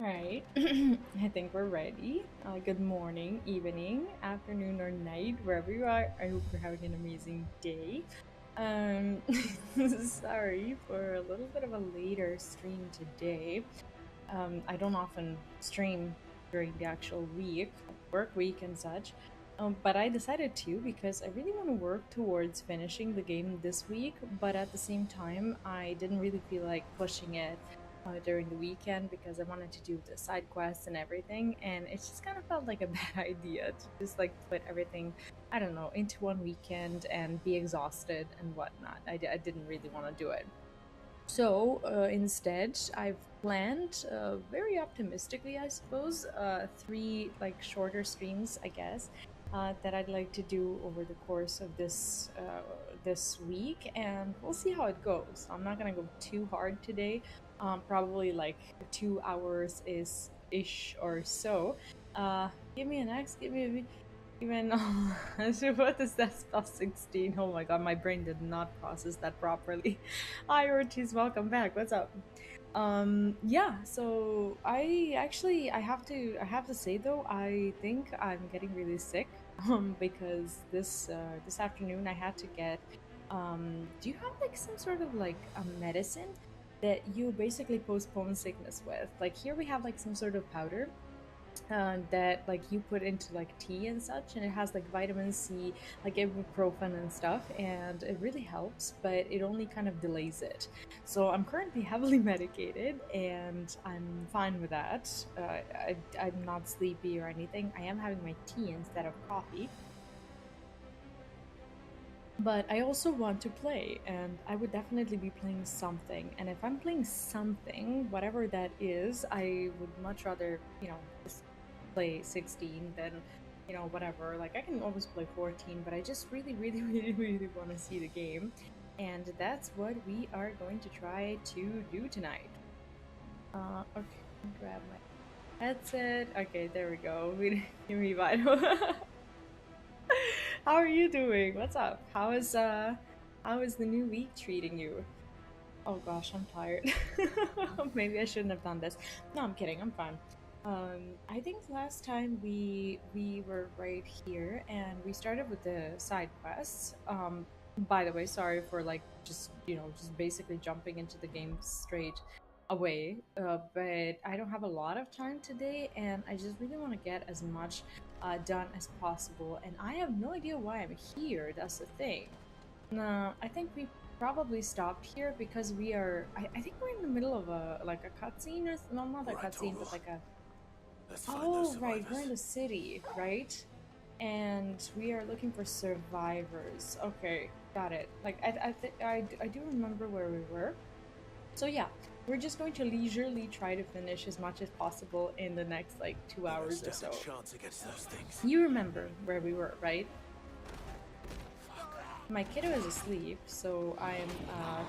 Alright, I think we're ready. Good morning, evening, afternoon, or night, wherever you are. I hope you're having an amazing day. Um, Sorry for a little bit of a later stream today. I don't often stream during the actual week, work week and such. But I decided to because I really want to work towards finishing the game this week, but at the same time, I didn't really feel like pushing it during the weekend because I wanted to do the side quests and everything, and it just kind of felt like a bad idea to just like put everything, I don't know, into one weekend and be exhausted and whatnot. I didn't really want to do it. So instead, I've planned, very optimistically, I suppose, three like shorter streams, I guess, that I'd like to do over the course of this week, and we'll see how it goes. I'm not gonna go too hard today. Probably like 2 hours is ish or so. Give me an X. Give me a even so what is that spell 16? Oh my god, my brain did not process that properly. Hi Ortiz, welcome back. What's up? Yeah, so I have to say though, I think I'm getting really sick. Because this afternoon I had to get do you have like some sort of like a medicine that you basically postpone sickness with? Like here we have like some sort of powder that like you put into like tea and such, and it has like vitamin C, like ibuprofen and stuff, and it really helps, but it only kind of delays it. So I'm currently heavily medicated and I'm fine with that. I'm not sleepy or anything. I am having my tea instead of coffee, but I also want to play, and I would definitely be playing something. And if I'm playing something, whatever that is, I would much rather, just play 16 than, whatever. Like, I can always play 14, but I just really, really, really, really want to see the game. And that's what we are going to try to do tonight. Okay, grab my headset. Okay, there we go. Give me vital. How are you doing? What's up? How is the new week treating you? Oh gosh, I'm tired. Maybe I shouldn't have done this. No, I'm kidding. I'm fine. I think last time we were right here and we started with the side quests. By the way, sorry for like just basically jumping into the game straight away. But I don't have a lot of time today, and I just really want to get as much done as possible. And I have no idea why I'm here. That's the thing. No, I think we probably stopped here because I think we're in the middle of a like a cutscene, or well, not a cutscene, but like a. Oh right, we're in the city, right? And we are looking for survivors. Okay, got it. Like I do remember where we were. So yeah, we're just going to leisurely try to finish as much as possible in the next like 2 hours or so. You remember where we were, right? My kiddo is asleep, so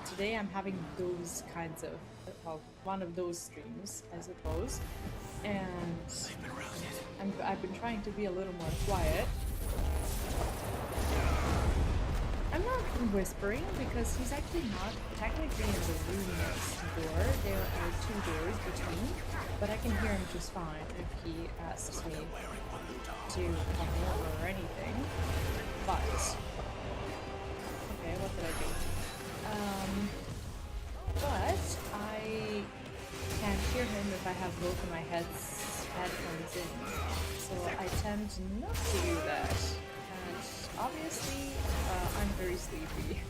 today I'm having those kinds of, well, one of those streams, I suppose. And I've been trying to be a little more quiet. I'm not whispering because he's actually not technically in the room next door. There are two doors between, but I can hear him just fine if he asks me to come over or anything. But okay, what did I do? But I can't hear him if I have both of my headphones in. So I tend not to do that. And obviously, I'm very sleepy.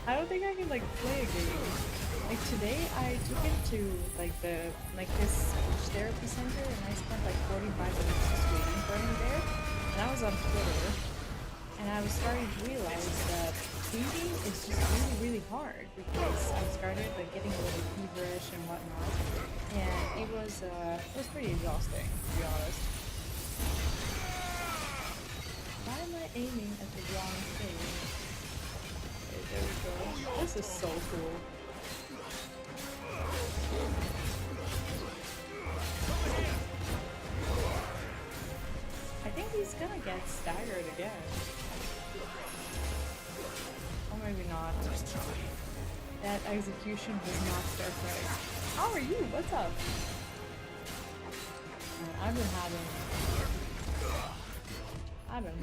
I don't think I can like play a game. Like today, I took him to this speech therapy center, and I spent like 45 minutes just waiting for him there. And I was on Twitter. And I was starting to realize that tweeting is just really, really hard because I started like getting a little feverish and whatnot, and it was pretty exhausting, to be honest. Why am I aiming at the wrong thing? Okay, there we go. This is so cool. I think he's gonna get staggered again. Or maybe not. That execution was not perfect. How are you? What's up? I've been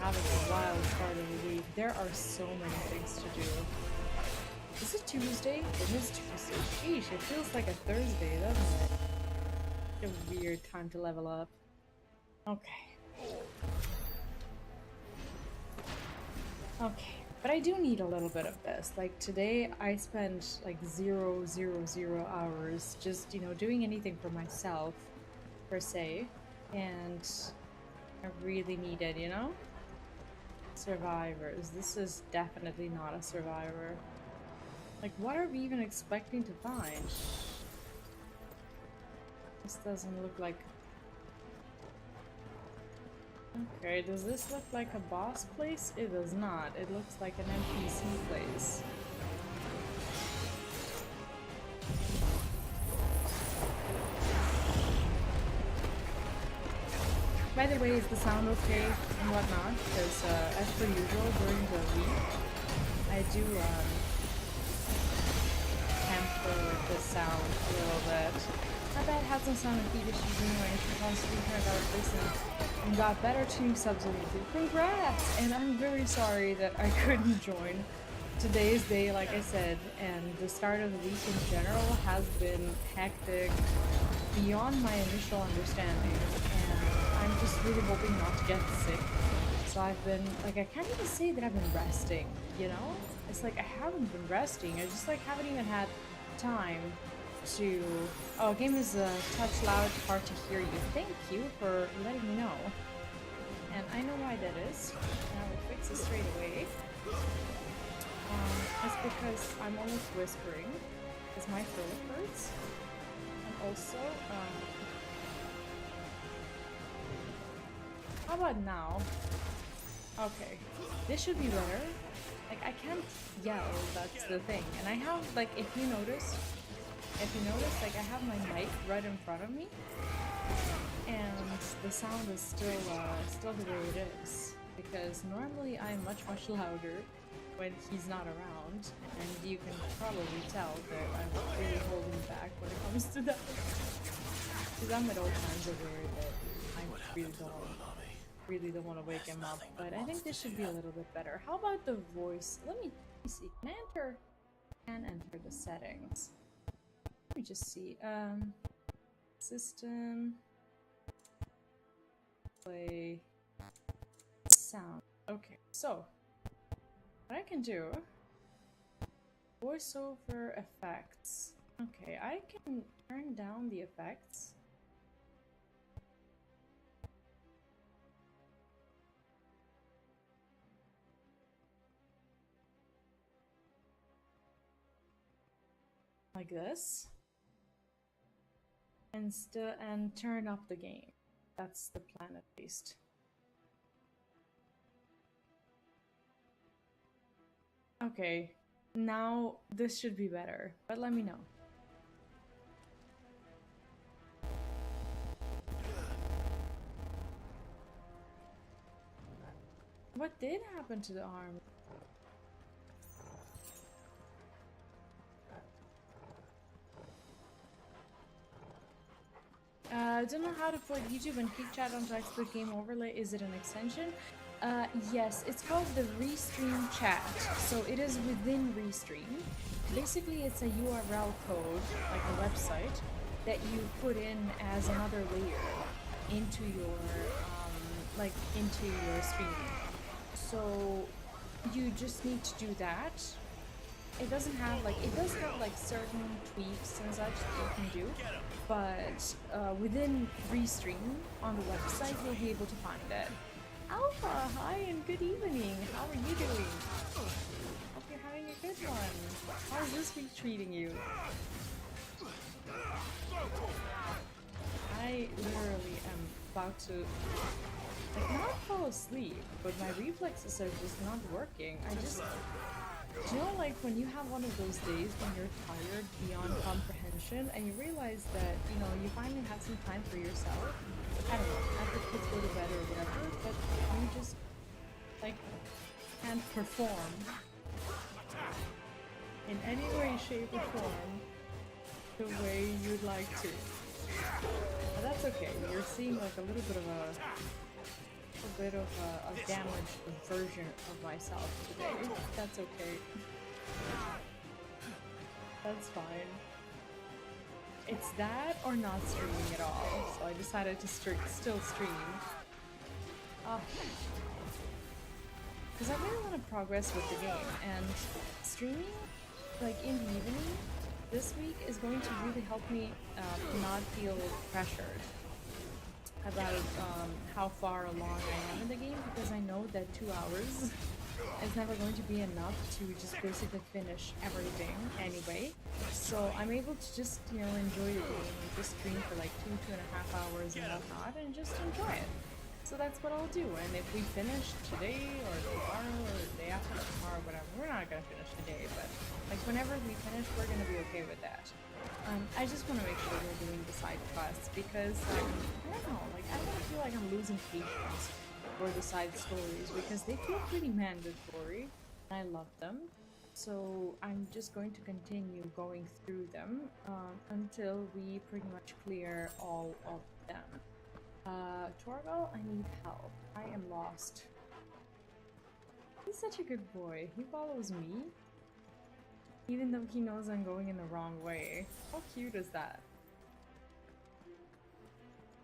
having a wild start of the week. There are so many things to do. Is it Tuesday? It is Tuesday. Sheesh, it feels like a Thursday, doesn't it? A weird time to level up. Okay. Okay, but I do need a little bit of this. Like today I spent like 0, 0, 0 hours just, you know, doing anything for myself, per se. And I really need it, you know? Survivors. This is definitely not a survivor. Like, what are we even expecting to find? This doesn't look like... Okay, does this look like a boss place? It does not. It looks like an NPC place. By the way, is the sound okay and whatnot? Because as per usual, during the week, I do temper the sound a little bit. My bad, had some sound and feed issues anyway. If I was speaking about listening and got better tuning subs on YouTube. Congrats! And I'm very sorry that I couldn't join today's day, like I said, and the start of the week in general has been hectic beyond my initial understanding, and I'm just really hoping not to get sick. So I've been, like, I can't even say that I've been resting, you know? It's like I haven't been resting, I just, like, haven't even had time to... Oh, game is a touch loud, hard to hear you. Thank you for letting me know. And I know why that is, and I will fix it straight away. It's because I'm almost whispering, because my throat hurts. And also, how about now? Okay, this should be better. Like, I can't yell, that's the thing. And I have, like, if you notice, like, I have my mic right in front of me, and the sound is still the way it is. Because normally I'm much louder when he's not around, and you can probably tell that I'm really holding back when it comes to that. Because I'm at all times aware that I really don't want to wake him up, but I think this should be a little bit better. How about the voice? Let me see. Can enter the settings. Let me just see. System, play, sound. Okay, so what I can do, voiceover effects. Okay, I can turn down the effects. Like this. And turn up the game. That's the plan at least. Okay, now this should be better, but let me know. What did happen to the arm? I don't know how to put YouTube and Kick Chat onto Expert Game Overlay. Is it an extension? Yes, it's called the Restream Chat. So it is within Restream. Basically, it's a URL code, like a website, that you put in as another layer into your, into your streaming. So you just need to do that. It doesn't have, like, it does have, like, certain tweaks and such that you can do, but within Restream on the website, you'll be able to find it. Alpha, hi and good evening. How are you doing? Hope you're having a good one. How's this week treating you? I literally am about to, like, not fall asleep, but my reflexes are just not working. Do you know, like, when you have one of those days when you're tired beyond comprehension and you realize that, you know, you finally have some time for yourself? I don't know, after kids go to bed or whatever, but you just, like, can't perform in any way, shape, or form. the way you'd like to. But that's okay. You're seeing like a little bit of a damaged version of myself today. That's okay. That's fine. It's that or not streaming at all. So I decided to still stream. Because I really want to progress with the game, and streaming, like in the evening, this week is going to really help me not feel pressured about how far along I am in the game, because I know that 2 hours is never going to be enough to just basically finish everything anyway. So I'm able to just, you know, enjoy the game and just stream for like 2.5 hours and whatnot, and just enjoy it. So that's what I'll do. And if we finish today or tomorrow or the day after tomorrow, whatever, we're not gonna finish today, but like whenever we finish, we're gonna be okay with that. I just want to make sure we're doing the side quests because I don't know, like I don't feel like I'm losing patience for the side stories because they feel pretty mandatory and I love them. So I'm just going to continue going through them until we pretty much clear all of them. Torgal, I need help. I am lost. He's such a good boy. He follows me, even though he knows I'm going in the wrong way. How cute is that?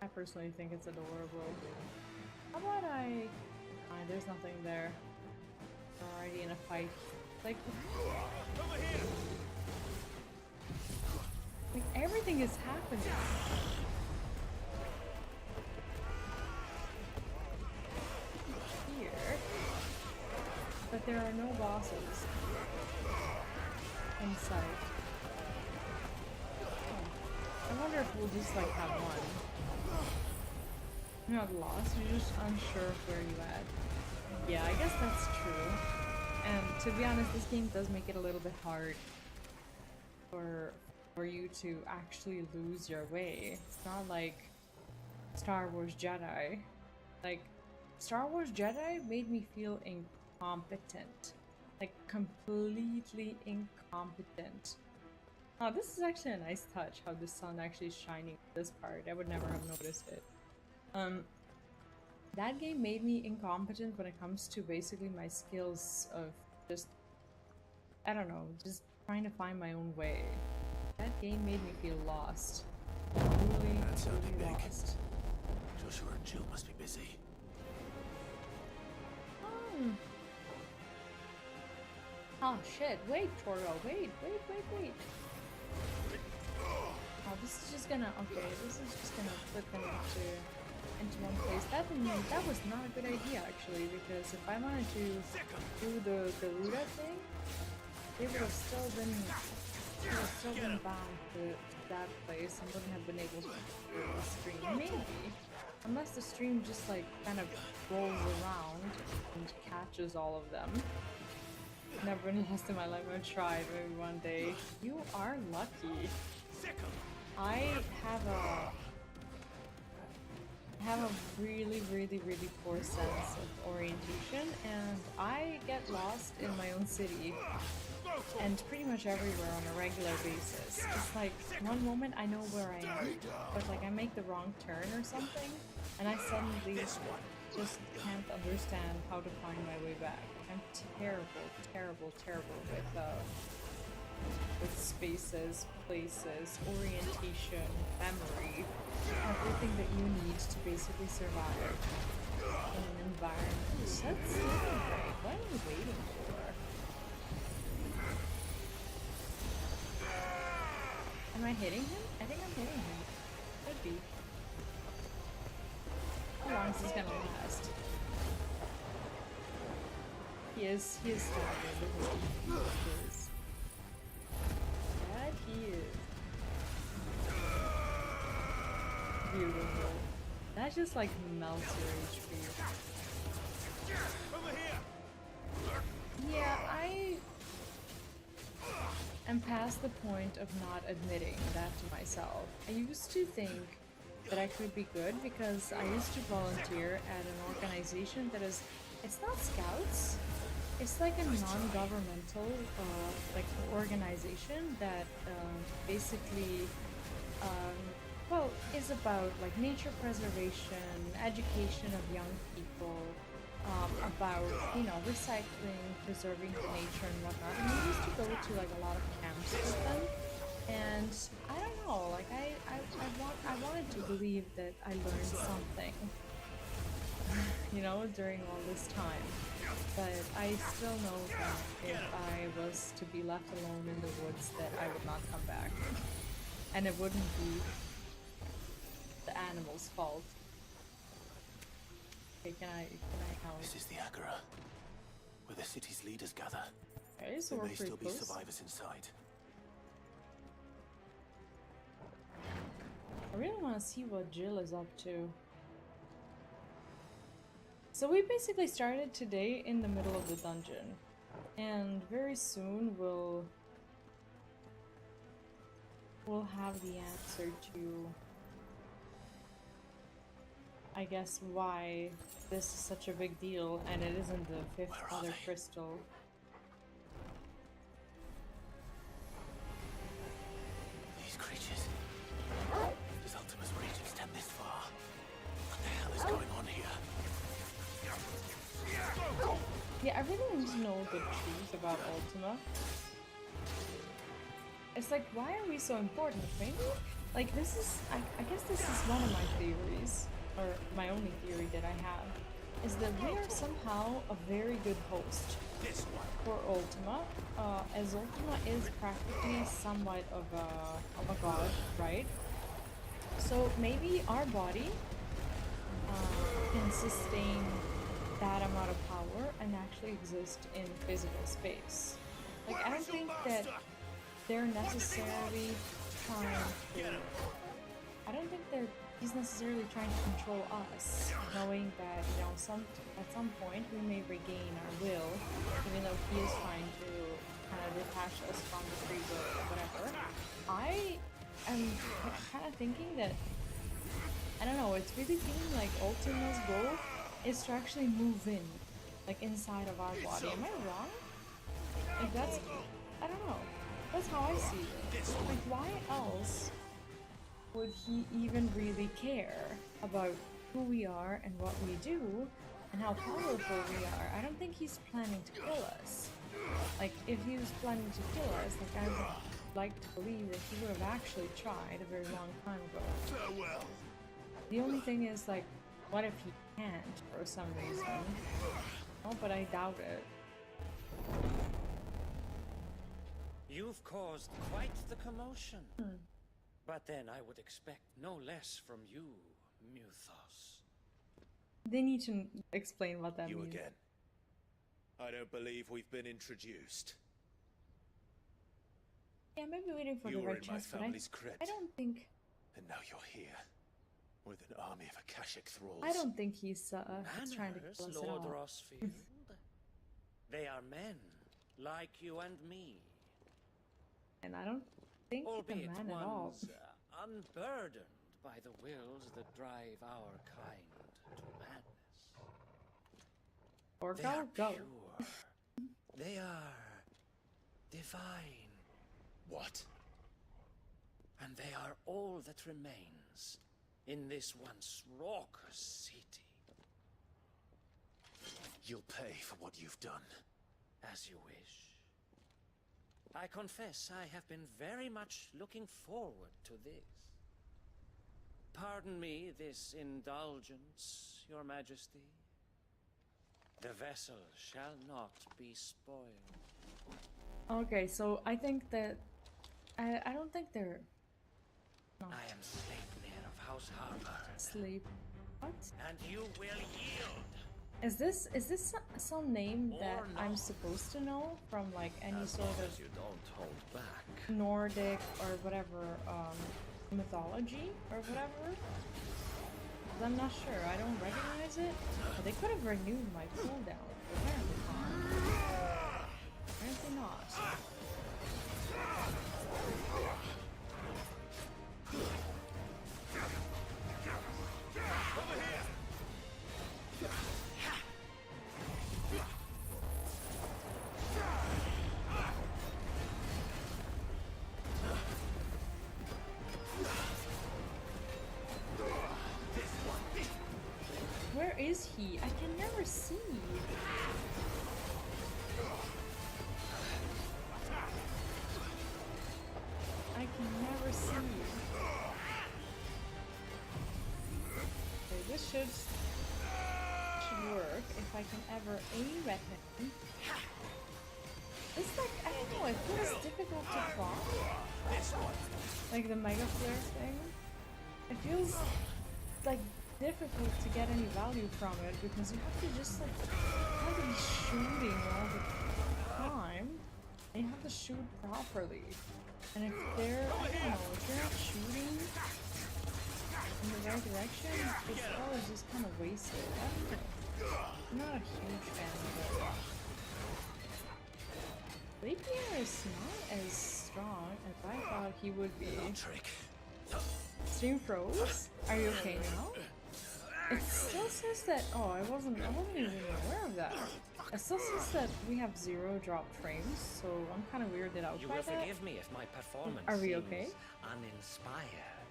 I personally think it's adorable. How about there's nothing there. We're already in a fight. Like everything is happening. But there are no bosses in sight. Oh. I wonder if we'll just like have one. You're not lost, you're just unsure of where you at. Yeah, I guess that's true. And to be honest, this game does make it a little bit hard for you to actually lose your way. It's not like Star Wars Jedi. Like, Star Wars Jedi made me feel incompetent. Like, completely incompetent. Oh, this is actually a nice touch, how the sun actually is shining this part. I would never have noticed it. That game made me incompetent when it comes to basically my skills of just, I don't know, just trying to find my own way. That game made me feel lost. Really, really lost. Joshua and Jill must be busy. Oh shit, wait, Toro, wait. Oh, this is just gonna, okay, this is just gonna flip them into one place. That was not a good idea, actually, because if I wanted to do the Garuda thing, they would have still been bound to that place and wouldn't have been able to do the stream. Maybe. Unless the stream just, like, kind of rolls around and catches all of them. Never been lost in my life. I've tried maybe one day. You are lucky. I have a really, really, really poor sense of orientation, and I get lost in my own city and pretty much everywhere on a regular basis. It's like one moment I know where I am, but like I make the wrong turn or something, and I suddenly just can't understand how to find my way back. I'm terrible with spaces, places, orientation, memory, everything that you need to basically survive in an environment. That's great. What are you waiting for? Am I hitting him? I think I'm hitting him. Could be. How long is this gonna last? He is staggered, isn't he? He is. That he is. Beautiful. That just like melts your HP. Yeah, I am past the point of not admitting that to myself. I used to think that I could be good because I used to volunteer at an organization that is, it's not scouts, It's like a non-governmental like organization that basically um, well is about like nature preservation, education of young people, about recycling, preserving nature and whatnot. And we used to go to like a lot of camps with them. And I don't know, like I wanted to believe that I learned something, during all this time. But I still know that if I was to be left alone in the woods, that I would not come back. And it wouldn't be the animal's fault. Okay, can I help? This is the Agora, where the city's leaders gather. Okay, so There we're may pretty still be close. survivors inside. I really want to see what Jill is up to. So we basically started today in the middle of the dungeon, and very soon we'll have the answer to, I guess, why this is such a big deal, and it isn't the fifth Mothercrystal. These creatures. Does Ultima's reach extend this far? What the hell is going on here? Yeah, I really need to know the truth about Ultima. It's like, why are we so important? Maybe, like, this is, I guess this is one of my theories, or my only theory that I have, is that we are somehow a very good host for Ultima, as Ultima is practically somewhat of a god, right? So maybe our body can sustain that amount of power and actually exist in physical space. Like, I don't think that they're necessarily trying to... I don't think he's necessarily trying to control us, knowing that, at some point we may regain our will, even though he is trying to kind of detach us from the free will or whatever. I am kind of thinking that, I don't know, it's really feeling like Ultima's goal is to actually move in, like, inside of our body. Am I wrong? Like, that's... I don't know. That's how I see it. Like, why else would he even really care about who we are and what we do and how powerful we are? I don't think he's planning to kill us. Like, if he was planning to kill us, like, I would like to believe that he would have actually tried a very long time ago. Farewell. The only thing is, like, what if he can't for some reason? Oh, but I doubt it. You've caused quite the commotion. But then I would expect no less from you, Muthos. They need to explain what that You means. again. I don't believe we've been introduced. Yeah, maybe waiting for You the were right in my chance, but family's crypt. I don't think... And now you're here. With an army of Akashic thralls. I don't think he's trying to kill us at Lord all. Rossfield. They are men, like you and me. And I don't think he's a Albeit man at all. ones unburdened by the wills that drive our kind to madness. Or They are go. pure. They are divine. What? And they are all that remains in this once raucous city. You'll pay for what you've done. As you wish. I confess I have been very much looking forward to this. Pardon me this indulgence, Your Majesty. The vessel shall not be spoiled. Okay, so I think that... I don't think they're... No. I am Sleipnir of House Harbor, Sleep. What? and you will yield. Is this some name that Or I'm not. supposed to know from like any As sort long of as you don't hold back. Nordic or whatever mythology or whatever? 'Cause I'm not sure. I don't recognize it. But they could have renewed my cooldown. Apparently not. Apparently not. never see. I can never see. Okay, this should work if I can ever aim at him. It's like, I don't know, it feels difficult to plot. Like the Mega Flare thing. It feels like difficult to get any value from it because you have to just like, you have to be shooting all the time. And you have to shoot properly. And if they're, I don't know, if you're not shooting in the right direction, the spell is just kind of wasted. I don't know. I'm not a huge fan of it. Rapier is not as strong as I thought he would be. Stream froze? Are you okay now? It still says that. Oh, I wasn't even aware of that. It still says that we have 0 dropped frames, so I'm kind of weirded out by that. You will forgive me if my performance Are we seems okay? uninspired.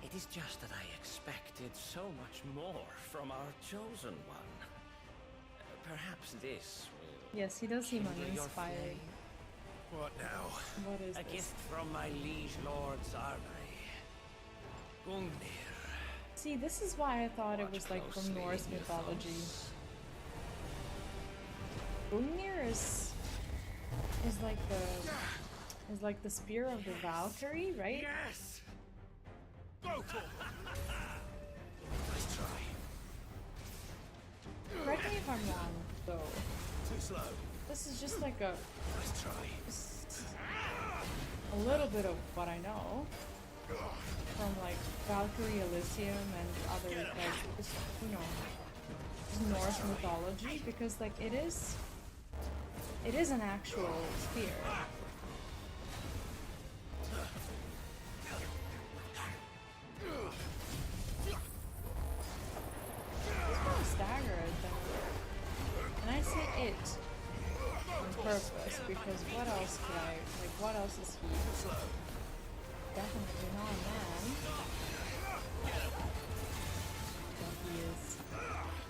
It is just that I expected so much more from our chosen one. Perhaps this will. Yes, he does seem kindle your uninspired. flame. What now? What is A this? gift from my liege lord Zarnai. Gungnir. See, this is why I thought it was like from Closely Norse in your mythology. thoughts. Gungnir is like the spear of the Valkyrie, right? Yes! Go for it! Nice try. Correct me if I'm wrong, though. Too slow. This is just like a Nice try. little bit of what I know from like Valkyrie Elysium and other like just, you know, just Norse mythology, because like it is an actual spear. It's kind of staggered though. And I say it on purpose because what else could I, like what else is he? Definitely not a man. But he is.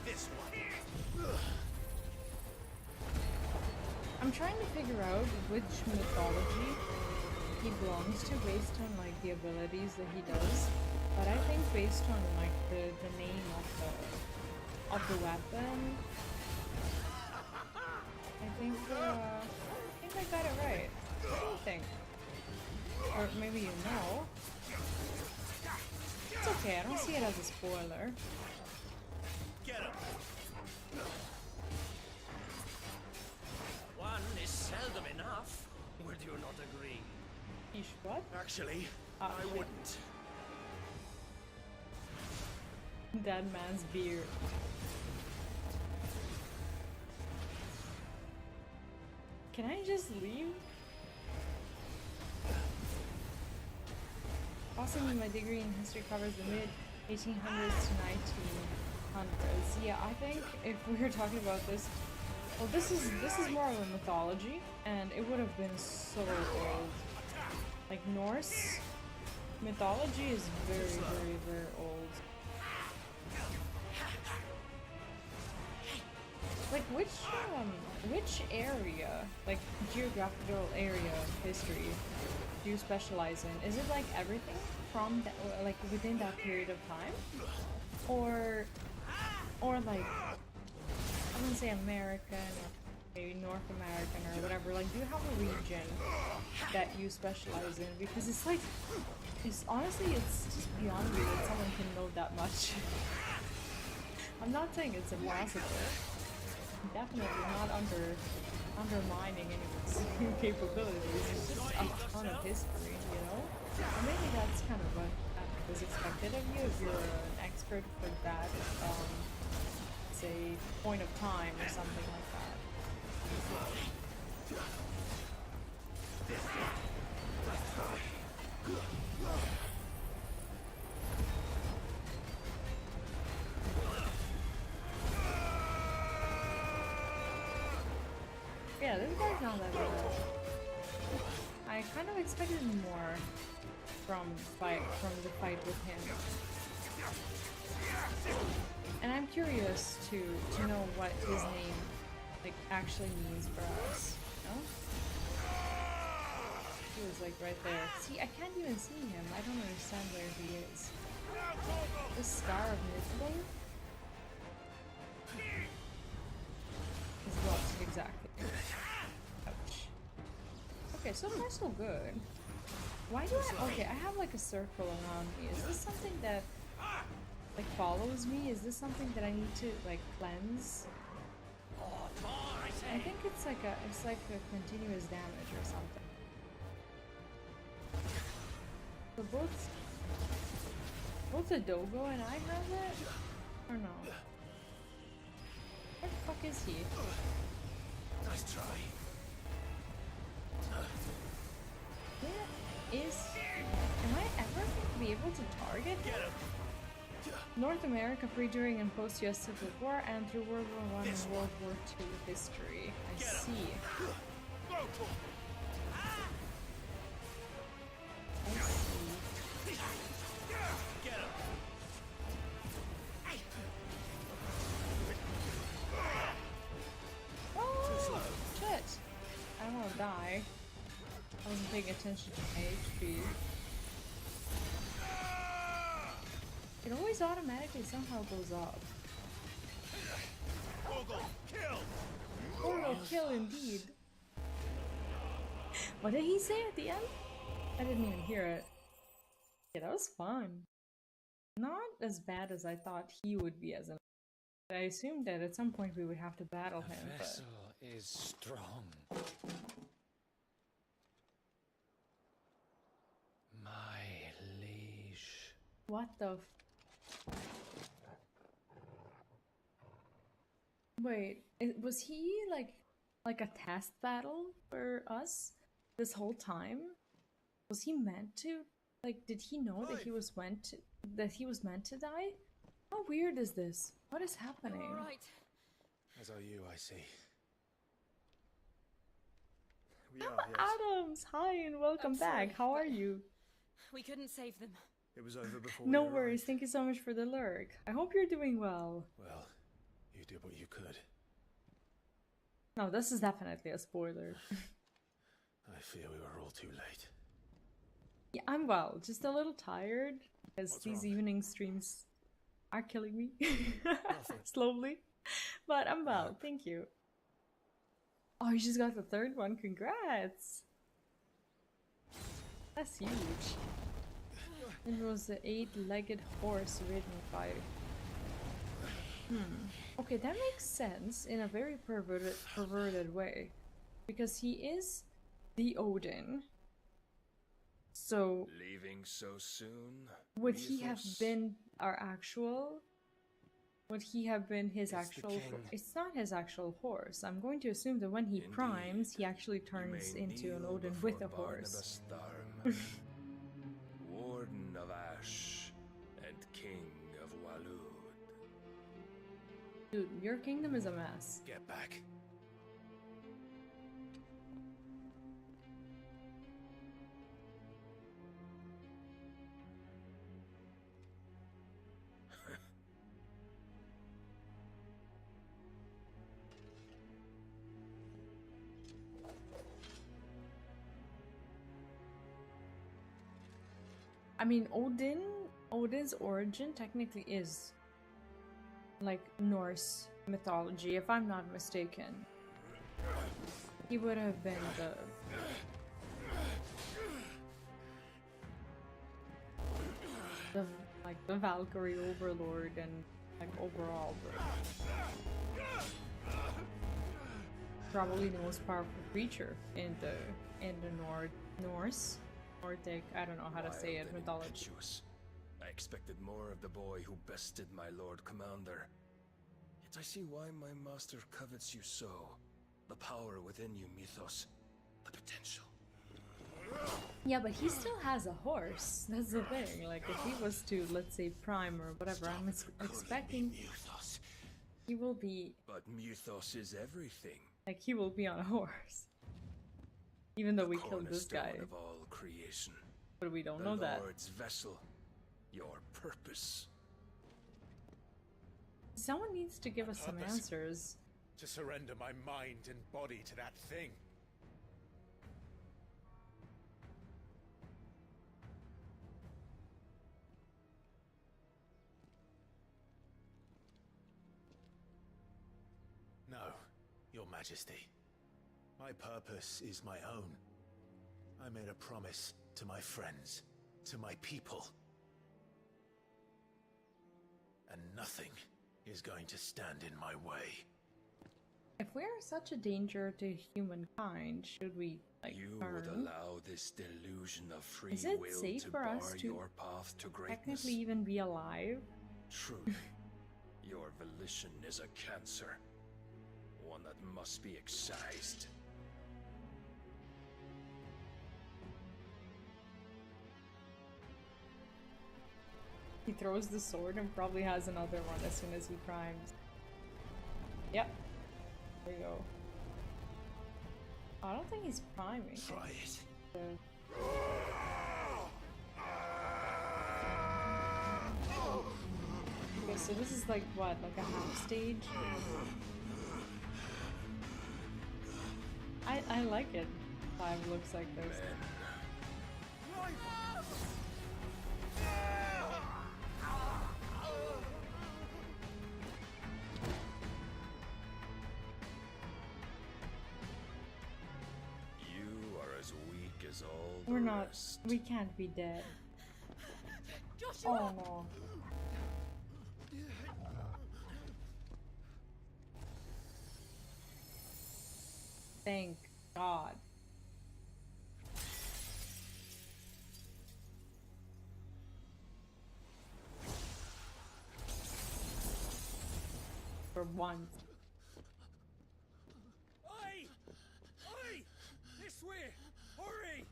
This one. I'm trying to figure out which mythology he belongs to based on like the abilities that he does. But I think based on like the name of the weapon, I think I got it right. What do you think? Or maybe you know. It's okay, I don't see it as a spoiler. Get him. One is seldom enough. Would you not agree? Ish, what? Actually, Ah, I shit. wouldn't. Dead man's beard. Can I just leave? Possibly my degree in history covers the mid 1800s to 1900s. Yeah, I think if we were talking about this, well, this is more of a mythology, and it would have been so old. Like Norse mythology is very, very, very old. Like which area, like geographical area of history, do you specialize in? Is it like everything from that, like within that period of time, or like I wouldn't say American or maybe North American or whatever? Like, do you have a region that you specialize in? Because it's like, it's honestly, it's just beyond me that someone can know that much. I'm not saying it's impossible. Definitely not undermining anyone's capabilities. It's just a ton of history, you know? And maybe that's kind of what was expected of you if you're an expert for that, say, point of time or something like that. Yeah, this guy's not that bad. I kind of expected more from the fight with him. And I'm curious to know what his name like actually means for us. You know? He was like right there. See, I can't even see him. I don't understand where he is. The Scar of Midlane? Is what exactly? Ouch. Okay, so far so good. Why do I? Okay, I have like a circle around me. Is this something that like follows me? Is this something that I need to like cleanse? I think it's like a continuous damage or something. So both the Dogo and I have it? Or no? Where the fuck is he? Nice try. Where is he? Am I ever going to be able to target him? North America pre, during, and post US Civil War and through World War I and World War II history. I see. I see. Oh, shit. I don't want to die. I wasn't paying attention to my HP. It always automatically somehow goes up. Portal kill indeed. What did he say at the end? I didn't even hear it. Yeah, that was fun. Not as bad as I thought he would be as an. I assumed that at some point we would have to battle him. The vessel is strong. My liege. What the Wait, was he like a test battle for us this whole time? Was he meant to? Like, did he know that he was meant to die? How weird is this? What is happening? All right. As are you, I see. We Emma are, yes. Adams, hi and welcome I'm sorry, back. How are but- you? We couldn't save them. It was over before No we worries. arrived. Thank you so much for the lurk. I hope you're doing well. Well, you did what you could. No, this is definitely a spoiler. I fear we were all too late. Yeah, I'm well. Just a little tired because What's these wrong? evening streams are killing me Nothing. slowly. But I'm well. Yep. Thank you. Oh, you just got the third one. Congrats. That's huge. It was an 8-legged horse ridden by. Okay, that makes sense in a very perverted way, because he is the Odin. So Leaving so soon? would he have Mythos? been our actual? Would he have been his It's the actual? king. It's not his actual horse. I'm going to assume that when he Indeed. primes, he actually You turns may into an kneel Odin before with a horse. Barnabas Tharm, Warden of Ash and King of Walud. Dude, your kingdom is a mess. Get back. I mean, Odin's origin technically is like Norse mythology, if I'm not mistaken. He would have been the Valkyrie overlord and like overall probably the most powerful creature in the Norse. Nordic, I don't know how to say Wild it, and mythology. impetuous. I expected more of the boy who bested my Lord Commander. Yet I see why my master covets you so. The power within you, Mythos. The potential. Yeah, but he still has a horse. That's the thing. Like, if he was to, let's say, prime or whatever, I'm expecting Mythos. he will be, But Mythos is everything. like, he will be on a horse. Even though The we killed this guy. cornerstone of all creation. But we don't The know that. Lord's vessel. Your purpose. someone needs to give My us some purpose? answers. To surrender my mind and body to that thing. No, Your Majesty. My purpose is my own. I made a promise to my friends, to my people. And nothing is going to stand in my way. If we're such a danger to humankind, should we, like, You turn? would allow this delusion of free Is it will safe to for bar us to your path to greatness? technically even be alive? Truly, your volition is a cancer. One that must be excised. He throws the sword and probably has another one as soon as he primes. Yep. There you go. I don't think he's priming. Try it. Okay, so this is like what? Like a half stage? I like it. 5 looks like this. You are as weak as all the We're not. rest. We can't be dead. Joshua! Oh no. Thank God. For once. Oi! Oi! This way! Hurry!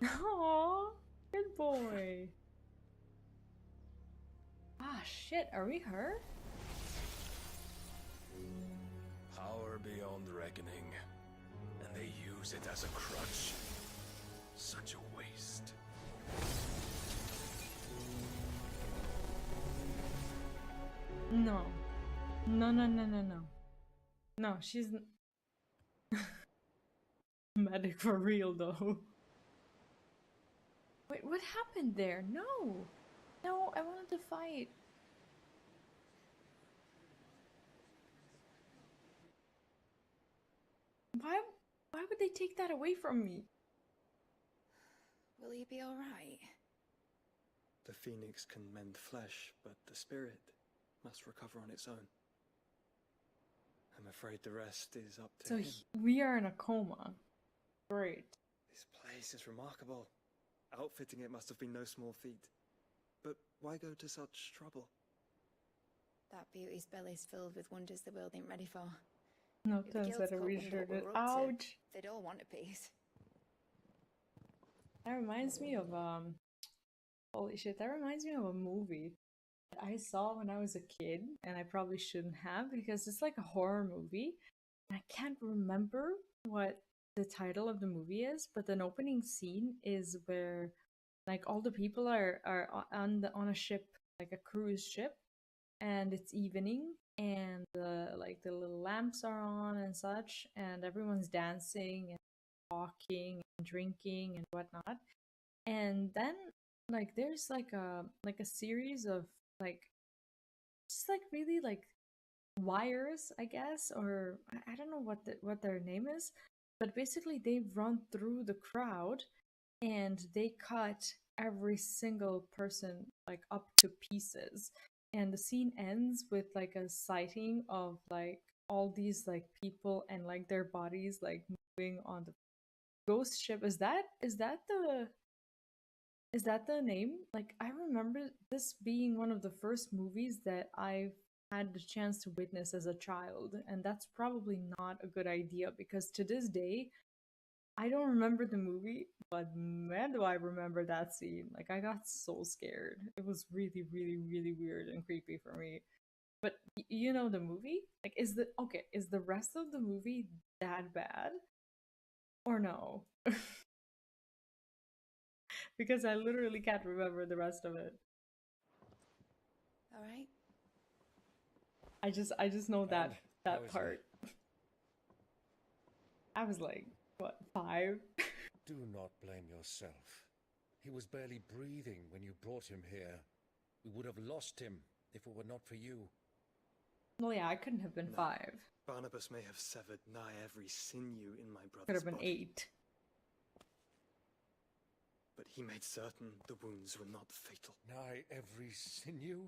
Aww, good boy. Ah, shit, are we her? Power beyond reckoning, and they use it as a crutch. Such a waste. No. No, no, no, no, no. No, she's... Medic for real, though. Wait, what happened there? No! No, I wanted to fight. Why would they take that away from me? Will you be alright? The phoenix can mend flesh, but the spirit must recover on its own. I'm afraid the rest is up to So him. we are in a coma. Great. This place is remarkable. Outfitting it must have been no small feat. But why go to such trouble? That beauty's belly's filled with wonders the world ain't ready for. No, If the turns guilds out caught we wind of sure what did. we're up to, Ouch! they'd all want a piece. That reminds me of holy shit, that reminds me of a movie that I saw when I was a kid, and I probably shouldn't have because it's like a horror movie. And I can't remember what the title of the movie is, but an opening scene is where like all the people are on a ship, like a cruise ship, and it's evening, and like the little lamps are on and such, and everyone's dancing and talking and drinking and whatnot. And then like there's like a series of like just like really like wires, I guess, or I don't know what their name is, but basically they run through the crowd and they cut every single person like up to pieces. And the scene ends with like a sighting of like all these like people and like their bodies like moving on the ghost ship. Is that the name? Like, I remember this being one of the first movies that I've had the chance to witness as a child, and that's probably not a good idea because to this day, I don't remember the movie, but man, do I remember that scene. Like, I got so scared. It was really, really, really weird and creepy for me. But you know the movie? Like, is the rest of the movie that bad? Or no? Because I literally can't remember the rest of it. All right. I just know that And how that is part. I was like, what, 5? Do not blame yourself. He was barely breathing when you brought him here. We would have lost him if it were not for you. Well, yeah, I couldn't have been No. 5. Barnabas may have severed nigh every sinew in my brother's Could have been body, 8. but he made certain the wounds were not fatal. Nigh every sinew?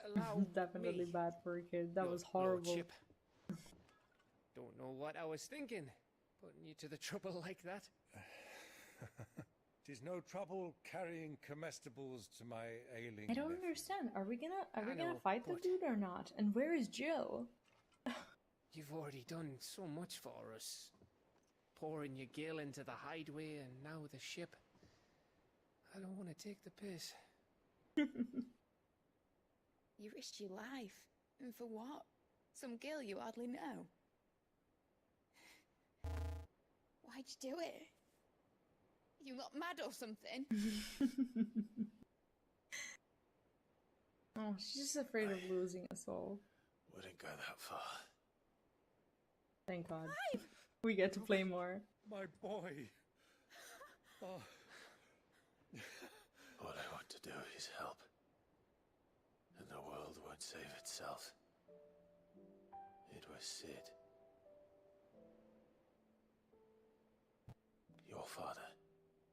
Allow Definitely me, bad for a kid. That Lord- was horrible. Lordship. Don't know what I was thinking, putting you to the trouble like that. 'Tis no trouble carrying comestibles to my ailing I don't nephew. understand. Are we gonna I gonna know, fight the but- dude or not? And where is Jill? You've already done so much for us. Pouring your gil into the hideaway and now the ship. I don't want to take the piss. You risked your life. And for what? Some girl you hardly know. Why'd you do it? You not mad or something? Oh, she's just afraid of losing a soul. Wouldn't go that far. Thank God. We get to play more. My boy! Oh, All I want to do is help. And the world won't save itself. It was Sid. Your father,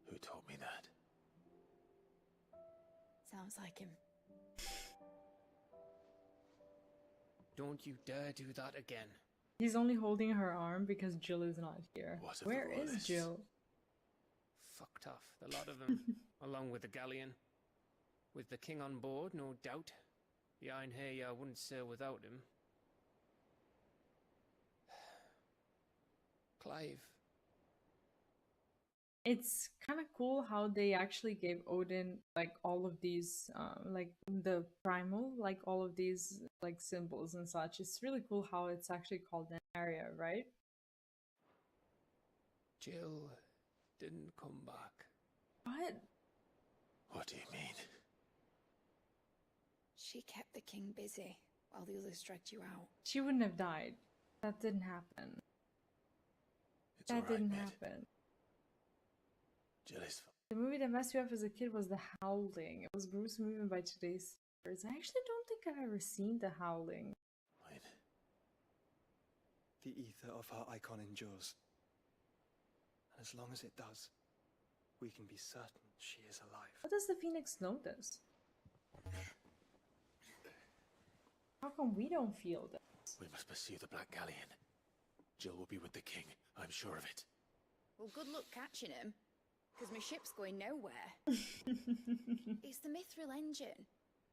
who taught me that. Sounds like him. Don't you dare do that again. He's only holding her arm because Jill is not here. What of the Where is royalists? Jill? Fucked off, the lot of them, along with the galleon. With the king on board, no doubt. Behind here, I wouldn't sail without him. Clive. It's kind of cool how they actually gave Odin like all of these like the primal, like all of these like symbols and such. It's really cool how it's actually called an area, right? Jill didn't come back. What? What do you mean? She kept the king busy while the others dragged you out. She wouldn't have died. That didn't happen. It's all That right, didn't mate. happen. Jill is The movie that messed me up as a kid was The Howling. It was a gruesome movie by today's standards. I actually don't think I've ever seen The Howling. fine. The ether of her icon endures. And as long as it does, we can be certain she is alive. How does the Phoenix know this? How come we don't feel this? We must pursue the Black Galleon. Jill will be with the king, I'm sure of it. Well, good luck catching him, because my ship's going nowhere. It's the Mithril engine.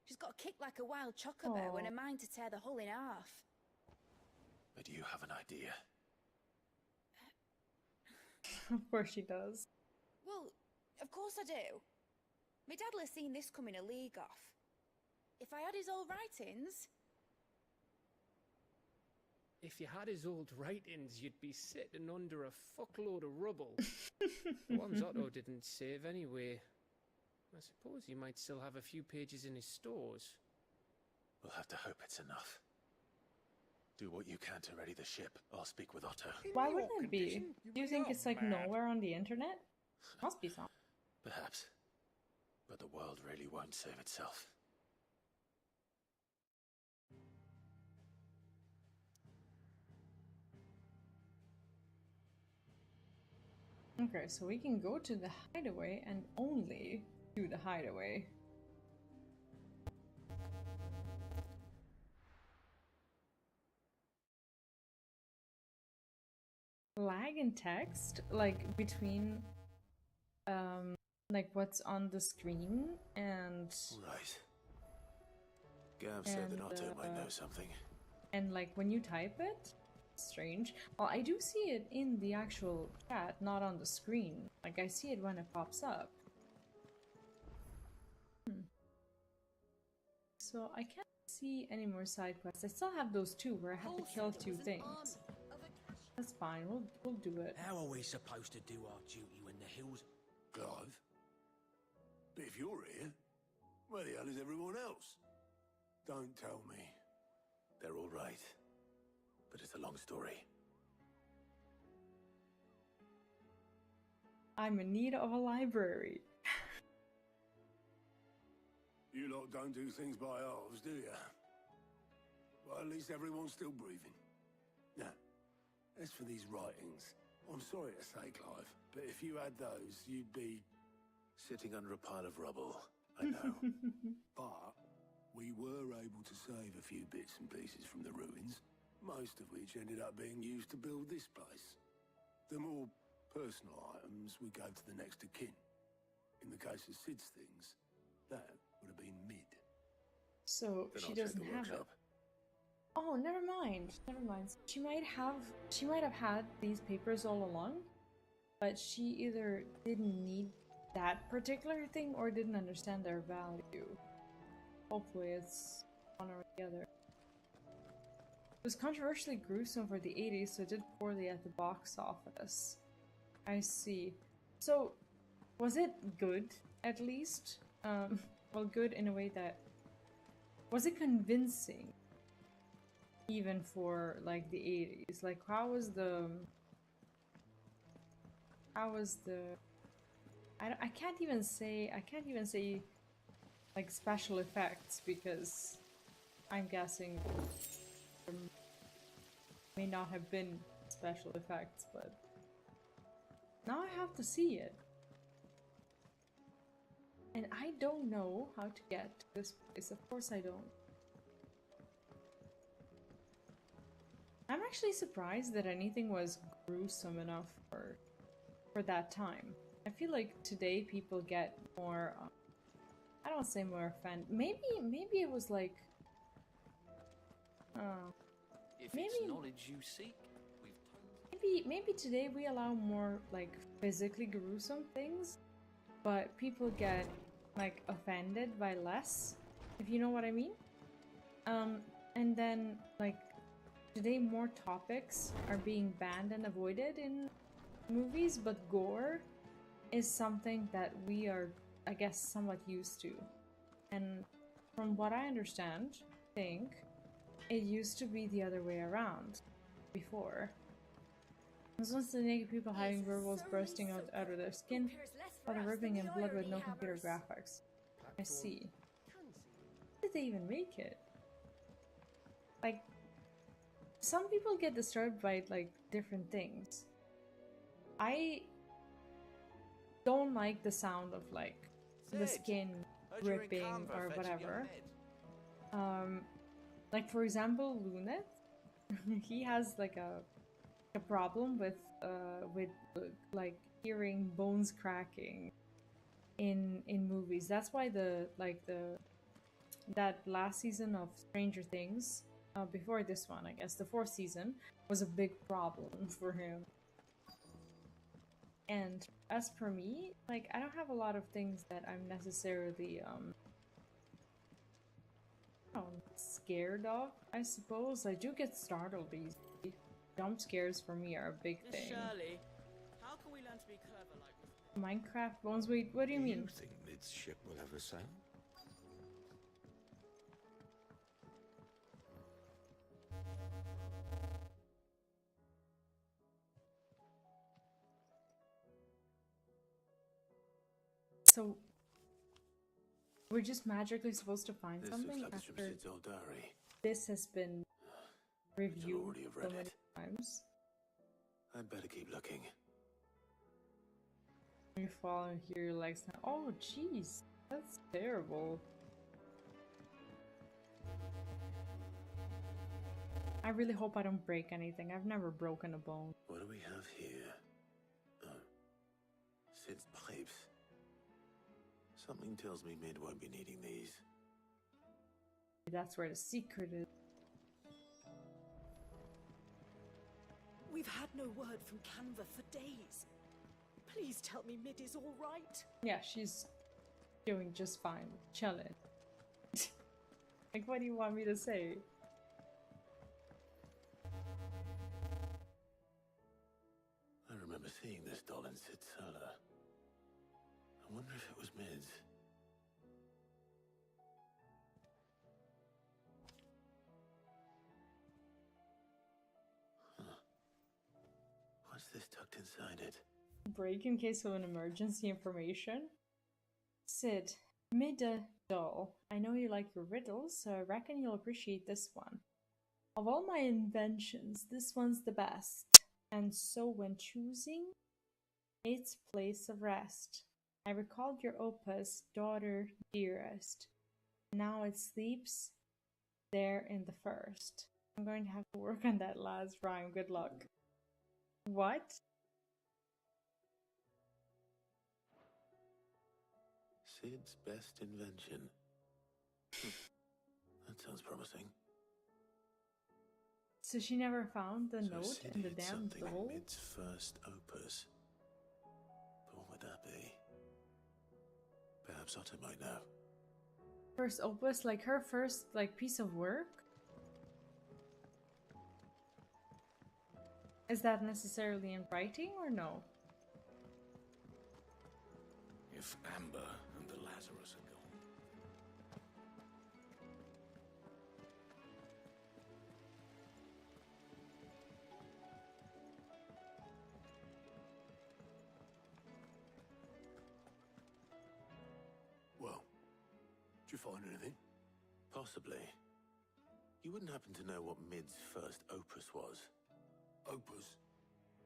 She's got a kick like a wild chocobo and a mind to tear the hull in half. But do you have an idea? Of course she does. Well, of course I do. My dad'll have seen this coming a league off. If I had his old writings... If you had his old writings, you'd be sitting under a fuckload of rubble. The ones Otto didn't save anyway. I suppose he might still have a few pages in his stores. We'll have to hope it's enough. Do what you can to ready the ship. I'll speak with Otto. Why wouldn't it be? Do you think it's like nowhere on the internet? Must be some. Perhaps. But the world really won't save itself. Okay, so we can go to the hideaway and only do the hideaway. Lag in text, like between like what's on the screen and Right. Gav said that And, Otto might know something. like when you type it, strange. Well, I do see it in the actual chat, not on the screen. Like I see it when it pops up. So I can't see any more side quests. I still have those two where I have to kill 2 things. That's fine. We'll do it. How are we supposed to do our duty when the hills... Clive? But if you're here, where the hell is everyone else? Don't tell me. They're all right. But it's a long story. I'm in need of a library. You lot don't do things by halves, do you? Well, at least everyone's still breathing. Now, as for these writings, I'm sorry to say, Clive, but if you had those, you'd be... Sitting under a pile of rubble, I know. But we were able to save a few bits and pieces from the ruins, most of which ended up being used to build this place. The more personal items we gave to the next of kin. In the case of Sid's things, that would have been mid. So Then she I'll check doesn't the have it. workshop. Oh, never mind. Never mind. She might have had these papers all along, but she either didn't need that particular thing or didn't understand their value. Hopefully it's one or the other. It was controversially gruesome for the 80s, so it did poorly at the box office. I see. So, was it good, at least? Well, good in a way that... Was it convincing? Even for, like, the 80s? Like, how was the... I can't even say, like, special effects, because I'm guessing there may not have been special effects, but now I have to see it. And I don't know how to get to this place. Of course I don't. I'm actually surprised that anything was gruesome enough for that time. I feel like today people get more, I don't say more offended. Maybe it was like, If maybe it's knowledge you seek, we've maybe today we allow more like physically gruesome things, but people get like offended by less, if you know what I mean. And then like today more topics are being banned and avoided in movies, but gore is something that we are, I guess, somewhat used to. And from what I understand, it used to be the other way around before. This was the naked people having werewolves bursting out of their skin, or the ripping and blood with no computer graphics. I see. How did they even make it? Like, some people get disturbed by, like, different things. I don't like the sound of, like, the skin ripping or whatever. Like, for example, Luneth, he has, like, a problem with like, hearing bones cracking in movies. That's why that last season of Stranger Things, before this one, I guess, the 4th season, was a big problem for him. And as per me, like, I don't have a lot of things that I'm necessarily, scared of, I suppose. I do get startled easily. Jump scares for me are a big thing. Shirley, how can we learn to be clever like this? Minecraft bones? Wait, what do you mean? You think Mid's ship will ever sail? So, we're just magically supposed to find This something looks like it's from after Sid's old diary. this has been reviewed already have so read many it. times. I'd better keep looking. You fall and hear your legs now. Oh, jeez. That's terrible. I really hope I don't break anything. I've never broken a bone. What do we have here? Oh. Sid's pipes. Something tells me Mid won't be needing these. That's where the secret is. We've had no word from Canva for days. Please tell me Mid is all right. Yeah, she's doing just fine. Chilling. Like, what do you want me to say? I remember seeing this doll in Sid's cellar. I wonder if it was Mid's. inside it. Break in case of an emergency information. Sid, Mida doll. I know you like your riddles, so I reckon you'll appreciate this one. Of all my inventions, this one's the best. And so when choosing its place of rest, I recalled your opus, daughter dearest. Now it sleeps there in the first. I'm going to have to work on that last rhyme. Good luck. What? Sid's best invention. That sounds promising. So she never found the So note Sid in the hid damn something in doll? Mid's first opus. But what would that be? Perhaps Otto might know. First opus, like her first piece of work? Is that necessarily in writing or no? If Amber and the Lazarus are gone. Well, did you find anything? Possibly. You wouldn't happen to know what Mid's first opus was? Opus?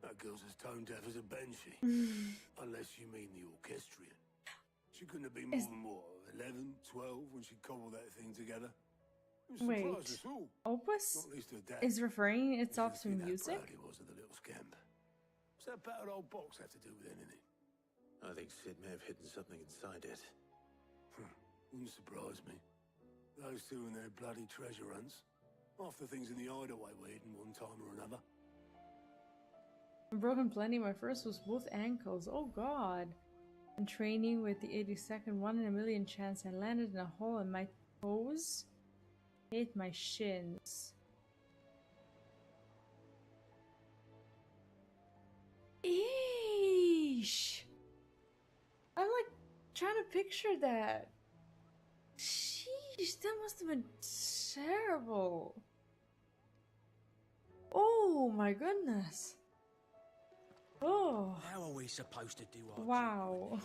That girl's as tone deaf as a banshee. Unless you mean the orchestrion. She couldn't have been more than what, 11, 12 when she cobbled that thing together? It Wait, surprised us all. opus Not least her dad. is referring itself to Just think how music? proud he was of the little scamp. What's that battered old box have to do with anything? I think Sid may have hidden something inside it. Wouldn't surprise me. Those two and their bloody treasure hunts. Half the things in the hideaway were hidden one time or another. I've broken plenty. My first was both ankles. Oh god. In training with the 82nd 1 in a million chance, I landed in a hole in my toes. Hit my shins. Eesh. I'm like trying to picture that. Sheesh, that must have been terrible. Oh my goodness. Oh. How are we supposed to do our Wow. job?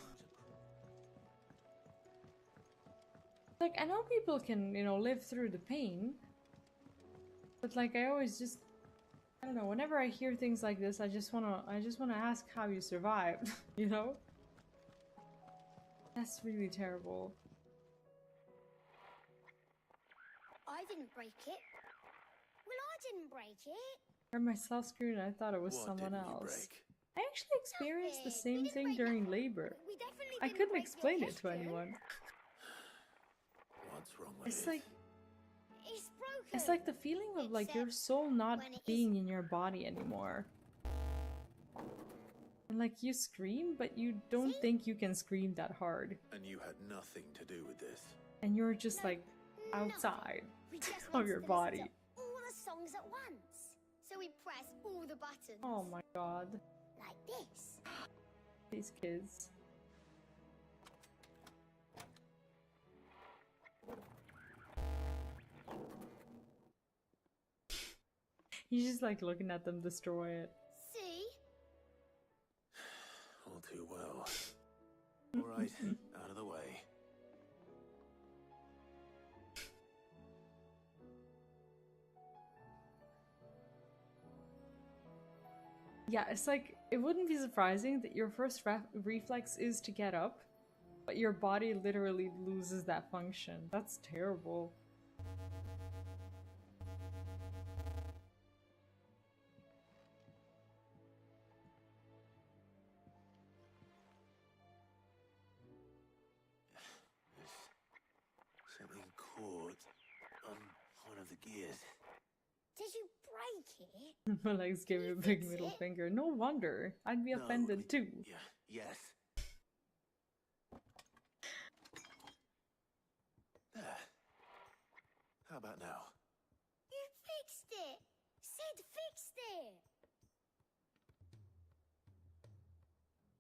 Like, I know people can, live through the pain. But like, I always just, I don't know, whenever I hear things like this, I just wanna ask how you survived, you know? That's really terrible. I didn't break it. Well, I didn't break it. I heard myself scream and I thought it was What someone didn't you else. break? I actually experienced the Nothing. same We didn't thing break during nothing. labor. We definitely I didn't couldn't break the explain it to orchestrion. anyone. What's wrong with It's it? like, It's broken. it's like the feeling of like your Except soul not when it being isn't. in your body anymore. And like you scream, but you don't See? think you can scream that hard. And you had nothing to do with this. And you're just No, like outside We just of wanted your to listen body. to all the songs at once. So we press all the buttons. Oh my god. Like this. These kids. He's just like looking at them destroy it. See? All too well. All right, out of the way. Yeah, it's like, it wouldn't be surprising that your first reflex is to get up, but your body literally loses that function. That's terrible. There's something caught on one of the gears. Did you break it? My legs gave me a big middle finger. No wonder. I'd be No, offended too. Yeah, yes. There. How about now? You fixed it. Sid fixed it.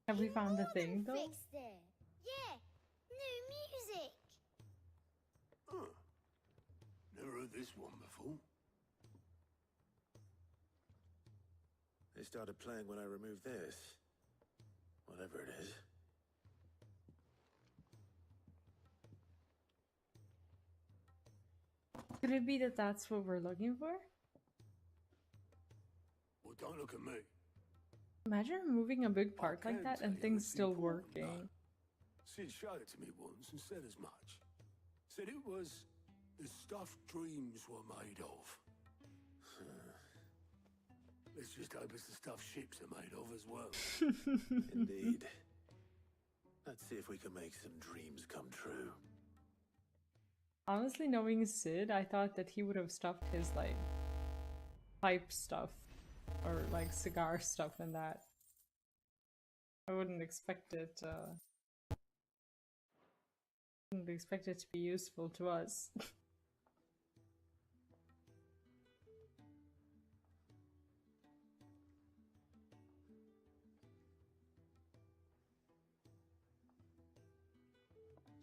Have we He found the more than thing though? Fixed it. Yeah. New music. Huh. Never heard this one before. This started playing when I removed this. Whatever it is. Could it be that that's what we're looking for? Well, don't look at me. Imagine removing a big part I like can that tell and you things it's still important, working. no. Sid showed it to me once and said as much. Said it was the stuff dreams were made of. Let's just hope it's the stuff ships are made of as well. Indeed. Let's see if we can make some dreams come true. Honestly, knowing Sid, I thought that he would have stuffed his, like, pipe stuff or, like, cigar stuff in that. I wouldn't expect it, wouldn't expect it to be useful to us.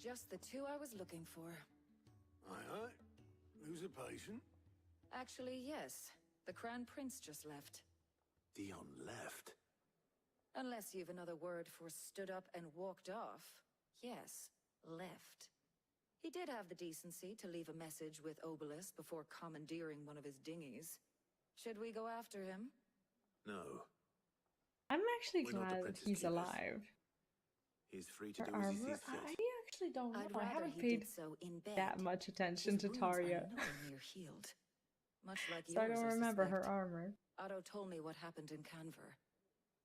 Just the two I was looking for. Aye, aye. Who's a patient? Actually, yes. The Crown Prince just left. Dion left. Unless you've another word for stood up and walked off. Yes, left. He did have the decency to leave a message with Obelisk before commandeering one of his dinghies. Should we go after him? No. I'm actually We're not the glad Prince's he's keepers. alive. He's free to Her do as he armor, sees fit. I actually don't know. I'd I rather haven't he paid did so in bed. that much attention His to wounds Tarja, are nowhere near healed. Much like so I yours, don't remember her suspect. armor. Otto told me what happened in Canver.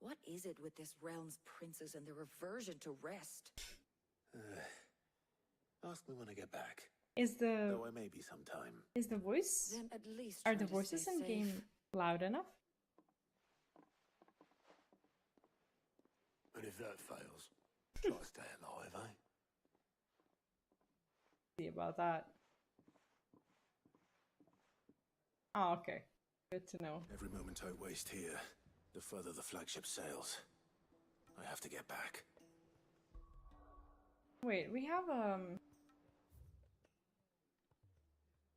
What is it with this realm's princes and their aversion to rest? Ask me when I get back. Is the Though I may be sometime. voice? Then at least Are try the to voices stay in safe. game loud enough? And if that fails, try to stay alive, eh? See about that. Oh, okay. Good to know. Every moment I waste here, the further the flagship sails. I have to get back. Wait, we have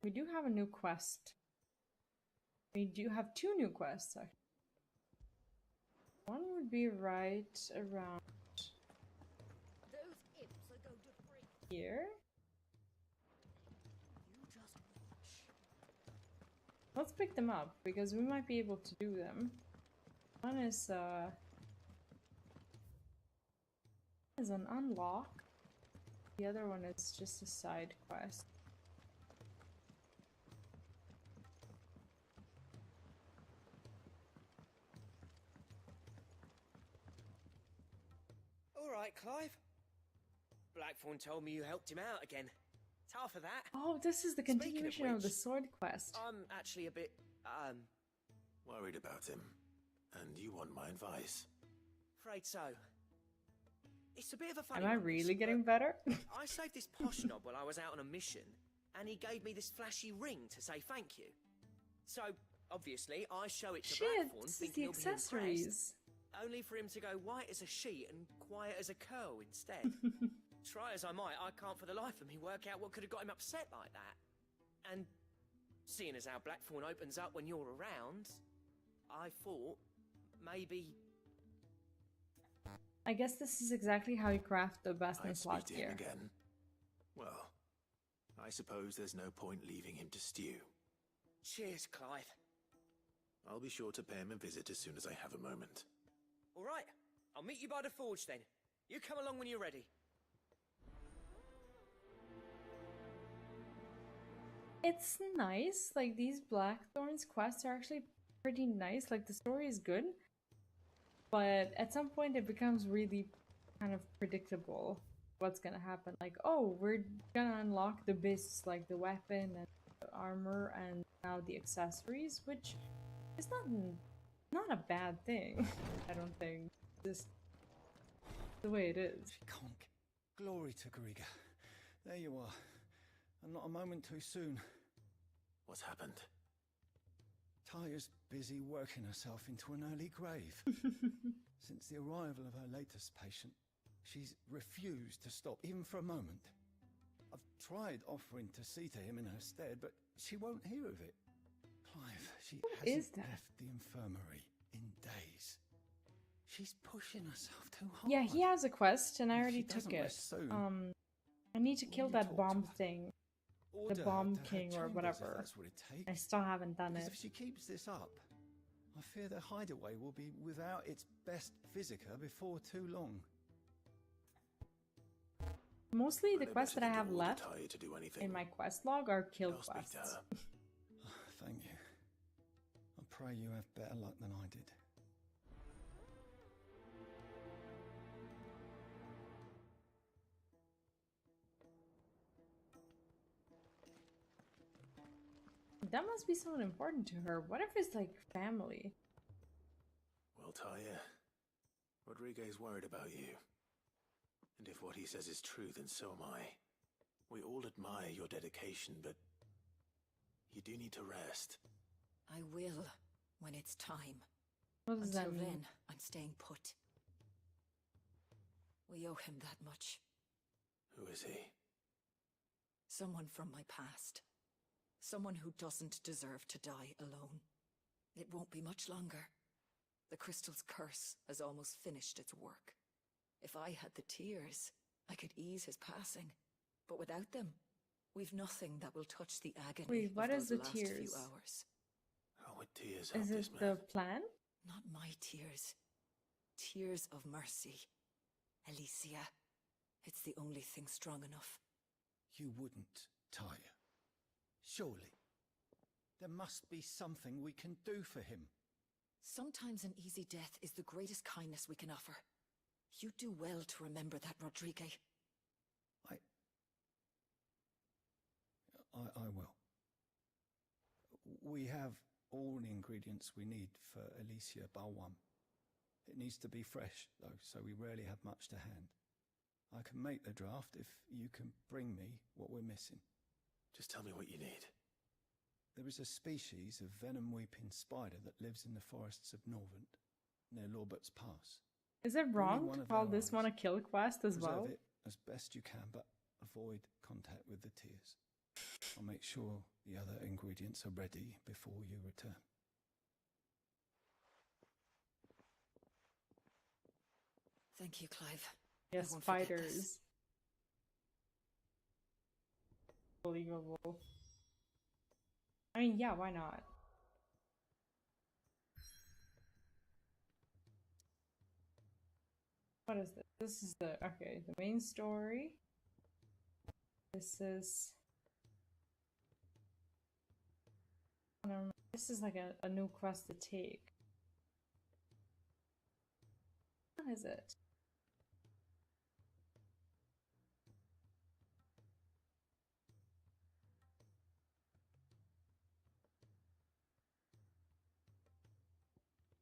we do have a new quest. We do have two new quests, actually. One would be right around Those imps are going to freak. here. You just watch. Let's pick them up, because we might be able to do them. One is an unlock. The other one is just a side quest. Alright, Clive. Blackthorn told me you helped him out again. It's half of that. Oh, this is the Speaking of continuation of the which, sword quest. I'm actually a bit, Worried about him. And you want my advice. afraid so. It's a bit of a funny Am I one, really this, getting but better? I saved this posh knob while I was out on a mission, and he gave me this flashy ring to say thank you. So, obviously, I show it to Shit, Blackthorn, this is thinking the he'll be impressed, accessories. only for him to go white as a sheet and quiet as a curl instead. Try as I might, I can't for the life of me work out what could have got him upset like that. And seeing as how Blackthorn opens up when you're around, I thought maybe... I guess this is exactly how you craft the best in I'd slot speak to him gear. again. Well, I suppose there's no point leaving him to stew. Cheers, Clive. I'll be sure to pay him a visit as soon as I have a moment. All right, I'll meet you by the forge then. You come along when you're ready. It's nice, like these Blackthorn's quests are actually pretty nice, like the story is good, but at some point it becomes really kind of predictable what's gonna happen. Like, oh, we're gonna unlock the bits, like the weapon and the armor and now the accessories, which is not a bad thing, I don't think. Just the way it is. Conk. Glory to Griga. There you are. And not a moment too soon. What's happened? Taya's busy working herself into an early grave. Since the arrival of her latest patient, she's refused to stop, even for a moment. I've tried offering to see to him in her stead, but she won't hear of it. Clive, she is hasn't that? left the infirmary in days. She's pushing herself too hard. Yeah, he has a quest, and I If already she took doesn't it. rest soon, I need to will kill you that talk bomb to her? thing. Order The her bomb to her king or chambers, whatever. if that's what it takes. I still haven't done Because it. if she keeps this up, I fear the hideaway will be without its best physica before too long. Mostly the I quests that bet I you have didn't order left Talia to do anything. in my quest log are kill I'll speak to quests. her. Thank you. I pray you have better luck than I did. That must be someone important to her. What if it's like family? Well, Talia, Rodriguez worried about you. And if what he says is true, then so am I. We all admire your dedication, but you do need to rest. I will, when it's time. What does Until that mean? then, I'm staying put. We owe him that much. Who is he? Someone from my past. Someone who doesn't deserve to die alone. It won't be much longer. The crystal's curse has almost finished its work. If I had the tears, I could ease his passing. But without them, we've nothing that will touch the agony Wait, what of is those the last tears? few hours. How would tears help Is this it man? the plan? Not my tears. Tears of mercy. Alicia. It's the only thing strong enough. You wouldn't, Talia. Surely. There must be something we can do for him. Sometimes an easy death is the greatest kindness we can offer. You do well to remember that, Rodrigue. I will. We have all the ingredients we need for Alicia Balwam. It needs to be fresh, though, so we rarely have much to hand. I can make the draft if you can bring me what we're missing. Just tell me what you need. There is a species of venom-weeping spider that lives in the forests of Norvent, near Lorbert's Pass. Is it Bring me wrong one to of call their this one a eyes. kill quest as Preserve well? it as best you can, but avoid contact with the tears. I'll make sure the other ingredients are ready before you return. Thank you, Clive. Yes, I won't forget this. spiders. Believable. I mean, yeah, why not? What is this? This is the, okay, the main story. This is like a new quest to take. What is it?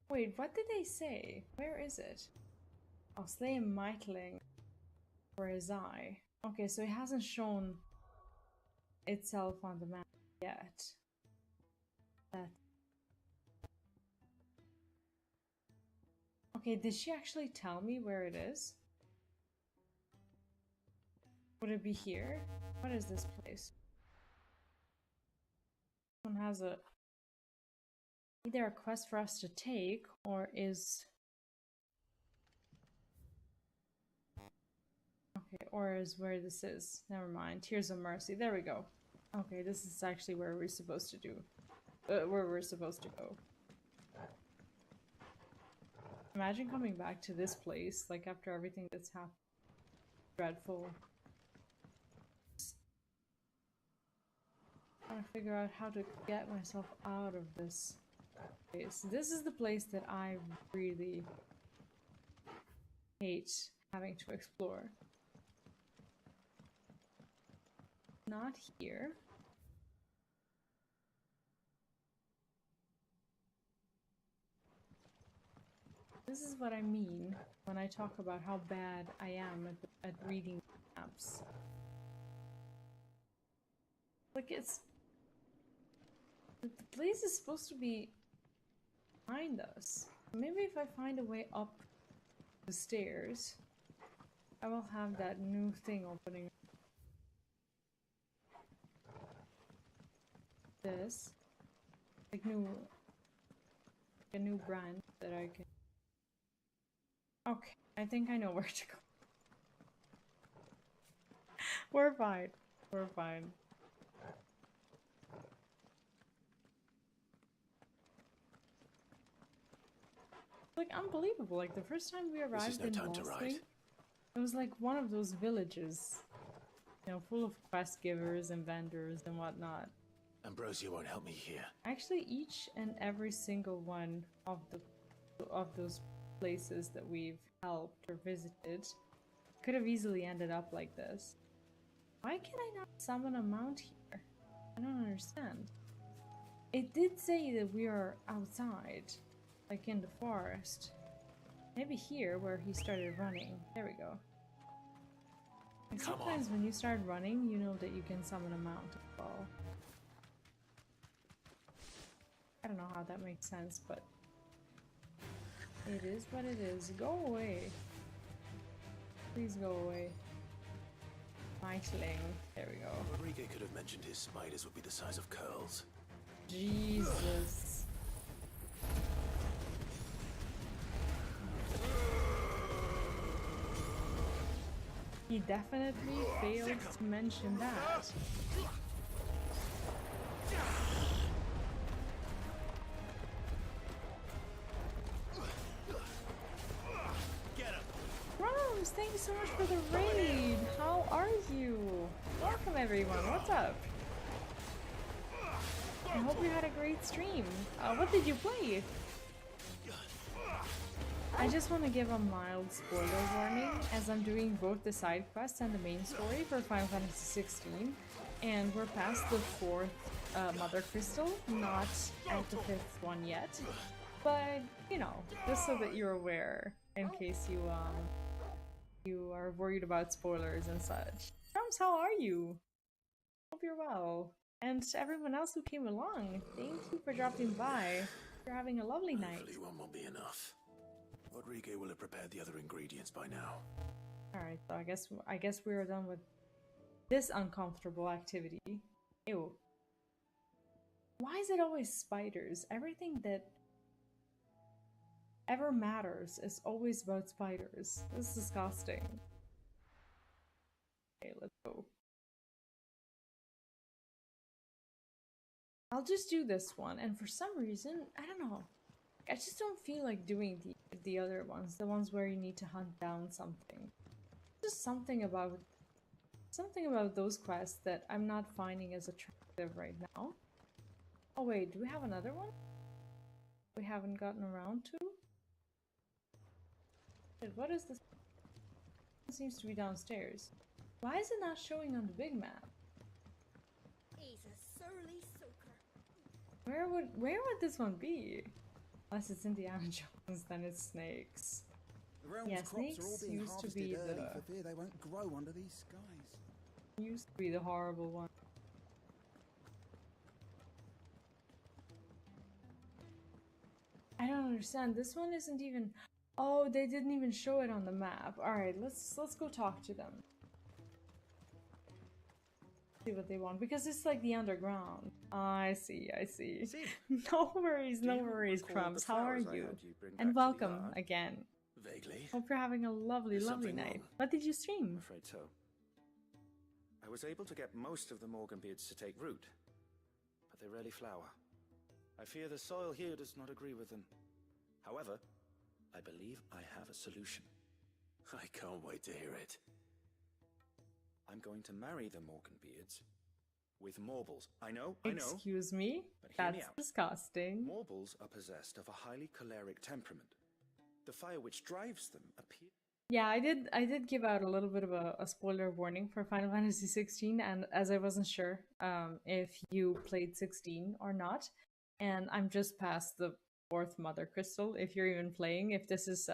Wait, what did they say? Where is it? Oh, slay a Mitling for his eye. Okay, so it hasn't shown itself on the map yet. Okay, did she actually tell me where it is? Would it be here? What is this place? One has a either a quest for us to take or is okay, or is where this is. Never mind. Tears of Mercy. There we go. Okay, this is actually where we're supposed to do. Where we're supposed to go. Imagine coming back to this place, like after everything that's happened. Dreadful. Trying to figure out how to get myself out of this place. This is the place that I really hate having to explore. Not here. This is what I mean when I talk about how bad I am at reading maps. Like, it's... The place is supposed to be behind us. Maybe if I find a way up the stairs, I will have that new thing opening. This. Like a new branch that I can... Okay, I think I know where to go. We're fine. We're fine. Like, unbelievable. Like, the first time we arrived in Lost, it was like one of those villages, you know, full of quest givers and vendors and whatnot. Ambrosia won't help me here. Actually, each and every single one of those places that we've helped or visited could have easily ended up like this. Why can I not summon a mount here? I don't understand. It did say that we are outside, like in the forest. Maybe here where he started running. There we go. And sometimes when you start running, you know that you can summon a mount as well. I don't know how that makes sense, but it is what it is. Go away. Please go away. Mightling. There we go. Rodrigo could have mentioned his spiders would be the size of curls. Jesus. He definitely failed to mention that. Rose, thank you so much for the raid. How are you? Welcome everyone. What's up? I hope you had a great stream. What did you play? I just want to give a mild spoiler warning, as I'm doing both the side quests and the main story for Final Fantasy XVI, and we're past the 4th Mothercrystal, not at the 5th one yet. But, you know, just so that you're aware, in case you are worried about spoilers and such. Drums, how are you? Hope you're well. And to everyone else who came along, thank you for dropping by. You're having a lovely night. Hopefully one will be enough. Rodrigo will have prepared the other ingredients by now. Alright, so I guess we're done with this uncomfortable activity. Ew. Why is it always spiders? Everything that ever matters is always about spiders. This is disgusting. Okay, let's go. I'll just do this one, and for some reason, I don't know. I just don't feel like doing the other ones, the ones where you need to hunt down something. Just something about those quests that I'm not finding as attractive right now. Oh wait, do we have another one? We haven't gotten around to? Wait, what is this? It seems to be downstairs. Why is it not showing on the big map? He's a surly soaker. Where would this one be? Unless it's Indiana Jones, then it's snakes. The realm's Yeah, crops snakes are all being used to harvested be early the for fear they won't grow under these skies. used to be the horrible one. I don't understand. This one isn't even. Oh, they didn't even show it on the map. All right, let's go talk to them. See what they want, because it's like the underground. I see. No worries, Crumbs. How are you? And welcome again. Vaguely. Hope you're having a lovely night. What did you stream? I'm afraid so. I was able to get most of the Morganbeards to take root, but they rarely flower. I fear the soil here does not agree with them. However, I believe I have a solution. I can't wait to hear it. I'm going to marry the Morganbeards with Morbles. I know. Excuse me? But hear me That's out. disgusting. Morbles are possessed of a highly choleric temperament. The fire which drives them appears. Yeah, I did give out a little bit of a spoiler warning for Final Fantasy XVI, and as I wasn't sure if you played 16 or not, and I'm just past the 4th Mothercrystal, if you're even playing, if this is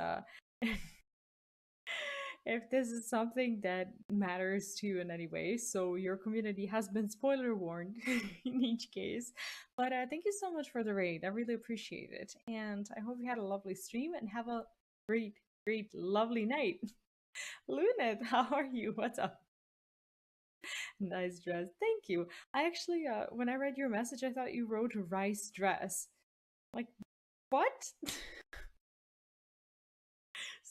if this is something that matters to you in any way, so your community has been spoiler warned in each case. But thank you so much for the raid, I really appreciate it, and I hope you had a lovely stream and have a great, lovely night. Lunet, how are you? What's up? Nice dress. Thank you. I actually, when I read your message, I thought you wrote rice dress. Like, what?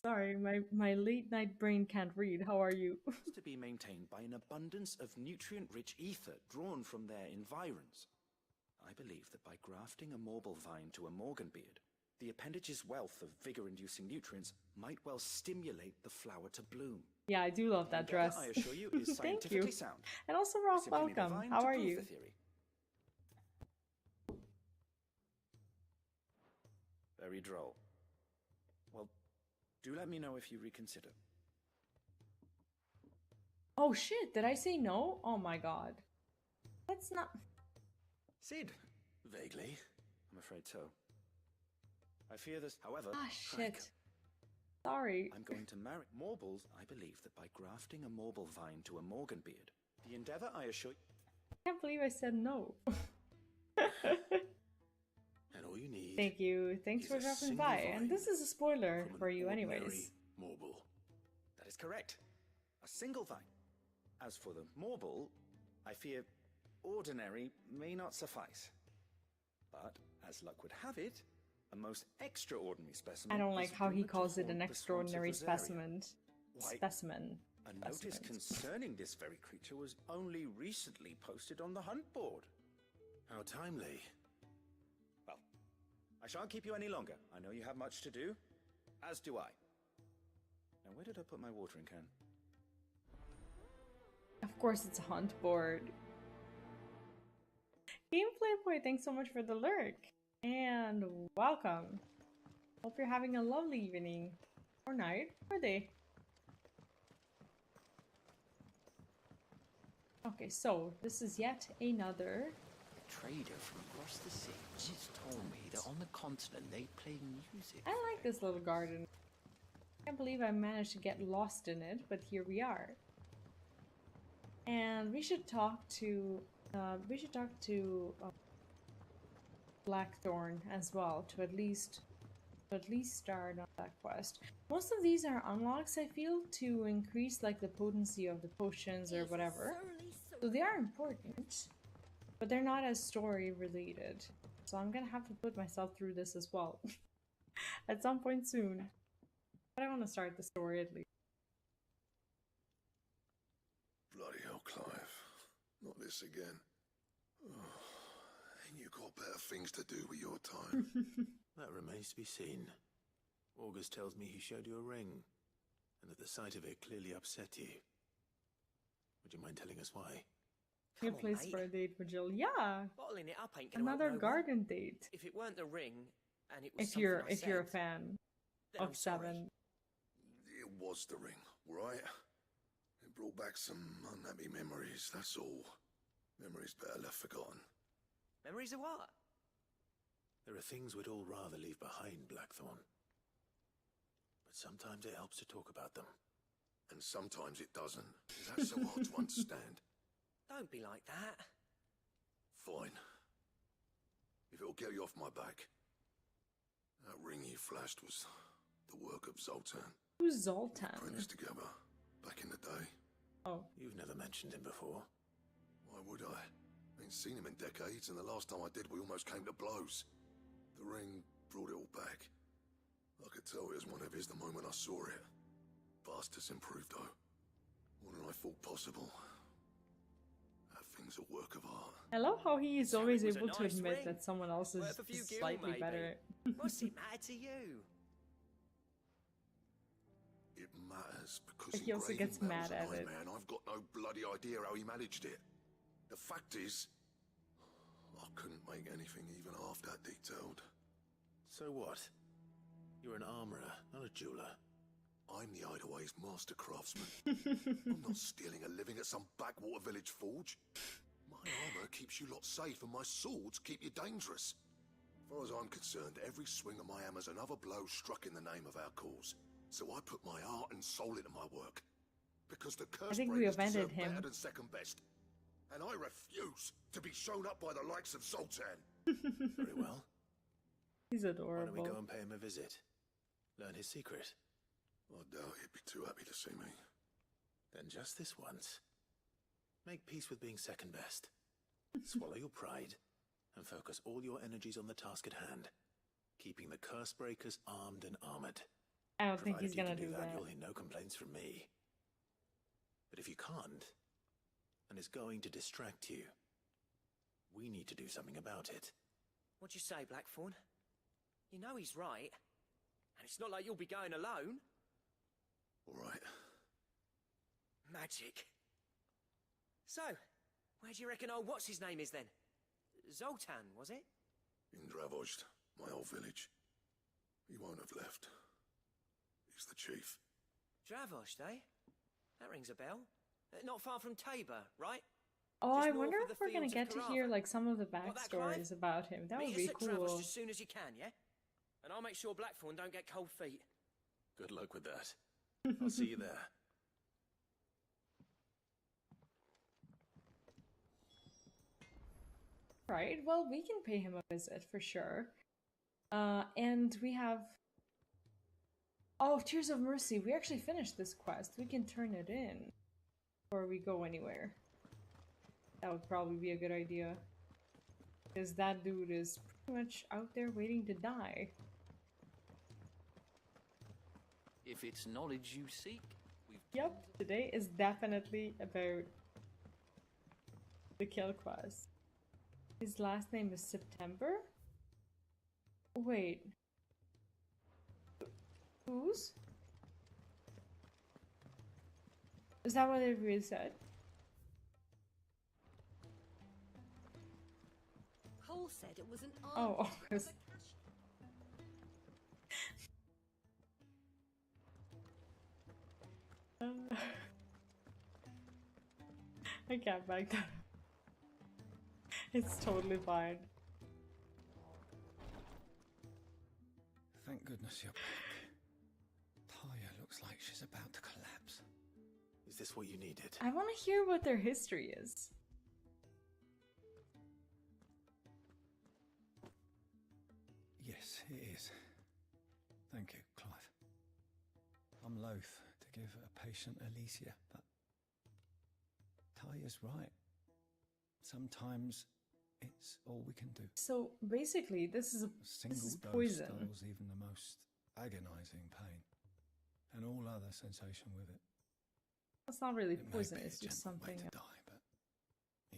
Sorry, my late night brain can't read. How are you? To be maintained by an abundance of nutrient-rich ether drawn from their environs. I believe that by grafting a marble vine to a Morganbeard, the appendage's wealth of vigor-inducing nutrients might well stimulate the flower to bloom. Yeah, I do love that dress. I assure you, is Thank scientifically you. sound. And also, Ross, welcome. How are you? Very droll. Well, do let me know if you reconsider. Oh shit, did I say no? Oh my god. That's not... Sid? Vaguely. I'm afraid so. I fear this, however... Ah, shit. Sorry. I'm going to marry... Marbles, I believe that by grafting a marble vine to a Morganbeard, the endeavor, I assure you... I can't believe I said no. And all you need... Thank you. Thanks for dropping by. And this is a spoiler for you anyways. Marble. That is correct. A single vine. As for the marble, I fear ordinary may not suffice. But, as luck would have it, a most extraordinary specimen... I don't like how he calls it an extraordinary specimen. Specimen. A notice concerning this very creature was only recently posted on the hunt board. How timely. Well, I shan't keep you any longer. I know you have much to do, as do I. Now, where did I put my watering can? Of course, it's a hunt board. Gameplay Boy, thanks so much for the lurk. And welcome. Hope you're having a lovely evening. Or night. Or day. Okay, so this is yet another... A trader from across the sea just told me that on the continent they play music. I like this little garden. I can't believe I managed to get lost in it, but here we are. And we should talk to Blackthorn as well to at least start on that quest. Most of these are unlocks, I feel, to increase like the potency of the potions or whatever. So they are important, but they're not as story related. So I'm gonna have to put myself through this as well at some point soon. But I want to start the story at least. Bloody hell, Clive. Not this again. Oh, ain't you got better things to do with your time? That remains to be seen. August tells me he showed you a ring, and that the sight of it clearly upset you. Would you mind telling us why? Good place for a date with Jill. Yeah. Bottling it up ain't gonna Another help no garden one. date. If it weren't the ring, and it was If you're something I a said, fan then of I'm sorry. 7. It was the ring, right? It brought back some unhappy memories, that's all. Memories better left forgotten. Memories of what? There are things we'd all rather leave behind, Blackthorn. But sometimes it helps to talk about them. And sometimes it doesn't. Is that so hard to understand? Don't be like that. Fine. If it'll get you off my back. That ring you flashed was the work of Zoltan. Who's Zoltan? We apprenticed together, back in the day. Oh. You've never mentioned him before. Why would I? Ain't seen him in decades, and the last time I did, we almost came to blows. The ring brought it all back. I could tell it was one of his the moment I saw it. Vast has improved, though. More than I thought possible. That thing's a work of art. I love how he is So always it was a able to nice admit ring. that someone else is Worth a few gil, slightly maybe. better. What's it matter to you? It matters because But he also engraving gets that mad was a at it. nightmare, and I've got no bloody idea how he managed it. The fact is, I couldn't make anything even half that detailed. So what? You're an armorer, not a jeweler. I'm the Hideaway's master craftsman. I'm not stealing a living at some backwater village forge. My armor keeps you lot safe, and my swords keep you dangerous. As far as I'm concerned, every swing of my hammer's another blow struck in the name of our cause. So I put my heart and soul into my work. Because the curse think we breakers offended deserve him. better than second best. And I refuse to be shown up by the likes of Zoltan. Very well. He's Why adorable. don't we go and pay him a visit? Learn his secret. I doubt he'd be too happy to see me. Then just this once. Make peace with being second best. Swallow your pride and focus all your energies on the task at hand. Keeping the curse breakers armed and armored. I don't think Provided he's you gonna can do that, that. you'll hear no complaints from me. But if you can't, and it's going to distract you, we need to do something about it. What'd you say, Blackthorn? You know he's right. And it's not like you'll be going alone. All right. Magic. So, where do you reckon old what's-his-name is then? Zoltan, was it? In Dravozd, my old village. He won't have left. He's the chief. Dravozd, eh? That rings a bell. Not far from Tabor, right? Oh, Just I north wonder of if the we're gonna fields of get to Carava. hear like some of the Got that, Clive? backstories about him. That would Meet be us at cool. Dravozd as soon as you can, yeah? And I'll make sure Blackthorn don't get cold feet. Good luck with that. I'll see you there. Right, well, we can pay him a visit for sure. And we have... Oh, Tears of Mercy. We actually finished this quest. We can turn it in before we go anywhere. That would probably be a good idea. Because that dude is pretty much out there waiting to die. If it's knowledge you seek, we've... Yep, today is definitely about the kill quest. His last name is September? Wait. Whose? Is that what it really said? Cole said it was an Oh, army. August. I can't back that up. It's totally fine. Thank goodness you're back. Talia looks like she's about to collapse. Is this what you needed? I want to hear what their history is. Yes, it is. Thank you, Clive. I'm loath to give a patient Alicia, but Talia's right. Sometimes it's all we can do. So basically, this is Single dose poison. dulls even the most agonizing pain, and all other sensation with it. That's not really It may poison, be a it's just gentle way something. to die, but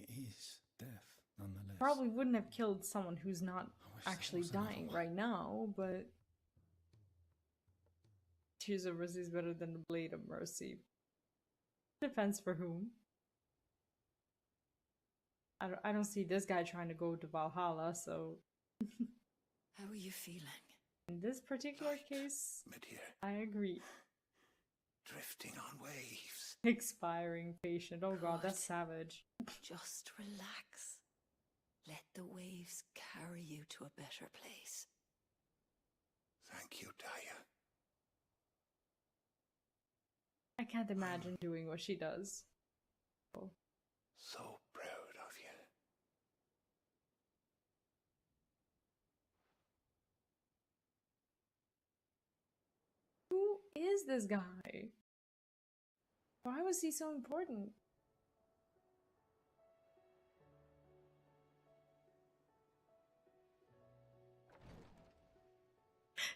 it is death nonetheless. Probably wouldn't have killed someone who's not that actually was another dying way. right now, but Tears of Mercy is better than the Blade of Mercy. Depends for whom. I don't see this guy trying to go to Valhalla, so How are you feeling? in this particular case, Mid here, I agree. drifting on waves. Expiring patient. Oh god, that's savage. Just relax. Let the waves carry you to a better place. Thank you, Talia. I can't imagine doing what she does. Oh. So proud of you. Who is this guy? Why was he so important?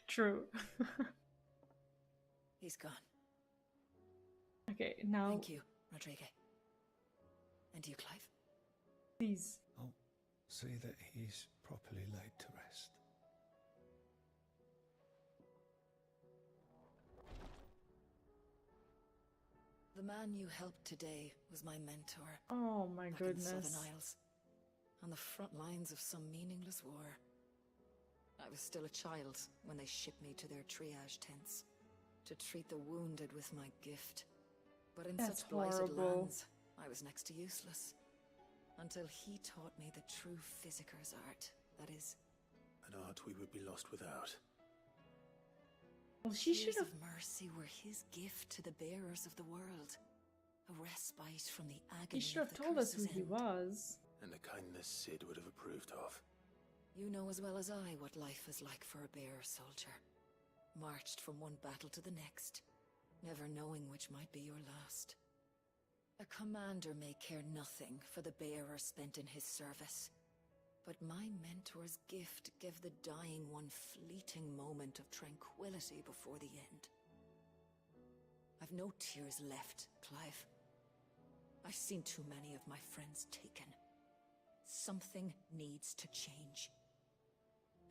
True. He's gone. Okay, now Thank you, Rodrigo. And you, Clive? please. I'll see that he's properly laid to rest. The man you helped today was my mentor. Oh my back in the goodness. Southern Isles, on the front lines of some meaningless war. I was still a child when they shipped me to their triage tents to treat the wounded with my gift. But in That's such blighted horrible. lands, I was next to useless. Until he taught me the true physicker's art. That is, An art we would be lost without. Well, she should tears have. of mercy were his gift to the bearers of the world. A respite from the agony He should of have the told us who curse's he end. was. And a kindness Sid would have approved of. You know as well as I what life is like for a bearer soldier. Marched from one battle to the next, never knowing which might be your last. A commander may care nothing for the bearer spent in his service. But my mentor's gift gave the dying one fleeting moment of tranquility before the end. I've no tears left, Clive. I've seen too many of my friends taken. Something needs to change.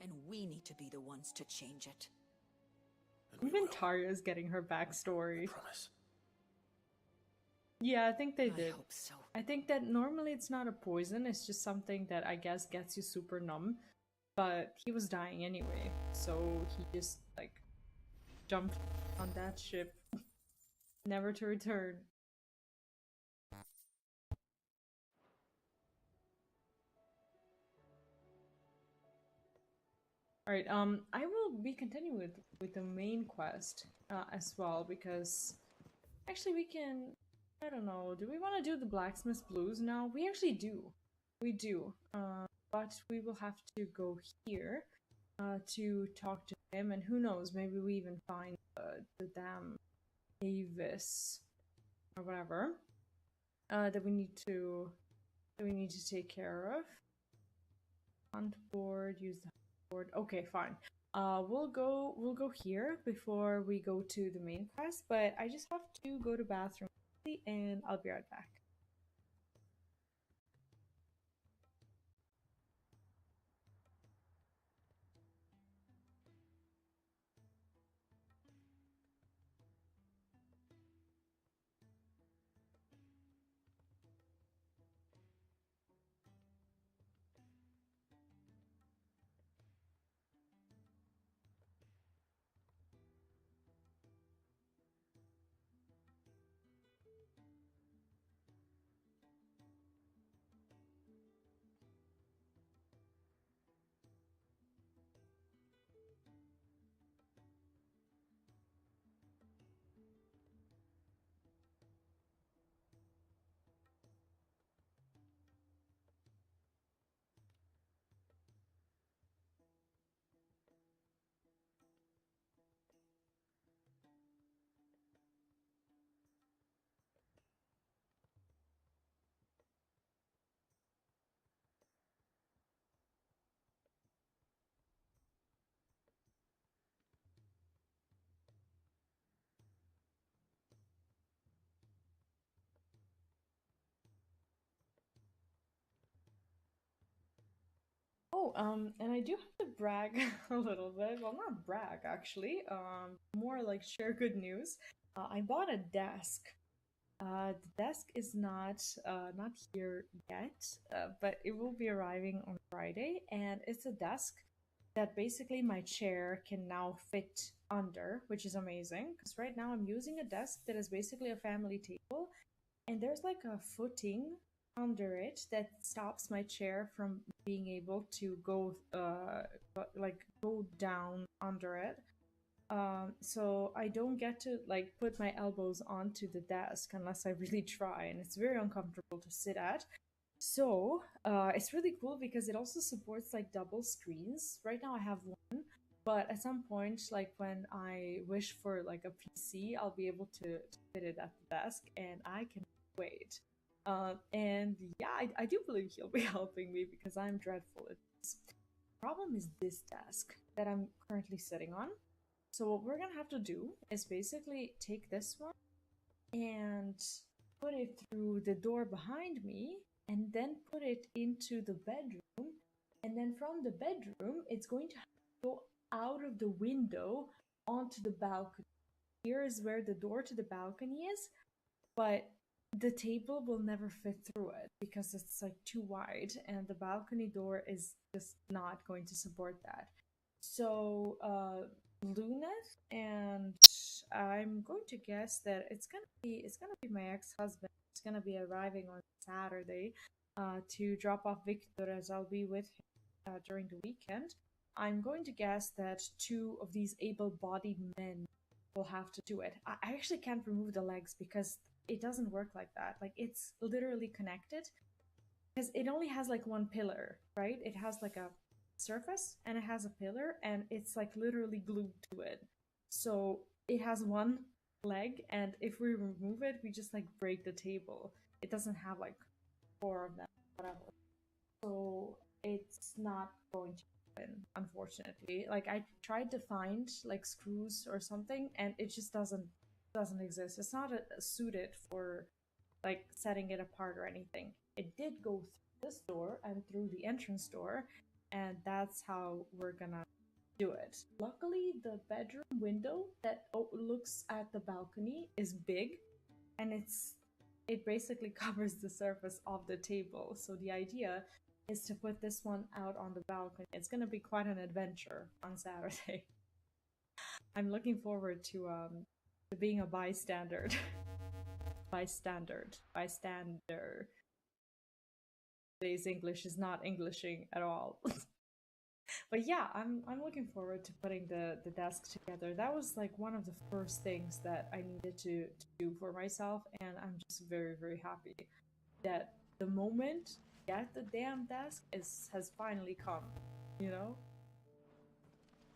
And we need to be the ones to change it. Even Tarya's getting her backstory. I promise. Yeah, I think they did. I hope so. I think that normally it's not a poison, it's just something that I guess gets you super numb. But he was dying anyway, so he just, like, jumped on that ship, never to return. Alright, I will be continuing with the main quest as well, because actually we can, I don't know, do we want to do the Blacksmith Blues now? We actually do. We do. But we will have to go here to talk to him, and who knows, maybe we even find the damn Avis or whatever that we need to take care of. Hunt board, use the hunt board. Okay, fine. We'll go here before we go to the main quest, but I just have to go to bathroom and I'll be right back. Oh, and I do have to brag a little bit. Well, not brag, actually. More like share good news. I bought a desk. The desk is not here yet, but it will be arriving on Friday, and it's a desk that basically my chair can now fit under, which is amazing. Because right now I'm using a desk that is basically a family table, and there's like a footing under it that stops my chair from being able to go go down under it. So I don't get to like put my elbows onto the desk unless I really try, and it's very uncomfortable to sit at. So it's really cool because it also supports like double screens. Right now I have one, but at some point, like when I wish for like a PC, I'll be able to fit it at the desk, and I can wait. And yeah, I do believe he'll be helping me because I'm dreadful at this. Problem is this desk that I'm currently sitting on. So what we're gonna have to do is basically take this one and put it through the door behind me, and then put it into the bedroom, and then from the bedroom it's going to go out of the window onto the balcony. Here is where the door to the balcony is, but the table will never fit through it because it's like too wide, and the balcony door is just not going to support that. So Luna, and I'm going to guess that it's gonna be my ex-husband. It's gonna be arriving on Saturday to drop off Victor, as I'll be with him during the weekend. I'm going to guess that two of these able-bodied men will have to do it. I actually can't remove the legs because it doesn't work like that. Like, it's literally connected because it only has like one pillar, right? It has like a surface and it has a pillar, and it's like literally glued to it. So it has one leg, and if we remove it, we just like break the table. It doesn't have like four of them, whatever. So it's not going to happen, unfortunately. Like, I tried to find like screws or something, and it just doesn't exist. It's not suited for like setting it apart or anything. It did go through this door and through the entrance door, and that's how we're gonna do it. Luckily, the bedroom window that looks at the balcony is big, and it basically covers the surface of the table. So the idea is to put this one out on the balcony. It's gonna be quite an adventure on Saturday. I'm looking forward to being a bystander. Bystander. Today's English is not Englishing at all. But yeah, I'm looking forward to putting the desk together. That was like one of the first things that I needed to do for myself, and I'm just very, very happy that the moment to get the damn desk has finally come, you know?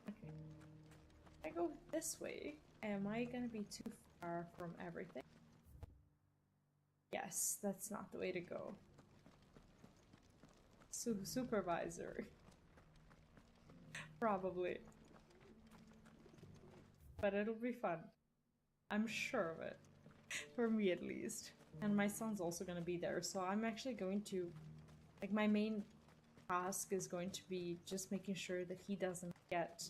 Okay. If I go this way, am I gonna be too far from everything? Yes, that's not the way to go. Supervisor. Probably. But it'll be fun. I'm sure of it. For me at least. And my son's also gonna be there, so I'm actually going to... Like, my main task is going to be just making sure that he doesn't get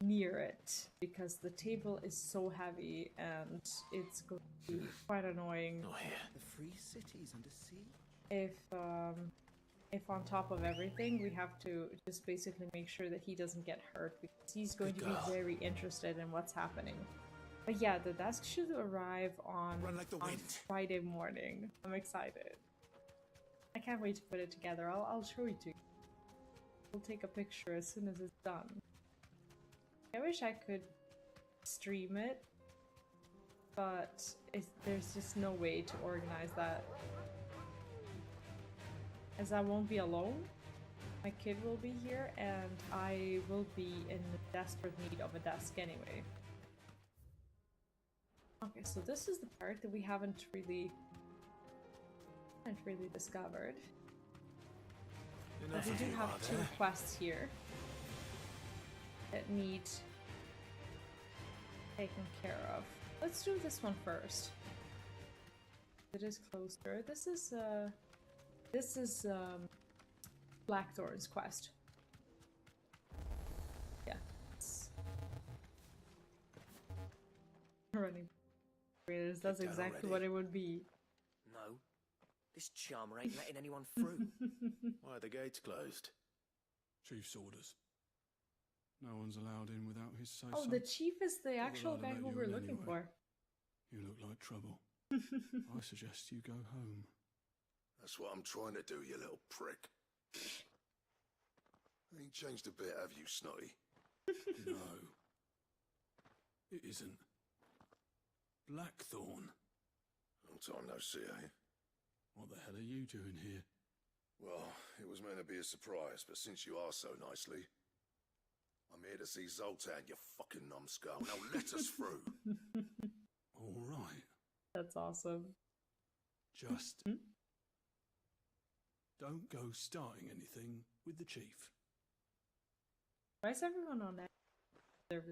near it, because the table is so heavy and it's going to be quite annoying. The free city's under siege? If on top of everything we have to just basically make sure that he doesn't get hurt, because he's going to be very interested in what's happening. But yeah, the desk should arrive on Friday morning. I'm excited. I can't wait to put it together. I'll show you to you. We'll take a picture as soon as it's done. I wish I could stream it, but there's just no way to organize that. As I won't be alone, my kid will be here, and I will be in desperate need of a desk anyway. Okay, so this is the part that we haven't really discovered. But we do have two quests here that need taken care of. Let's do this one first. It is closer. This is Blackthorn's quest. Yeah. Running. That's exactly what it would be. No. This charmer ain't letting anyone through. Why are the gates closed? Chief's orders. No one's allowed in without his say-so. Oh, the chief is the actual guy who we're looking for. You look like trouble. I suggest you go home. That's what I'm trying to do, you little prick. Ain't changed a bit, have you, Snotty? No. It isn't. Blackthorn. Long time no see, eh? What the hell are you doing here? Well, it was meant to be a surprise, but since you asked so nicely, I'm here to see Zoltan, you fucking numbskull. Now let us through. All right. That's awesome. Just don't go starting anything with the chief. Why is everyone on that? They're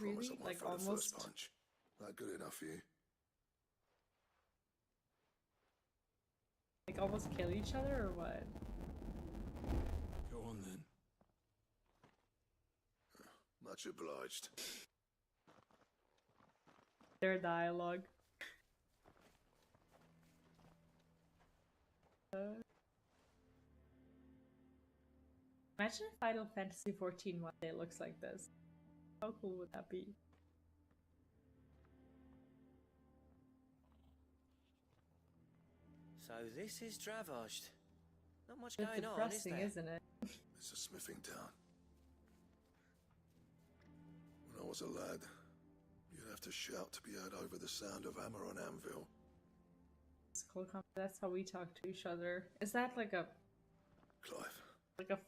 really like almost. First punch. That good enough for you? Like almost kill each other or what? Go on then. Much obliged. Their dialogue. Imagine if Final Fantasy XIV one day looks like this. How cool would that be? So this is Dravaged. Not much It's going on, is depressing, there? isn't it? It's a smithing town. When I was a lad, you'd have to shout to be heard over the sound of hammer on anvil. It's cool. That's how we talk to each other. Is that like a Clive,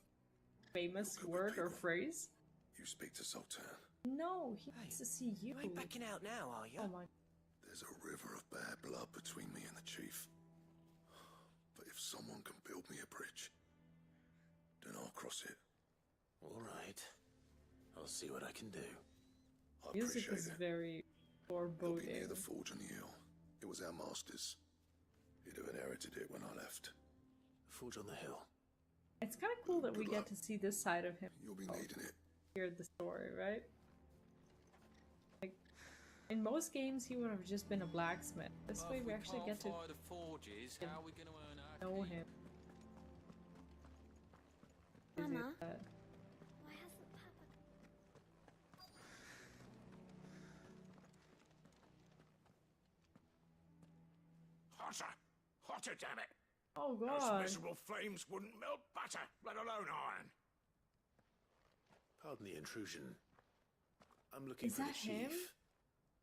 famous word or phrase? you speak to Zoltan. No, he wants to see you. You ain't backing out now, are you? Oh my. There's a river of bad blood between me and the chief. But if someone can build me a bridge, see what I can do. I Music appreciate is it. very It'll be near foreboding. the forge on the hill. It was our master's. He'd have inherited it when I left. The forge on the hill. It's kind of cool that we Good get luck. to see this side of him. You'll be needing it. Hear the story, right? Like, in most games, he would have just been a blacksmith. This way, we actually get to the forges. How are we going to earn our know keep? him. Mama, Uh, why hasn't Papa... Hotter! Hotter, damn it! Oh Those god. miserable flames wouldn't melt butter, let alone iron. Pardon the intrusion. I'm looking Is for that the chief. him?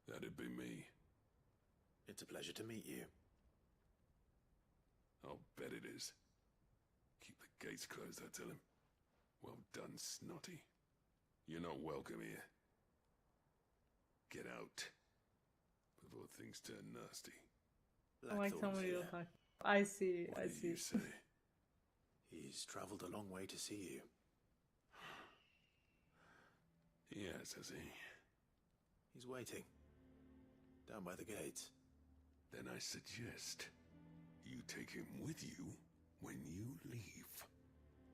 That'd be me. It's a pleasure to meet you. I'll bet it is. Keep the gates closed, I tell him. Well done, Snotty. You're not welcome here. Get out before things turn nasty. I like Blackthorn's somebody here. else like. I see. What I did see. you say? He's traveled a long way to see you. Yes, has he? He's waiting. Down by the gates. Then I suggest you take him with you when you leave.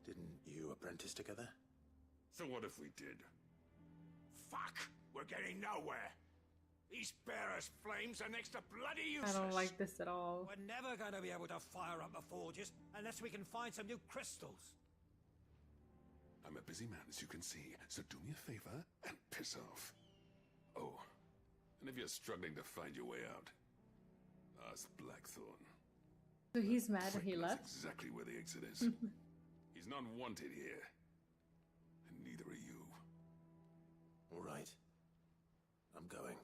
Didn't you apprentice together? So what if we did? Fuck! We're getting nowhere! These bearers' flames are next to bloody I useless! don't like this at all. We're never going to be able to fire up the forges unless we can find some new crystals. I'm a busy man, as you can see, so do me a favor and piss off. Oh, and if you're struggling to find your way out, ask Blackthorn. So he's mad that Frank he knows left? exactly where the exit is. He's not wanted here, and neither are you. All right. I'm going.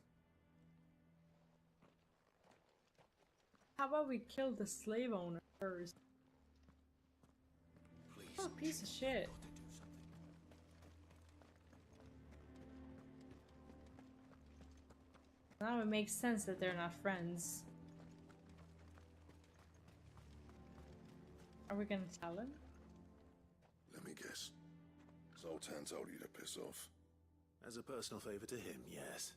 How about we kill the slave owner first? Please. Oh, piece of shit. Now it makes sense that they're not friends. Are we gonna tell him? Let me guess. Zoltan told you to piss off. As a personal favor to him, yes.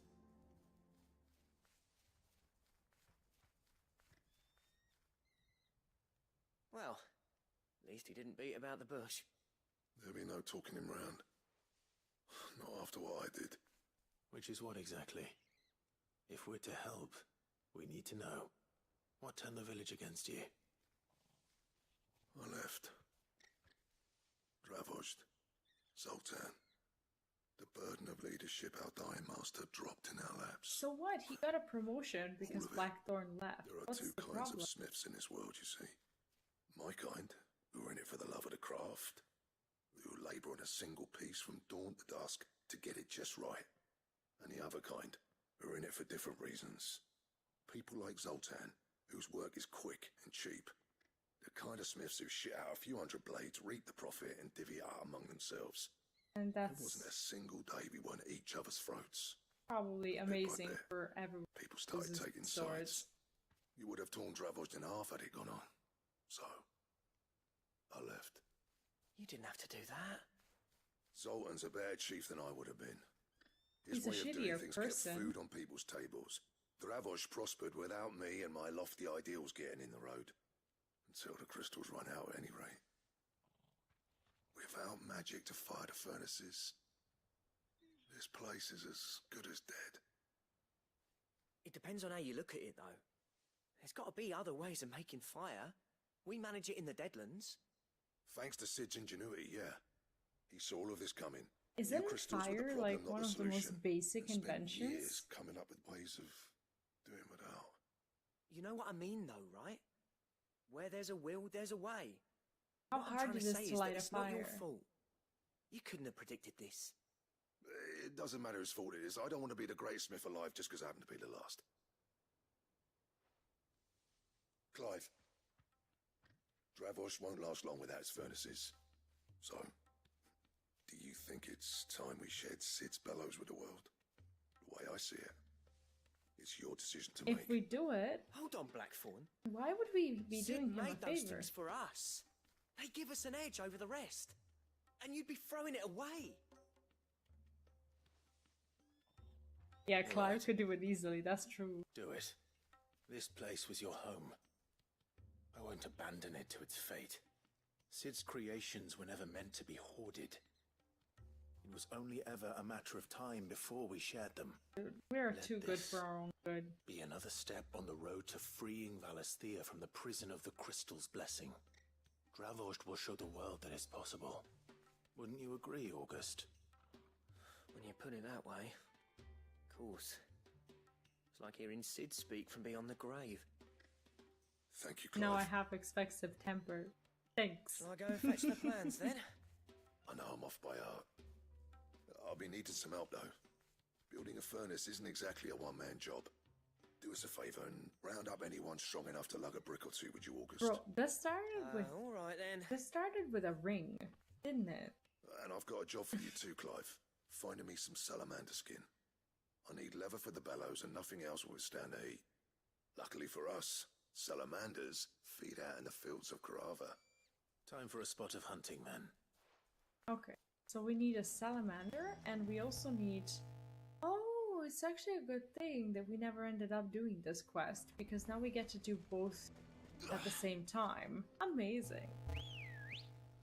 Well, at least he didn't beat about the bush. There'll be no talking him round. Not after what I did. Which is what exactly? If we're to help, we need to know. What turned the village against you? I left. Dravozd. Zoltan. The burden of leadership our dying master dropped in our laps. So what? He got a promotion because of it. Blackthorn left. There are What's two the kinds problem? of smiths in this world, you see. My kind, who are in it for the love of the craft, who labour on a single piece from dawn to dusk to get it just right. And the other kind, who are in it for different reasons. People like Zoltan, whose work is quick and cheap. The kind of smiths who shit out a few hundred blades, reap the profit, and divvy it out among themselves. And There that's wasn't a single day we weren't at each other's throats. probably by amazing bit, for everyone. People started uses taking swords. sides. You would have torn Dravozd in half had it gone on. So, I left. You didn't have to do that. Zoltan's a better chief than I would have been. He's His a way of doing shittier things person. kept food on people's tables. Dravozd prospered without me and my lofty ideals getting in the road. Until the crystals run out at any rate. Without magic to fire the furnaces, this place is as good as dead. It depends on how you look at it, though. There's got to be other ways of making fire. We manage it in the Deadlands. Thanks to Sid's ingenuity, yeah. He saw all of this coming. Isn't New crystals were the fire problem, like not one the of the most solution. basic And spent inventions? years coming up with ways of doing without. You know what I mean, though, right? Where there's a will, there's a way. How What I'm hard trying it to is say to is that light a it's not your fire? fault. You couldn't have predicted this. It doesn't matter whose fault it is. I don't want to be the greatest smith alive just because I happen to be the last. Clive. Dravozd won't last long without his furnaces. So, do you think it's time we shared Sid's bellows with the world? The way I see it, it's your decision to If make. we do it, Hold on, Blackthorn. why would we be Sid doing him made a those favor? things for us. They give us an edge over the rest. And you'd be throwing it away. Yeah, Clive could do it easily, that's true. Do it. This place was your home. I won't abandon it to its fate. Sid's creations were never meant to be hoarded. It was only ever a matter of time before we shared them. Dude, we're too good for our own good. Be another step on the road to freeing Valisthea from the prison of the Crystal's blessing. Dravost will show the world that it's possible. Wouldn't you agree, August? When you put it that way, of course. It's like hearing Sid speak from beyond the grave. Thank you, Clive. Now I have expensive temper. Thanks. Shall I go and fetch the plans then? I know I'm off by heart. I'll be needing some help though. Building a furnace isn't exactly a one-man job. Do us a favour and round up anyone strong enough to lug a brick or two with you, August. Bro, this started with... all right then. This started with a ring, didn't it? And I've got a job for you too, Clive. Finding me some salamander skin. I need leather for the bellows and nothing else will withstand the heat. Luckily for us, salamanders feed out in the fields of Karava. Time for a spot of hunting, then. Okay, so we need a salamander, and we also need... Oh, it's actually a good thing that we never ended up doing this quest, because now we get to do both at the same time. Amazing.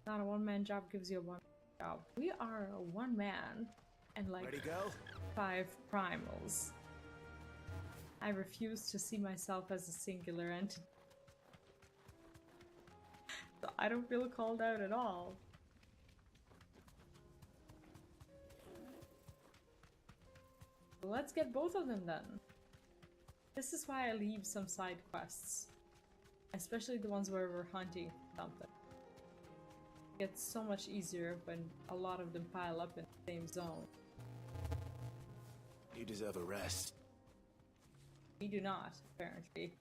Not a one-man job gives you a one job. We are a one-man, and like Ready, go? 5 primals. I refuse to see myself as a singular entity. So I don't feel called out at all. Let's get both of them then. This is why I leave some side quests. Especially the ones where we're hunting something. It gets so much easier when a lot of them pile up in the same zone. You deserve a rest. We do not, apparently.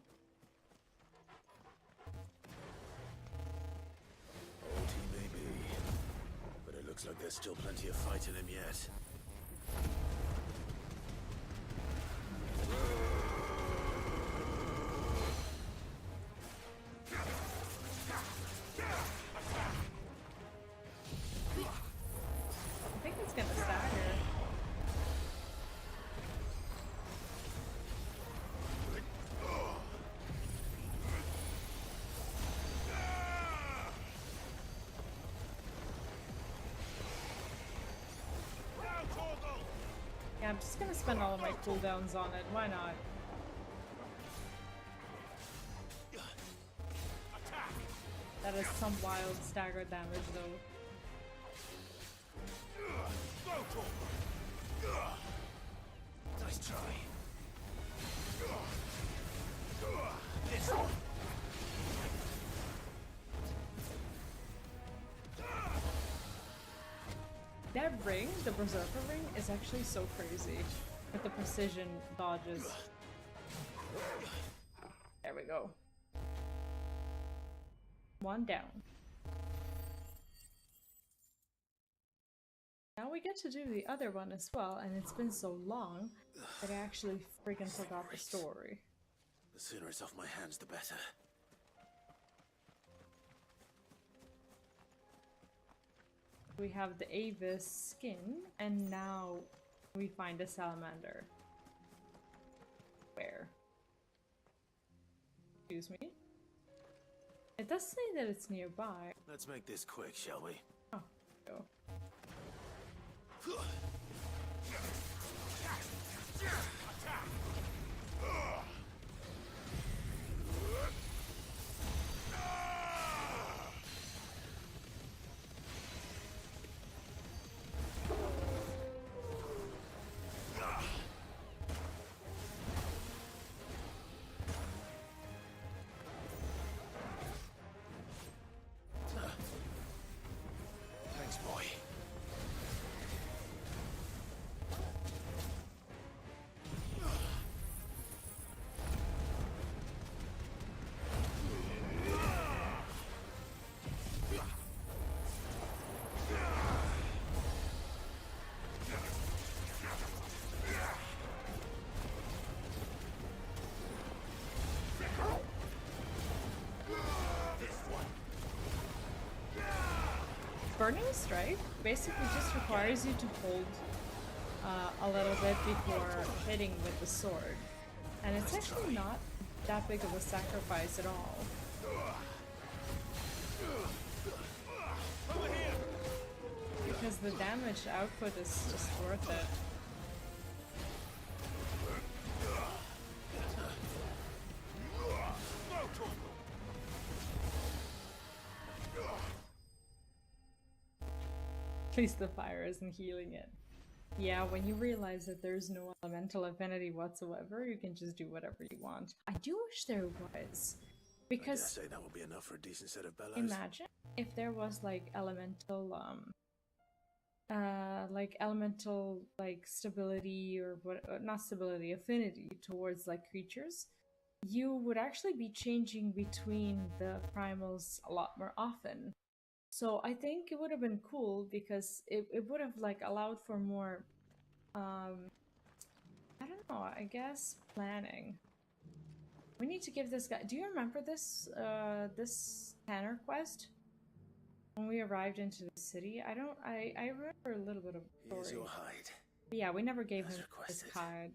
Old he may be, but it looks like there's still plenty of fight in him yet. I think it's gonna stagger. Yeah, I'm just gonna spend all of my cooldowns on it. Why not? That is some wild stagger damage, though. Nice try. That ring, the Berserker ring, is actually so crazy with the precision dodges. There we go. One down. Now we get to do the other one as well, and it's been so long that I actually freaking forgot the story. The sooner it's off my hands, the better. We have the Avis skin, and now we find a salamander. Where? Excuse me? It does say that it's nearby. Let's make this quick, shall we? Oh, go. Thanks, boy. Burning Strike basically just requires you to hold a little bit before hitting with the sword. And it's actually not that big of a sacrifice at all. Because the damage output is just worth it. At least the fire isn't healing it. Yeah, when you realize that there's no elemental affinity whatsoever, you can just do whatever you want. I do wish there was. Because I dare say that would be enough for a decent set of bellows. imagine if there was like elemental stability or what, not stability, affinity towards like creatures, you would actually be changing between the primals a lot more often. So I think it would have been cool because it would have like allowed for more I don't know, I guess planning. We need to give this guy, do you remember this this Tanner quest? When we arrived into the city? I remember a little bit of the story. Here's your hide. But yeah, we never gave him his hide.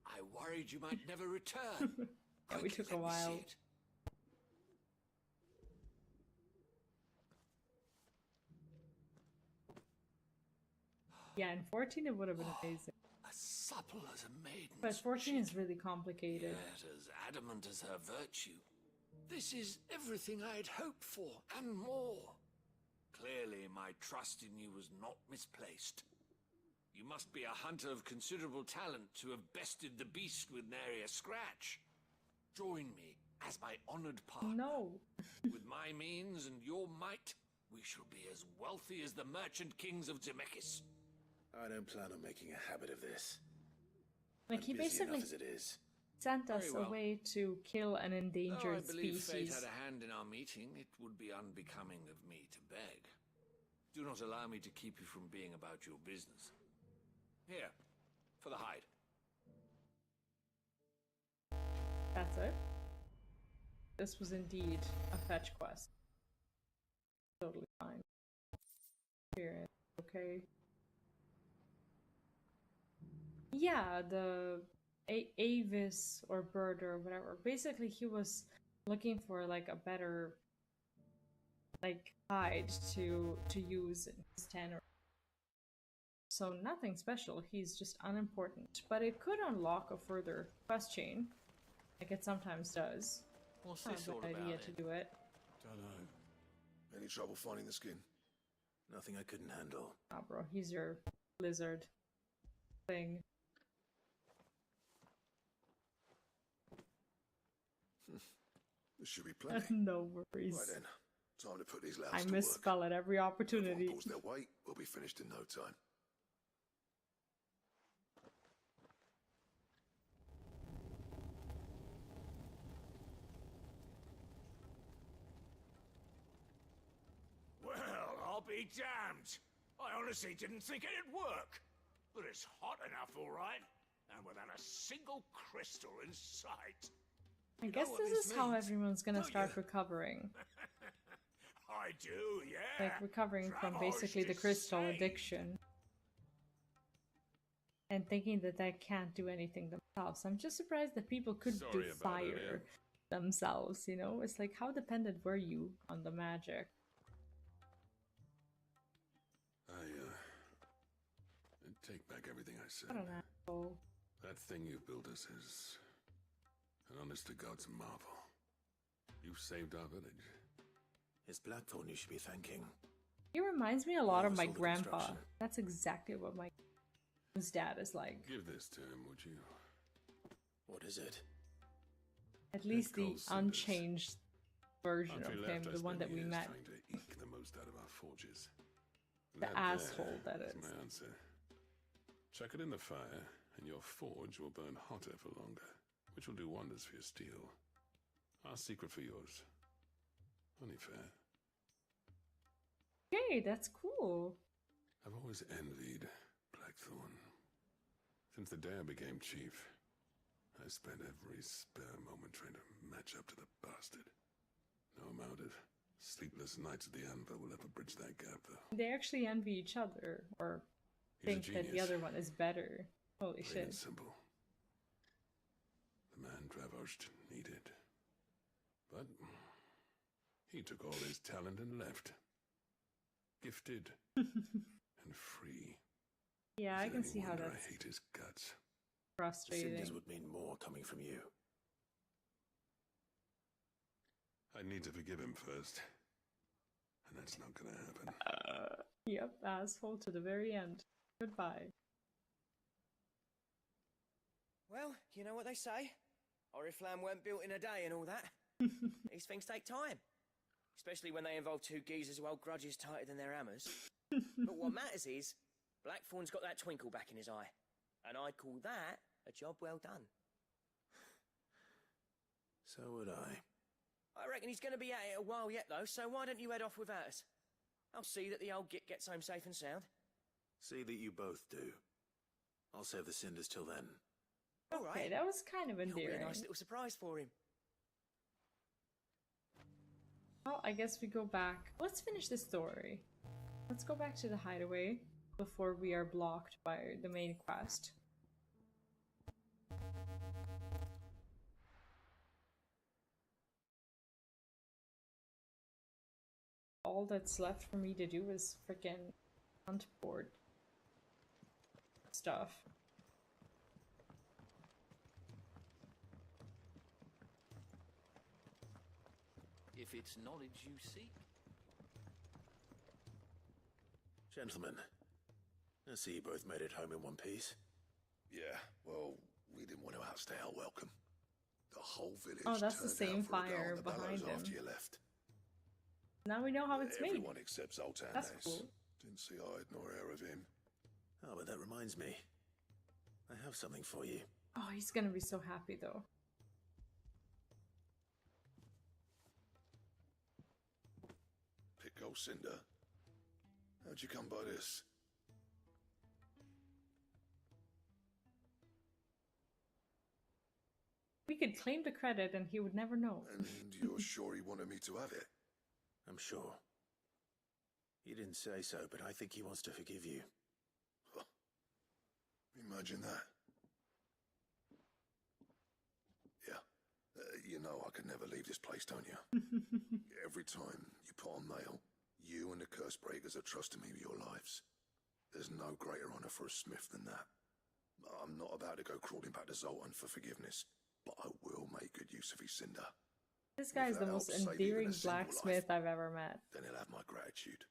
I worried you might never return. Yeah, we took a while. Yeah, in 14 it would have been amazing. As supple as a maiden. But 14 is really complicated. Yet as adamant as her virtue. This is everything I'd hoped for, and more. Clearly, my trust in you was not misplaced. You must be a hunter of considerable talent to have bested the beast with nary a scratch. Join me as my honored partner. No. With my means and your might, we shall be as wealthy as the merchant kings of Zemeckis. I don't plan on making a habit of this. Like, he basically as it is. sent us Very well. a way to kill an endangered Though I believe species. fate had a hand in our meeting, it would be unbecoming of me to beg. Do not allow me to keep you from being about your business. Here, for the hide. That's it. This was indeed a fetch quest. Totally fine. Here, okay. Yeah, the Avis or bird or whatever. Basically, he was looking for like a better like hide to use in his Tanner. So nothing special. He's just unimportant, but it could unlock a further quest chain, like it sometimes does. What's Not this a all bad about idea then? to do it. Don't know. Any trouble finding the skin? Nothing I couldn't handle. Ah, bro, he's your lizard thing. There should be plenty. No worries. Right then, time to put these louts I to work. misspell it every opportunity. Pulls their weight, we'll be finished in no time. Well, I'll be damned. I honestly didn't think it'd work. But it's hot enough, all right. And without a single crystal in sight. I You guess know what this is how means, everyone's gonna don't start you? recovering. I do, yeah. Like recovering from Travel's basically the just crystal saying. addiction. And thinking that they can't do anything themselves. I'm just surprised that people could do Sorry about it, fire themselves, you know? It's like, how dependent were you on the magic? I take back everything I said. I don't know. That thing you built us is an honest to God's marvel. You've saved our village. It's Blackthorn you should be thanking. He reminds me a lot of my oversaw the grandpa. construction. That's exactly what my his dad is like. Give this to him, would you? What is it? At least the cold cinders. unchanged version After of he him, left, I the one spent that we years met. trying to eke the most out of our forges. The That asshole, there that is. my answer. Chuck it in the fire, and your forge will burn hotter for longer, which will do wonders for your steel. Our secret for yours. Only fair. Hey, that's cool. I've always envied Blackthorn. Since the day I became chief, I spent every spare moment trying to match up to the bastard. No amount of sleepless nights at the anvil will ever bridge that gap, though. They actually envy each other, or think that the other one is better. Holy Plain and shit. simple. The man Dravosht needed. But he took all his talent and left. Gifted and free. Yeah, I Is it can any see how wonder that's I hate his guts. frustrating. Cinders would mean more coming from you. I need to forgive him first. And that's not gonna happen. Yep, asshole to the very end. Goodbye. Well, you know what they say. Oriflamme weren't built in a day and all that. These things take time. Especially when they involve two geezers who hold grudges tighter than their hammers. But what matters is, Blackthorn's got that twinkle back in his eye. And I'd call that a job well done. So would I. I reckon he's going to be at it a while yet, though, so why don't you head off without us? I'll see that the old git gets home safe and sound. See that you both do. I'll save the cinders till then. All right. Okay, that was kind of It'll be endearing. a nice little surprise for him. Well, I guess we go back. Let's finish the story. Let's go back to the hideaway before we are blocked by the main quest. All that's left for me to do is freaking hunt board stuff. If it's knowledge you seek. Gentlemen, I see you both made it home in one piece. Yeah, well, we didn't want to outstay our welcome. The whole village Oh, that's the turned same out for a go fire on the behind bellows him. after you left. Now we know how it's made. Everyone except Zoltan That's has. cool. Didn't see hide nor hair of him. Oh, but that reminds me. I have something for you. Oh, he's gonna be so happy though. Pick old Cinder. How'd you come by this? We could claim the credit and he would never know. And you're sure he wanted me to have it? I'm sure. He didn't say so, but I think he wants to forgive you. Huh. Imagine that. Yeah. You know I could never leave this place, don't you? Every time you put on mail, you and the curse breakers are trusting me with your lives. There's no greater honor for a smith than that. I'm not about to go crawling back to Zoltan for forgiveness, but I will make good use of his cinder. This guy is the most endearing blacksmith I've ever met. Then he'll have my gratitude.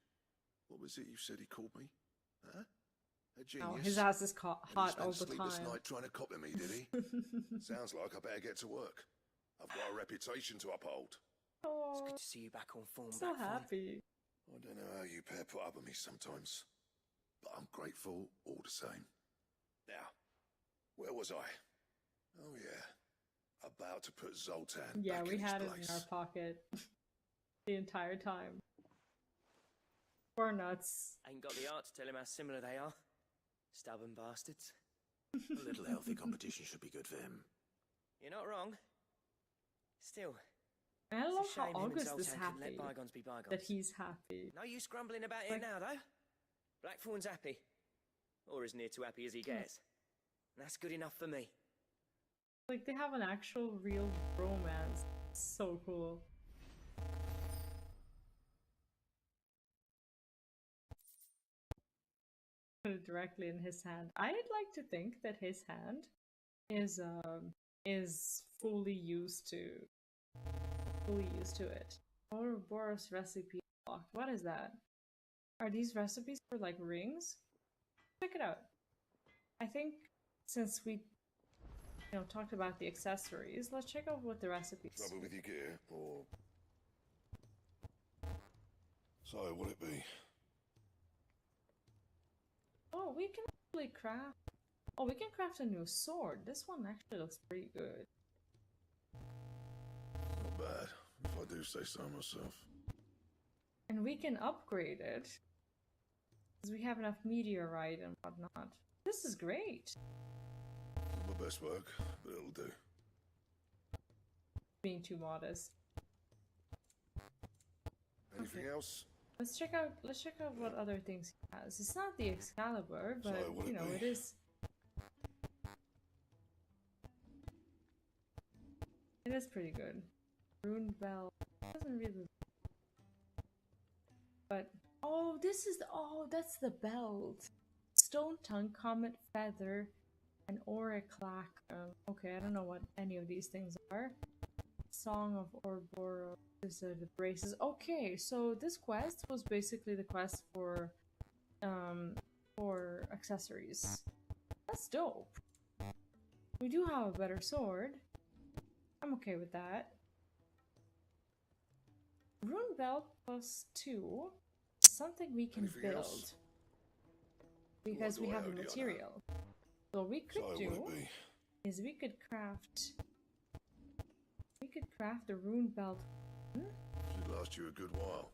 What was it you said he called me? Huh? A genius? Oh, his ass is hot all the Sleepless time. night trying to copy me, did he? Sounds like I better get to work. I've got a reputation to uphold. Oh, It's good to see you back on form. so Blackthorn. happy. I don't know how you pair put up with me sometimes, but I'm grateful all the same. Now, where was I? Oh yeah, about to put Zoltan Yeah, back we in his had it place. in our pocket the entire time. Poor nuts. Ain't got the art to tell him how similar they are. Stubborn bastards. A little healthy competition should be good for him. You're not wrong. Still, I it's love a shame how him and August is Zoltan couldn't happy let bygones be bygones. that he's happy. No use grumbling about it Like- now, though. Blackthorn's happy. Or as near to happy as he gets. And that's good enough for me. Like, they have an actual real romance. It's so cool. Put it directly in his hand. I'd like to think that his hand is fully used to it. Ouroboros recipe blocked. What is that? Are these recipes for like rings? Check it out. I think since we talked about the accessories, let's check out what the recipes. Trouble with your gear, or so what it be? Oh, we can actually craft. Oh, we can craft a new sword. This one actually looks pretty good. Not bad, if I do say so myself. And we can upgrade it. Because we have enough meteorite and whatnot. This is great. Not my best work, but it'll do. Being too modest. Anything else? Let's check out what other things he has. It's not the Excalibur, but you know, it is. It is pretty good. Rune Bell doesn't really. But oh, this is that's the belt. Stone Tongue, Comet Feather, and Oriclac. Okay, I don't know what any of these things are. Song of Ouroboros. These are the braces. Okay, so this quest was basically the quest for accessories. That's dope. We do have a better sword. I'm okay with that. Rune Belt +2 is something we can build. Because we have the material. So what we could do is we could craft a rune belt. Should last you a good while.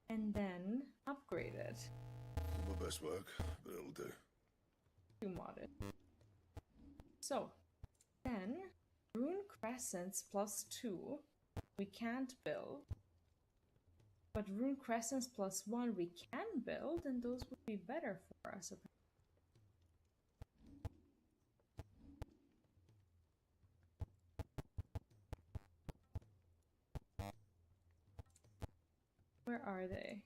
And then upgrade it. My best work, but it'll do. To mod it. So then rune crescents +2 we can't build. But rune crescents +1 we can build, and those would be better for us. Where are they?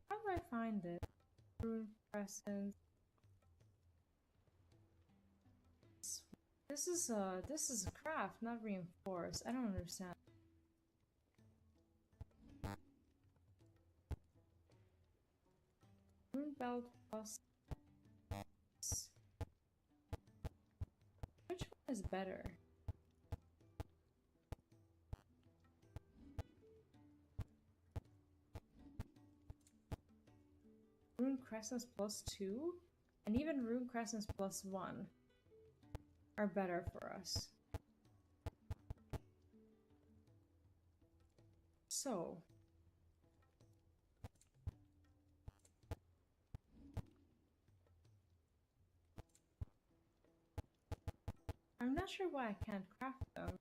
How do I find it? Rune crescents. This is a craft, not reinforced. I don't understand. Rune belt plus. Which one is better? Rune crescents +2 and even rune crescents +1 are better for us. So I'm not sure why I can't craft them.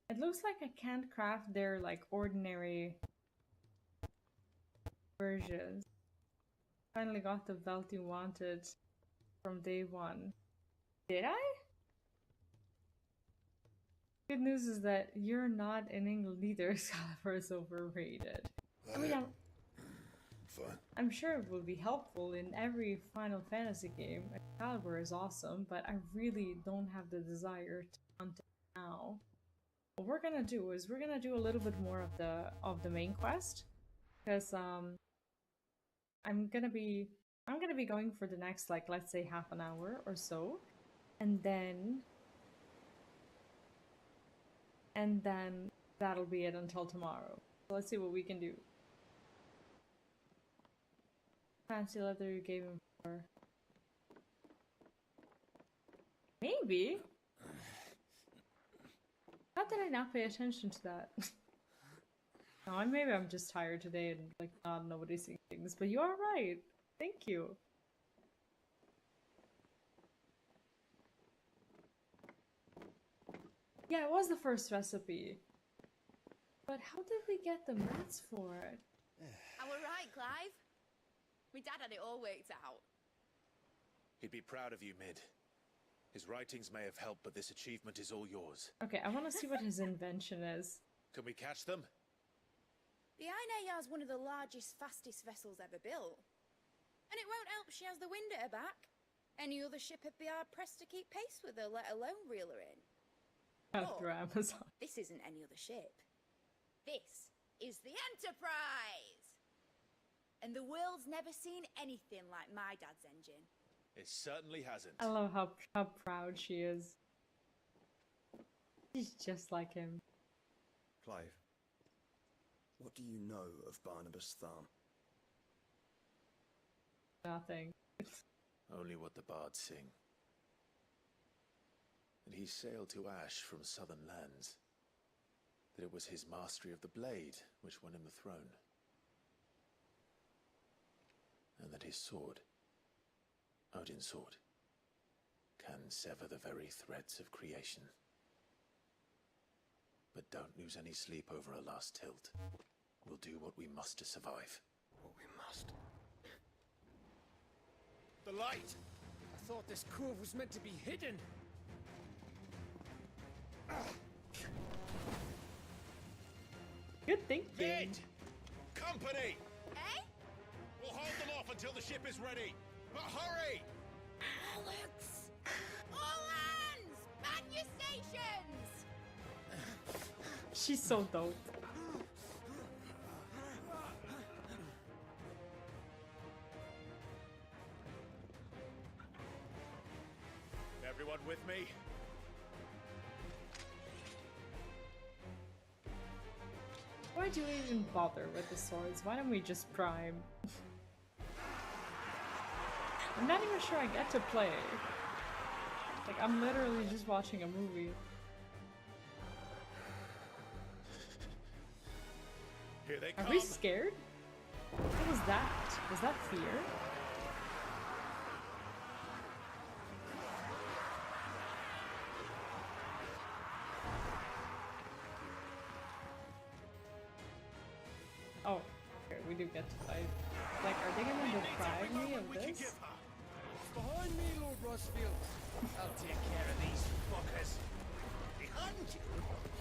It looks like I can't craft their like ordinary versions. Finally got the belt you wanted from day one. Did I? Good news is that you're not in England either. Excalibur is overrated. I mean, I'm sure it will be helpful in every Final Fantasy game. Excalibur is awesome, but I really don't have the desire to hunt it now. What we're gonna do is we're gonna do a little bit more of the main quest, because I'm gonna be going for the next, like, let's say half an hour or so, and then that'll be it until tomorrow. So let's see what we can do. Fancy leather you gave him for. Maybe. How did I not pay attention to that? No, maybe I'm just tired today and like not noticing things, but you are right. Thank you. Yeah, it was the first recipe. But how did we get the mats for it? Am I right, Clive? My dad had it all worked out. He'd be proud of you, Mid. His writings may have helped, but this achievement is all yours. Okay, I want to see what his invention is. Can we catch them? The Aina is one of the largest, fastest vessels ever built. And it won't help she has the wind at her back. Any other ship would be hard-pressed to keep pace with her, let alone reel her in. After Amazon. This isn't any other ship. This is the Enterprise! And the world's never seen anything like my dad's engine. It certainly hasn't. I love how proud she is. She's just like him. Clive, what do you know of Barnabas Thumb? Nothing. Only what the bards sing. That he sailed to Ash from southern lands. That it was his mastery of the blade which won him the throne. and that his sword, Odin's sword, can sever the very threads of creation. But don't lose any sleep over a last tilt. We'll do what we must to survive. What we must. The light! I thought this cove was meant to be hidden. Good thinking. Mid! Company! Eh? We'll hold them off until the ship is ready. But hurry! Alex! All hands! Man your stations! She's so dope. Everyone with me? Why do we even bother with the swords? Why don't we just prime? I'm not even sure I get to play. Like, I'm literally just watching a movie. Here they come. Are we scared? What was that? Was that fear? Oh, okay, we do get to fight. Like, are they gonna deprive me of this? Behind me, Lord Rosfield. I'll take care of these fuckers. Behind you?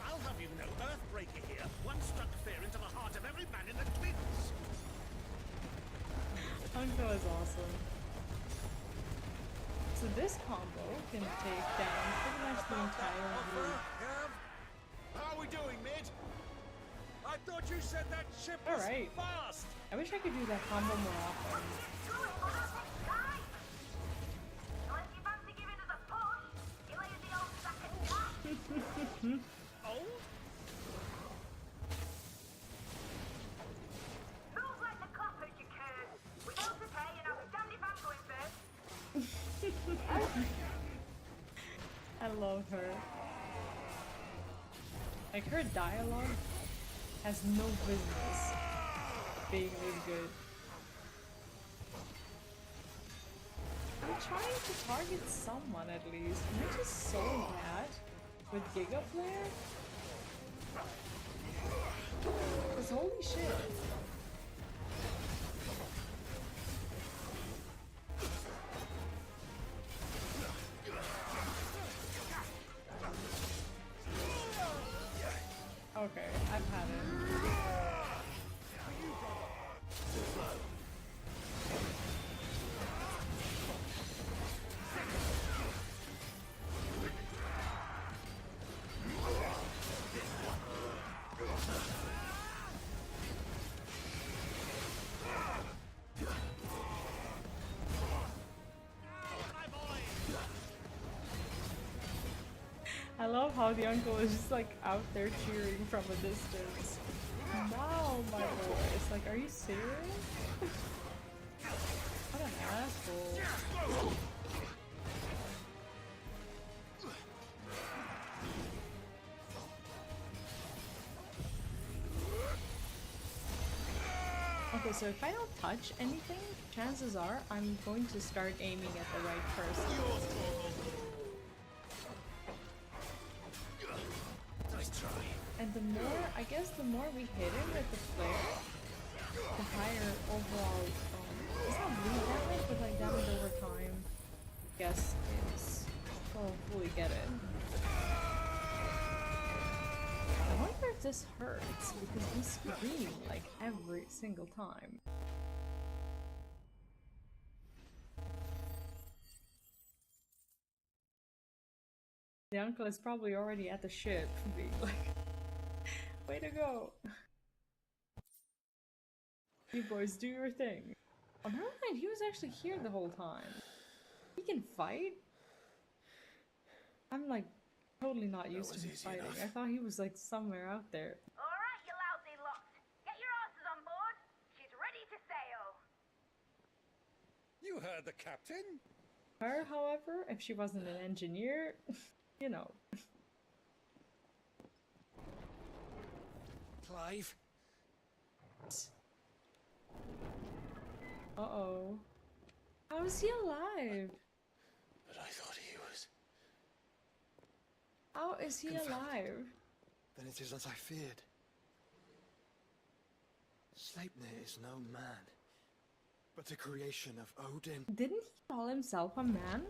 I'll have you know, Earthbreaker here once struck fear into the heart of every man in the Twins. Uncle is awesome. So this combo can take down pretty much the entire group. How are we doing, Mid? I thought you said that ship was fast. I wish I could do that combo more often. Old? Move like the clappers, you curs. We don't prepare, and I'll be damned if I'm going first. I love her. Like, her dialogue has no business being really good. I'm trying to target someone at least. Am I just so bad with Giga Flare? Cause holy shit. Okay, I've had it. I love how the uncle is just like out there cheering from a distance. Wow, my boy. It's like, are you serious? What an asshole. Okay, so if I don't touch anything, chances are I'm going to start aiming at the right person. And the more, I guess the more we hit him with the flare, the higher overall, it's not bleed damage, but like damage over time, I guess is, we'll fully get it. I wonder if this hurts, because we scream like every single time. The uncle is probably already at the ship, being like, way to go! You boys do your thing. Oh, never mind, he was actually here the whole time. He can fight? I'm like, totally not used to him fighting. Enough. I thought he was like somewhere out there. Alright, you lousy lot. Get your asses on board. She's ready to sail. You heard the captain. Her, however, if she wasn't an engineer, you know. Clive? Uh-oh. How is he alive? But I thought he was... How is he alive? Then it is as I feared. Sleipnir is no man, but a creation of Odin. Didn't he call himself a man?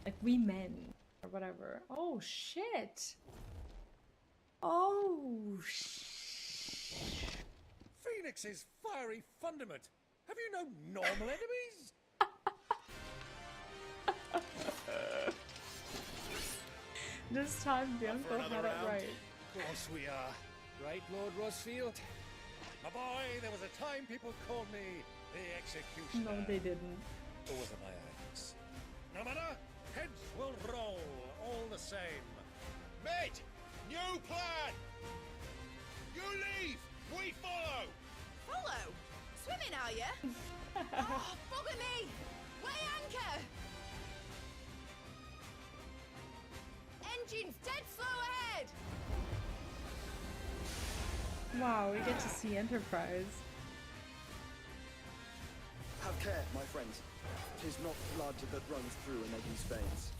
Like, we men, or whatever. Oh, shit. Oh, Phoenix's fiery fundament. Have you no normal enemies? This time Bianco had it right. Of course we are. Right, Lord Rosfield? My boy, there was a time people called me the Executioner. No, they didn't. Or was it my axe? No matter, heads will roll all the same. Mate, new plan! You leave, we follow! Follow? Swimming, are you? Oh, bugger me! Weigh anchor! Engines dead slow ahead! Wow, we get to see Enterprise. Have care, my friends. 'Tis not blood that runs through a lady's veins.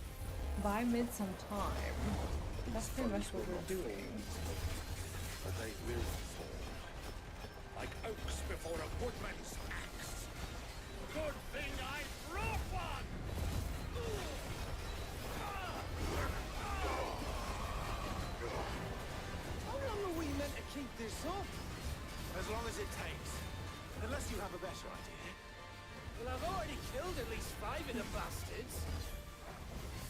By mid some time. That's pretty much what we're doing. But they will fall. Like oaks before a woodman's axe. Good thing I brought one! How long are we meant to keep this up? As long as it takes. Unless you have a better idea. Well, I've already killed at least 5 of the bastards.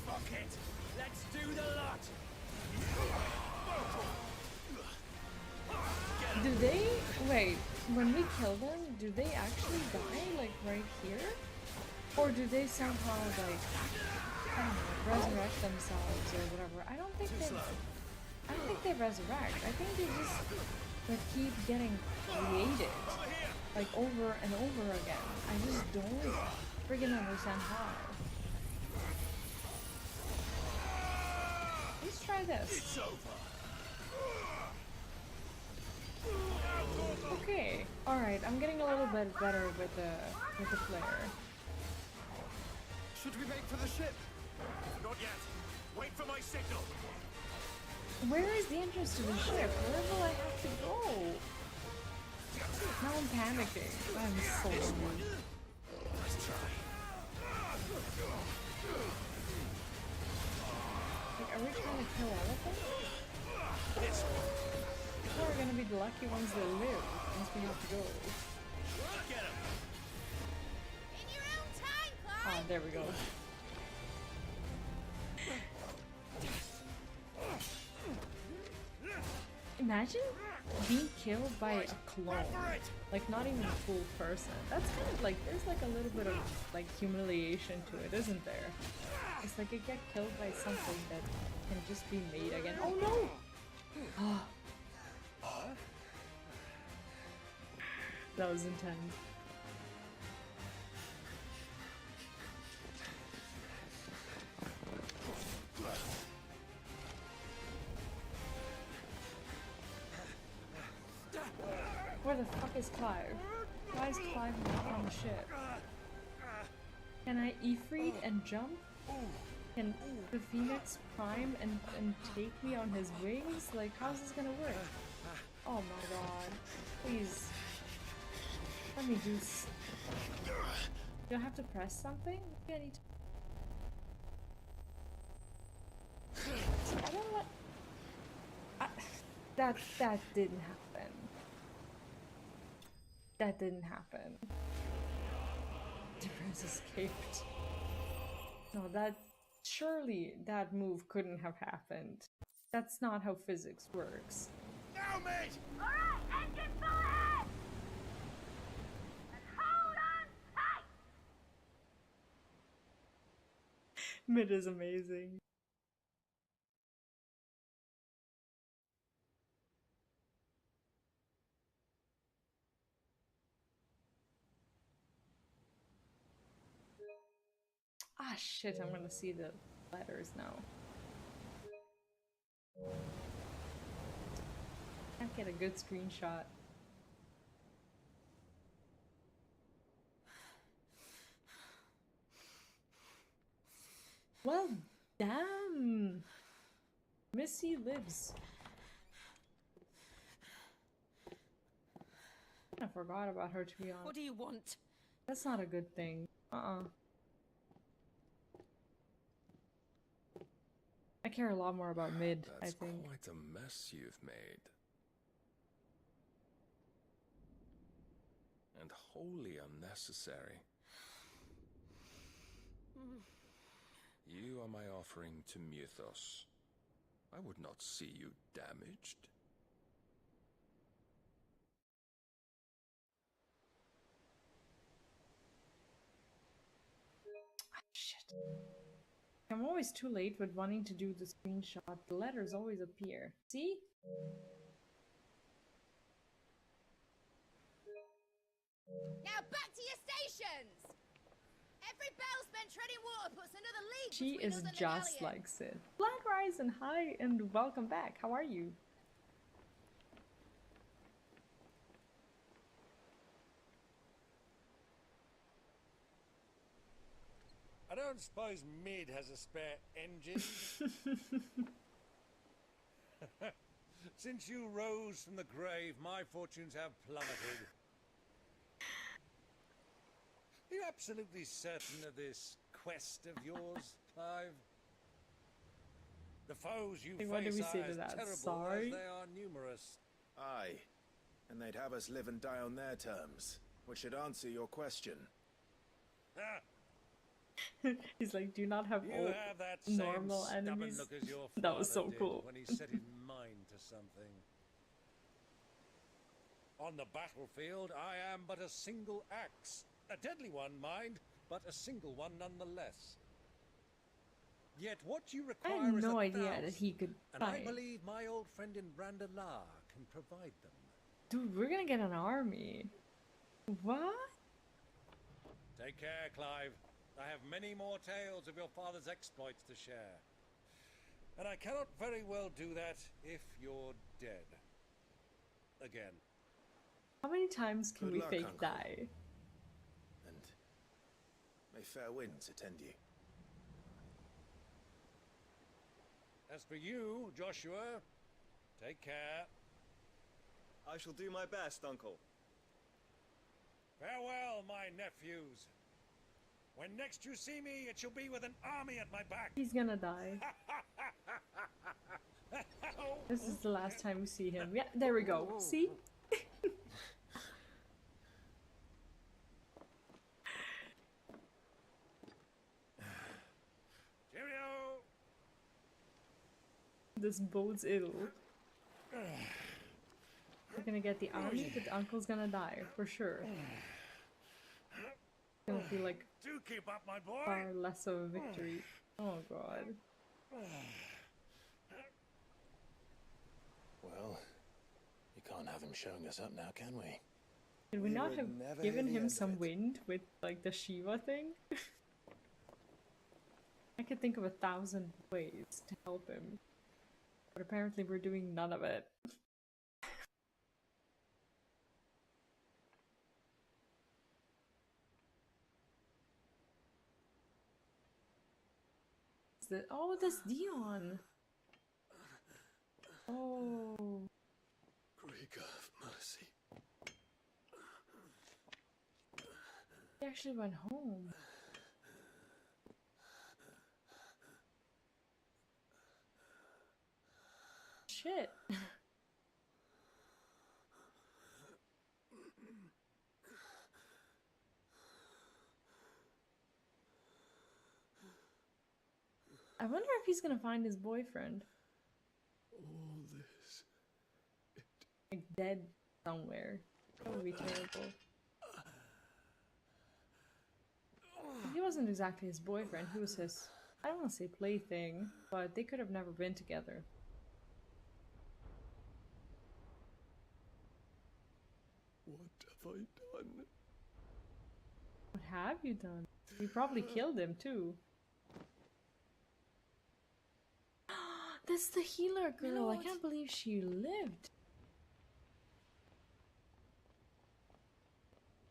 Fuck it! Let's do the lot! Do they... Wait, when we kill them, do they actually die, like, right here? Or do they somehow, like, I don't know, resurrect themselves or whatever? I don't think they resurrect. I think they just, like, keep getting created, like, over and over again. I just don't friggin' understand how. Let's try this. It's over. Okay, alright, I'm getting a little bit better with the flare. Should we make for the ship? Not yet. Wait for my signal. Where is the entrance to the ship? Where will I have to go? Now I'm panicking. I'm so annoyed. Let's try. Like, are we trying to kill all of them? This one. We're gonna be the lucky ones that live once we have to go. Get him. In your own time, Clyde! Ah, there we go. Imagine being killed by a clone. Like, not even a full person. That's kind of like, there's like a little bit of like humiliation to it, isn't there? It's like you get killed by something that can just be made again. Oh no! That was intense. Where the fuck is Clive? Why is Clive not on the ship? Can I Ifrit and jump? Can the Phoenix prime and take me on his wings? Like, how's this gonna work? Oh my god. Please. Let me do do I have to press something? Maybe I need to... I don't want... That didn't happen. That didn't happen. Difference escaped. No, surely that move couldn't have happened. That's not how physics works. Now, mate! Alright, engine full ahead! And hold on tight! Mid is amazing. Ah shit, I'm gonna see the letters now. Can't get a good screenshot. Well, damn. Missy lives. I forgot about her, to be honest. What do you want? That's not a good thing. I care a lot more about mid, I That's think. quite a mess you've made. And wholly unnecessary. You are my offering to Mythos. I would not see you damaged. Shit. I'm always too late with wanting to do the screenshot. The letters always appear. See? Now back to your stations! Every bell spent treading water puts another league She between is us and the just galleon. like Sid. Black Rise and hi and welcome back. How are you? I don't suppose Mid has a spare engine? Since you rose from the grave, my fortunes have plummeted. Are you absolutely certain of this quest of yours, Clive? The foes you Hey, what do face we are say to as that? terrible Sorry? as they are numerous. Aye. And they'd have us live and die on their terms, which should answer your question. Ah, He's like, do you not have you all have that same normal stubborn enemies? look as your That was father so did cool. when he set his mind to something. On the battlefield, I am but a single axe. A deadly one, mind, but a single one nonetheless. Yet what you I require had is no a idea that thousand, he could and I fight. believe my old friend in Brandalar can provide them. Dude, we're gonna get an army. What? Take care, Clive. I have many more tales of your father's exploits to share. And I cannot very well do that if you're dead. Again. How many times can Good we luck, fake Uncle. die? And may fair winds attend you. As for you, Joshua, take care. I shall do my best, Uncle. Farewell, my nephews. When next you see me, it shall be with an army at my back. He's gonna die. This is the last time we see him. Yeah, there we go. See? Cheerio! This bodes ill. We're gonna get the army, but the uncle's gonna die, for sure. It's gonna feel like Do keep up, my boy. far less of a victory. Oh god. Well, you can't have him showing us up now, can we? Did we We not would have never given hear the him end of some it. wind with like the Shiva thing? I could think of 1,000 ways to help him. But apparently we're doing none of it. Oh, that's Dion. Oh. Greek of mercy. He actually went home. Shit. I wonder if he's gonna find his boyfriend. All this. Like dead somewhere. That would be terrible. He wasn't exactly his boyfriend, he was his, I don't want to say plaything, but they could have never been together. What have I done? What have you done? You probably killed him too. That's the healer girl. I can't believe she lived.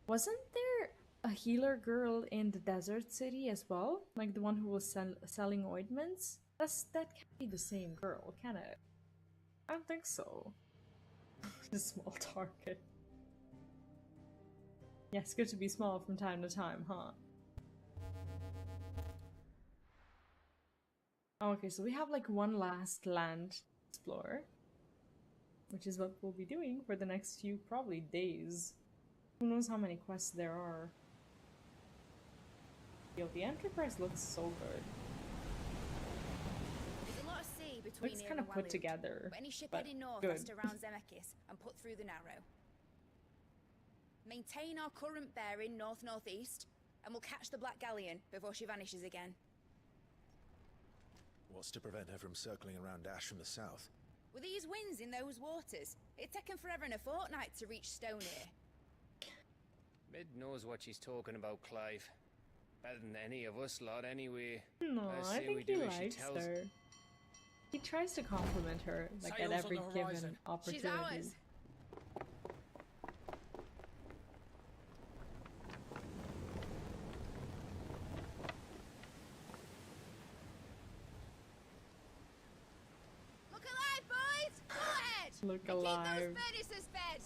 Wasn't there a healer girl in the desert city as well? Like the one who was selling ointments? That can't be the same girl, can it? I don't think so. The small target. Yeah, it's good to be small from time to time, huh? Okay, so we have like one last land explore, which is what we'll be doing for the next few, probably days. Who knows how many quests there are. Yo, the Enterprise looks so good. There's a lot of sea between Looks here kind and of put Waloed, together, but any ship but heading north good. has to round Zemeckis and put through the Narrow. Maintain our current bearing north-northeast, and we'll catch the Black Galleon before she vanishes again. What's to prevent her from circling around Ash from the south? With these winds in those waters, it'd taken forever and a fortnight to reach Stonehere. Mid knows what she's talking about, Clive. Better than any of us lot, anyway. No, I say we think he do as she likes tells. her. He tries to compliment her, like at Sails on every the given horizon. opportunity. She's ours. Look alive, boys! Go ahead! Look And alive. keep those furnaces fed!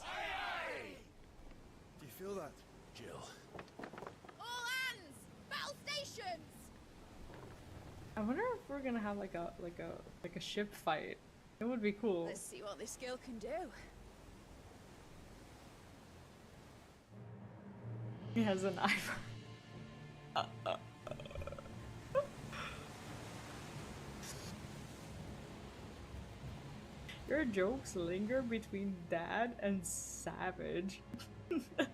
Do you feel that? Jill. All hands! Battle stations! I wonder if we're gonna have like a ship fight. It would be cool. Let's see what this girl can do. He has a knife. Your jokes linger between Dad and Savage. Where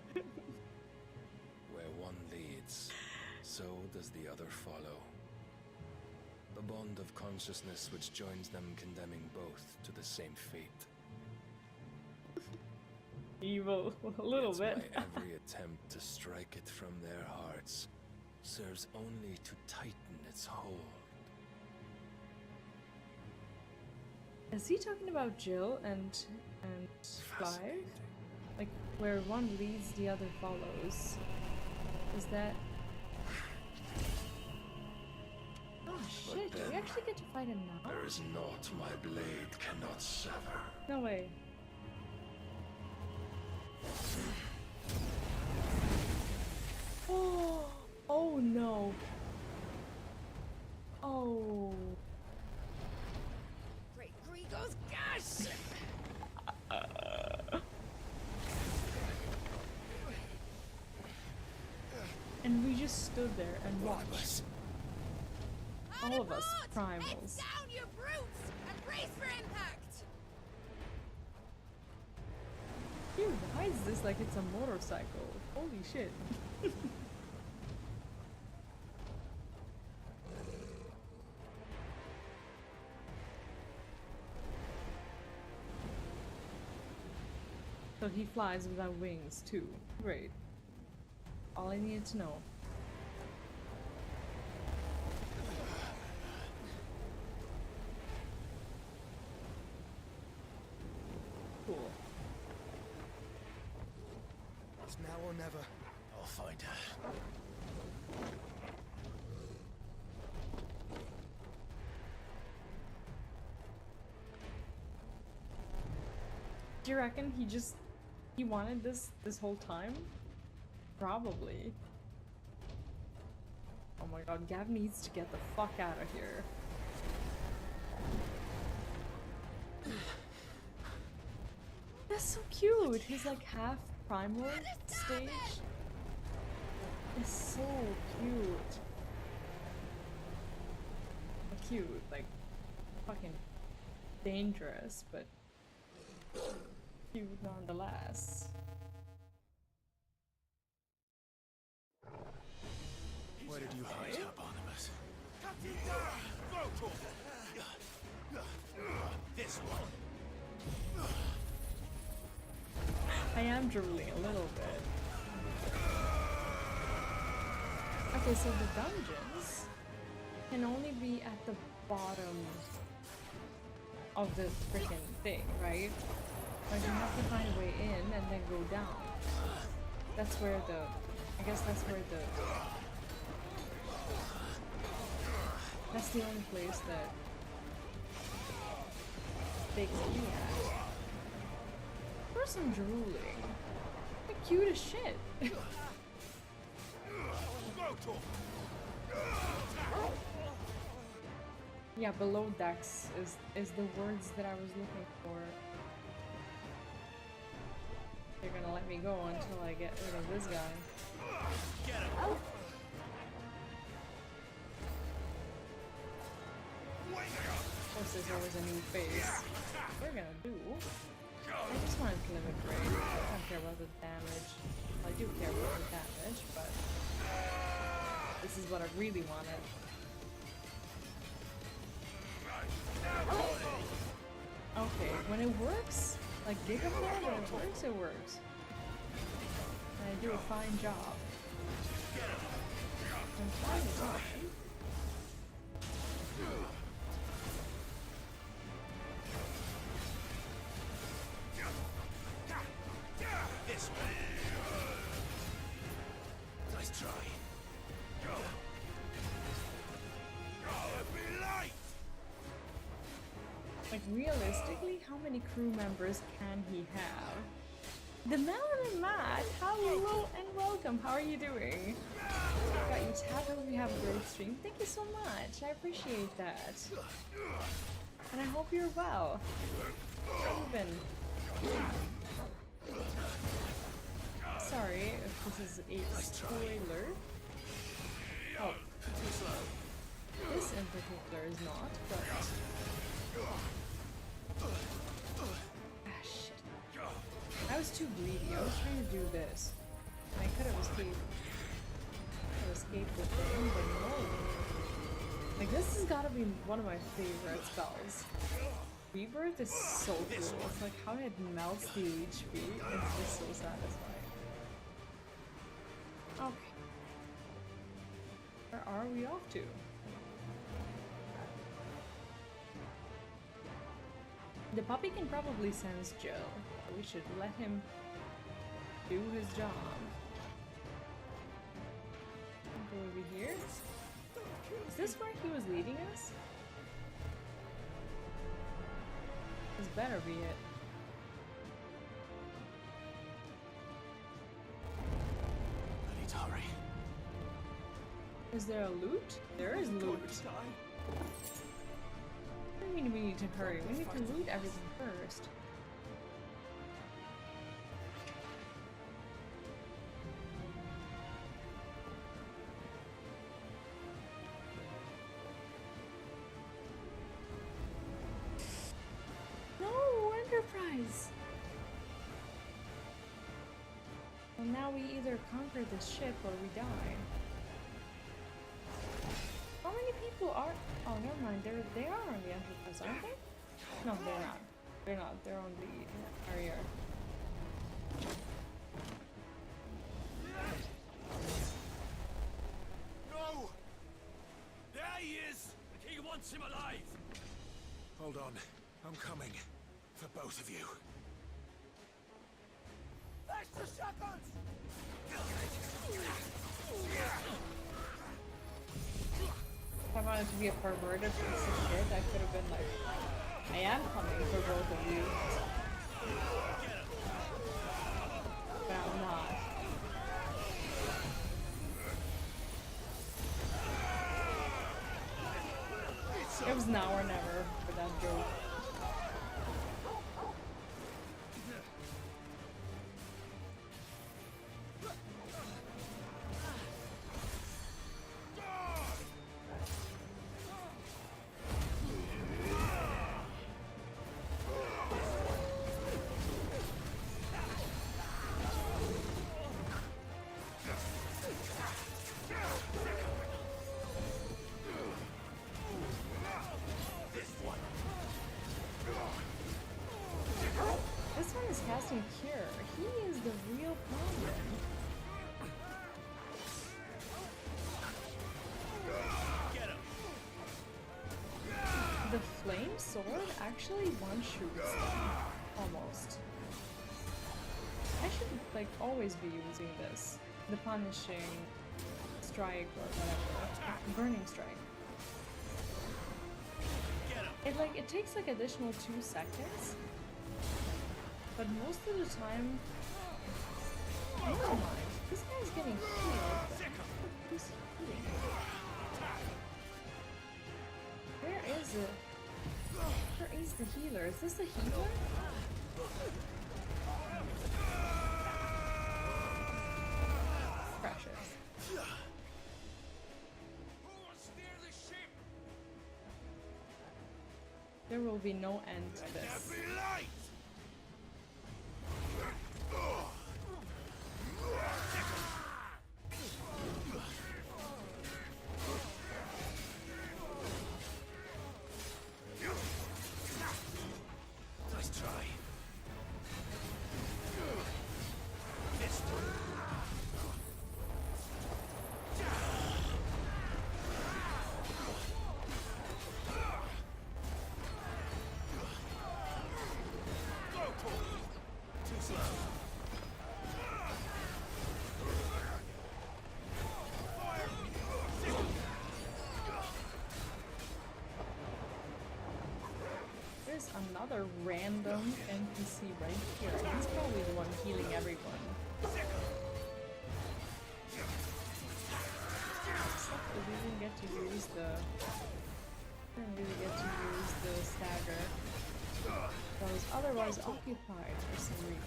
one leads, so does the other follow. The bond of consciousness which joins them condemning both to the same fate. Evil, a little Yet bit. my every attempt to strike it from their hearts serves only to tighten its hold. Is he talking about Jill and Clive? Like where one leads, the other follows. Is that? Oh shit! Do we actually get to fight him now? There is naught my blade cannot sever. No way. Oh! Oh no! Oh! Great Grigor's gas! And we just stood there and watched. All of us primals. Down, you brutes! And brace for impact! Dude, why is this like it's a motorcycle? Holy shit. So he flies without wings too. Great. All I needed to know. Cool. It's now or never. I'll find her. Do you reckon he wanted this whole time? Probably. Oh my god, Gav needs to get the fuck out of here. That's so cute. He's like half primal stage. It's so cute. Cute, like fucking dangerous, but cute nonetheless. Where did you hide her, Barnabas? This one. I am drooling a little bit. Okay, so the dungeons can only be at the bottom of the freaking thing, right? Like you have to find a way in and then go down. That's where the... I guess that's where the... That's the only place that they can be at. Of course I'm drooling. They're cute as shit. Yeah, below decks is the words that I was looking for. They're gonna let me go until I get rid of this guy. Get him! Oh. Of course, there's always a new face. What we're gonna do? I just want to limit rate. I don't care about the damage. I do care about the damage, but this is what I really wanted. Okay, when it works, like Gigaflow, when it works, it works. And I do a fine job. I'm fine with that. This way. Nice try. Like, realistically, how many crew members can he have? The Melon Matt, hello and welcome. How are you doing? Got you tapped. Hope you have a great stream. Thank you so much. I appreciate that. And I hope you're well. How have you been? Sorry if this is a spoiler. Oh, this in particular is not, but... Ah, shit. I was too greedy. I was trying to do this. I could have escaped. The thing, but no. Like, this has gotta be one of my favorite spells. Rebirth is so cool. It's like how it melts the HP. It's just so satisfying. Okay. Where are we off to? The puppy can probably sense Jill. We should let him do his job. Go over here. Is this where he was leading us? This better be it. I need to hurry. Is there a loot? There is loot. What do you mean we need to hurry? We need to loot everything first. No, Enterprise! Well, now we either conquer this ship or we die. How many people are... Oh, never mind. They are on the Enterprise, aren't they? No, they're not. They're not. They're on the carrier. No! There he is! The king wants him alive! Hold on. I'm coming. For both of you. Extra shackles! If I wanted to be a perverted piece of shit, I could have been like, I am coming for both of you. But I'm not. It was now or never for that joke. Casting Cure. He is the real problem. Get him. The flame sword actually one-shoots them. Almost. I should like always be using this. The punishing strike or whatever. Burning strike. It takes like additional 2 seconds. But most of the time, never mind. This guy's getting healed. Who's healing? Where is it? Where is the healer? Is this the healer? Precious. There will be no end to this. Nice try. Too slow. There's another random NPC right here. He's probably the one healing everyone. Except that we didn't get to use the... didn't really get to use the stagger. That was otherwise occupied for some reason.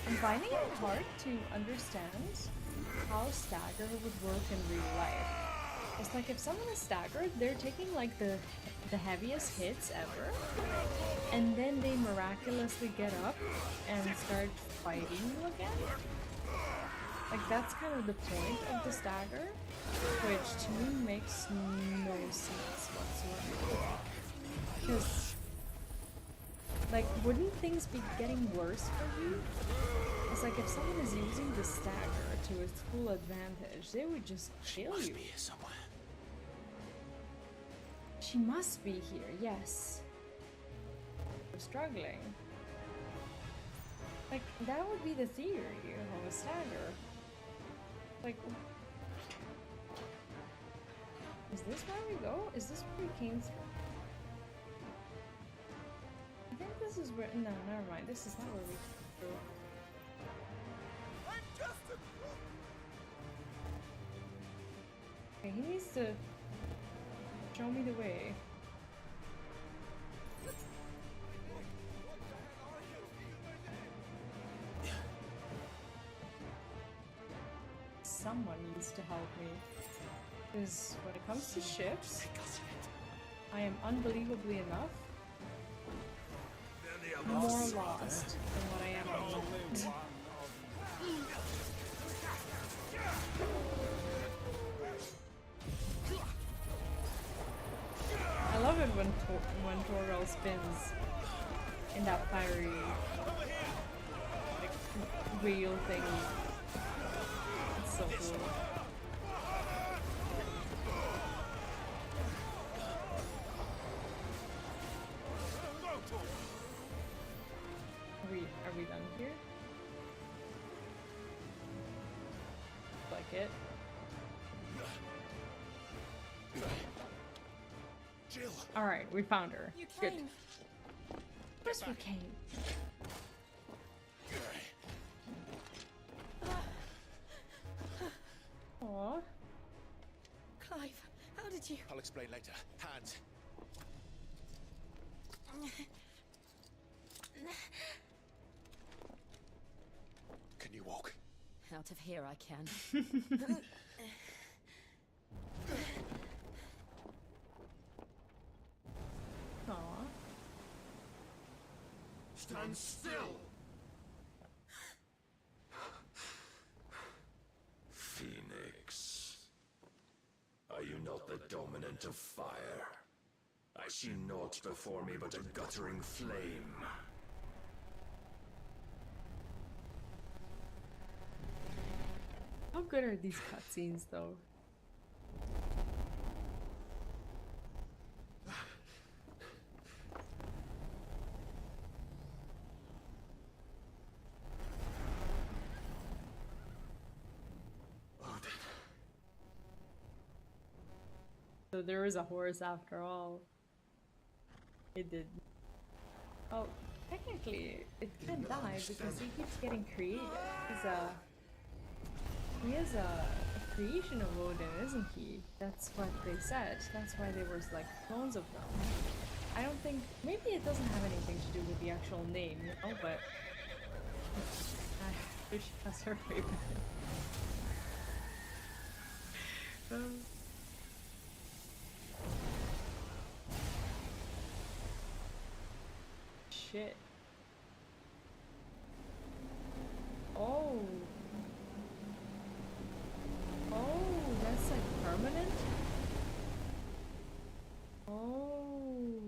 I'm finding it hard to understand how stagger would work in real life. It's like if someone is staggered, they're taking like the heaviest hits ever, and then they miraculously get up and start fighting you again. Like that's kind of the point of the stagger, which to me makes no sense whatsoever. Because like, wouldn't things be getting worse for you? It's like if someone is using the stagger to its full advantage, they would just kill you. She must be here somewhere. She must be here, yes. I'm struggling. Like, that would be the theory of a stagger. Like, is this where we go? Is this where we came through? I think this is where. No, never mind. This is not where we came through. Okay, he needs to show me the way. Someone needs to help me. Because when it comes to ships, I am unbelievably enough more lost than what I am on land. I love it when Torgal spins in that fiery like, wheel thing. It's so cool. Are we done here? Like it. Jill. All right, we found her. You Good. came. Yes, we came. Aww. Clive, how did you? I'll explain later. Hands. Can you walk? Out of here I can. Aww. Stand still! but the dominant of fire. I see naught before me but a guttering flame. How good are these cutscenes, though? So there is a horse after all. It did. Oh, technically, it can't die because he keeps getting created. He is a creation of Odin, isn't he? That's what they said. That's why there was like clones of them. I don't think, maybe it doesn't have anything to do with the actual name, you know, but she has her favorite. Shit. Oh. Oh, that's like permanent? Oh.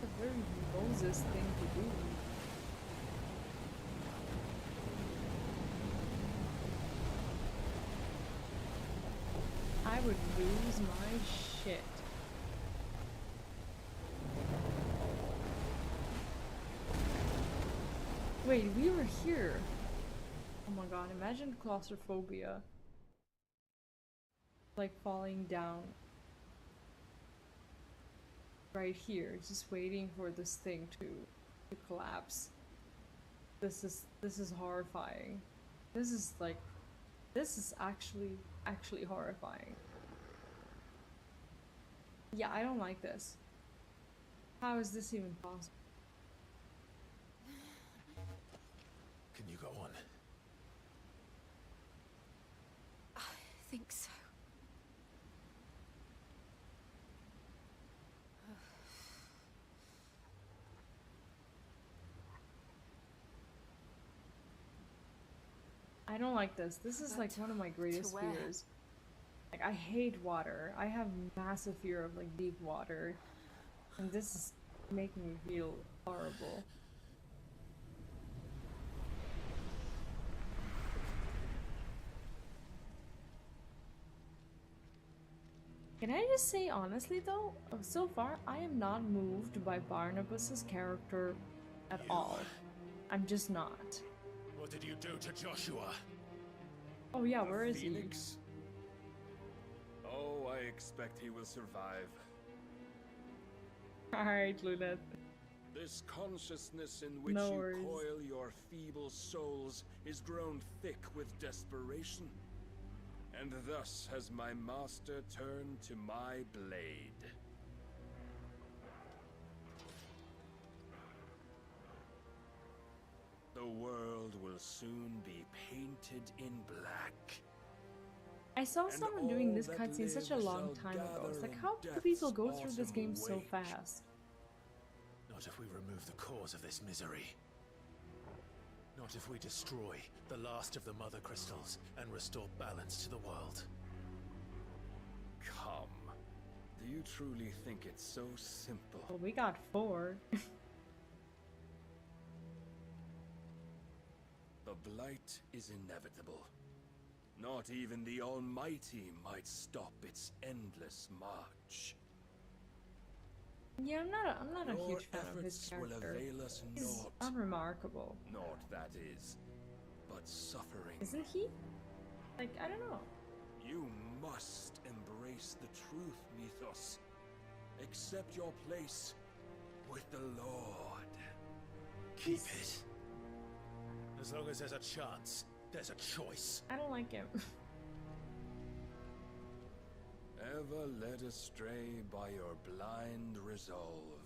That's a very Moses thing to do. I would lose my shit. Wait, we were here. Oh my god, imagine claustrophobia. Like falling down. Right here, just waiting for this thing to collapse. This is horrifying. This is actually horrifying. Yeah, I don't like this. How is this even possible? Can you go on? I think so. I don't like this. This is like one of my greatest fears. Like, I hate water. I have massive fear of like deep water. And this is making me feel horrible. Can I just say honestly though, so far I am not moved by Barnabas's character at all. I'm just not. What did you do to Joshua? Oh yeah, where is Phoenix? Oh, I expect he will survive. he? Alright, Lunette. This consciousness in which No you worries. coil your feeble souls is grown thick with desperation. And thus has my master turned to my blade. The world will soon be painted in black. I saw And someone doing this all that cutscene such a live long shall time ago. It's gather like, in how do death's people go through this game autumn so wake. fast? Not if we remove the cause of this misery. Not if we destroy the last of the Mothercrystals and restore balance to the world. Come. Do you truly think it's so simple? Well, we got 4. The blight is inevitable. Not even the Almighty might stop its endless march. Yeah, I'm not a Your huge fan of his efforts will character. avail us He's naught. unremarkable. Naught, that is, but suffering. Isn't he? Like, I don't know. You must embrace the truth, Mythos. Accept your place with the Lord. Keep it. As long as there's a chance, there's a choice. I don't like him. Ever led astray by your blind resolve.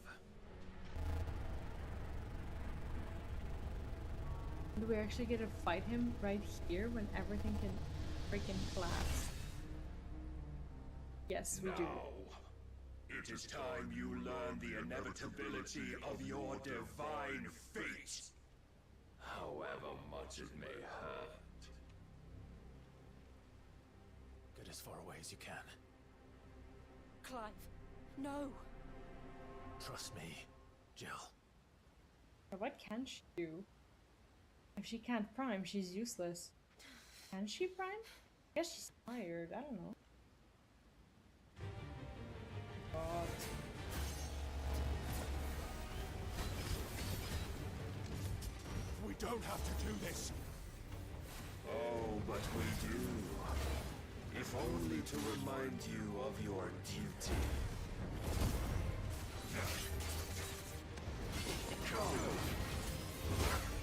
Do we actually get to fight him right here when everything can freaking collapse? Yes, we do. Now, it is time you learn the inevitability of your divine fate. However much it may hurt. it as far away as you can. Clive, no! Trust me, Jill. What can she do? If she can't prime, she's useless. Can she prime? I guess she's tired. I don't know. God. We don't have to do this. Oh, but we do. If only to remind you of your duty.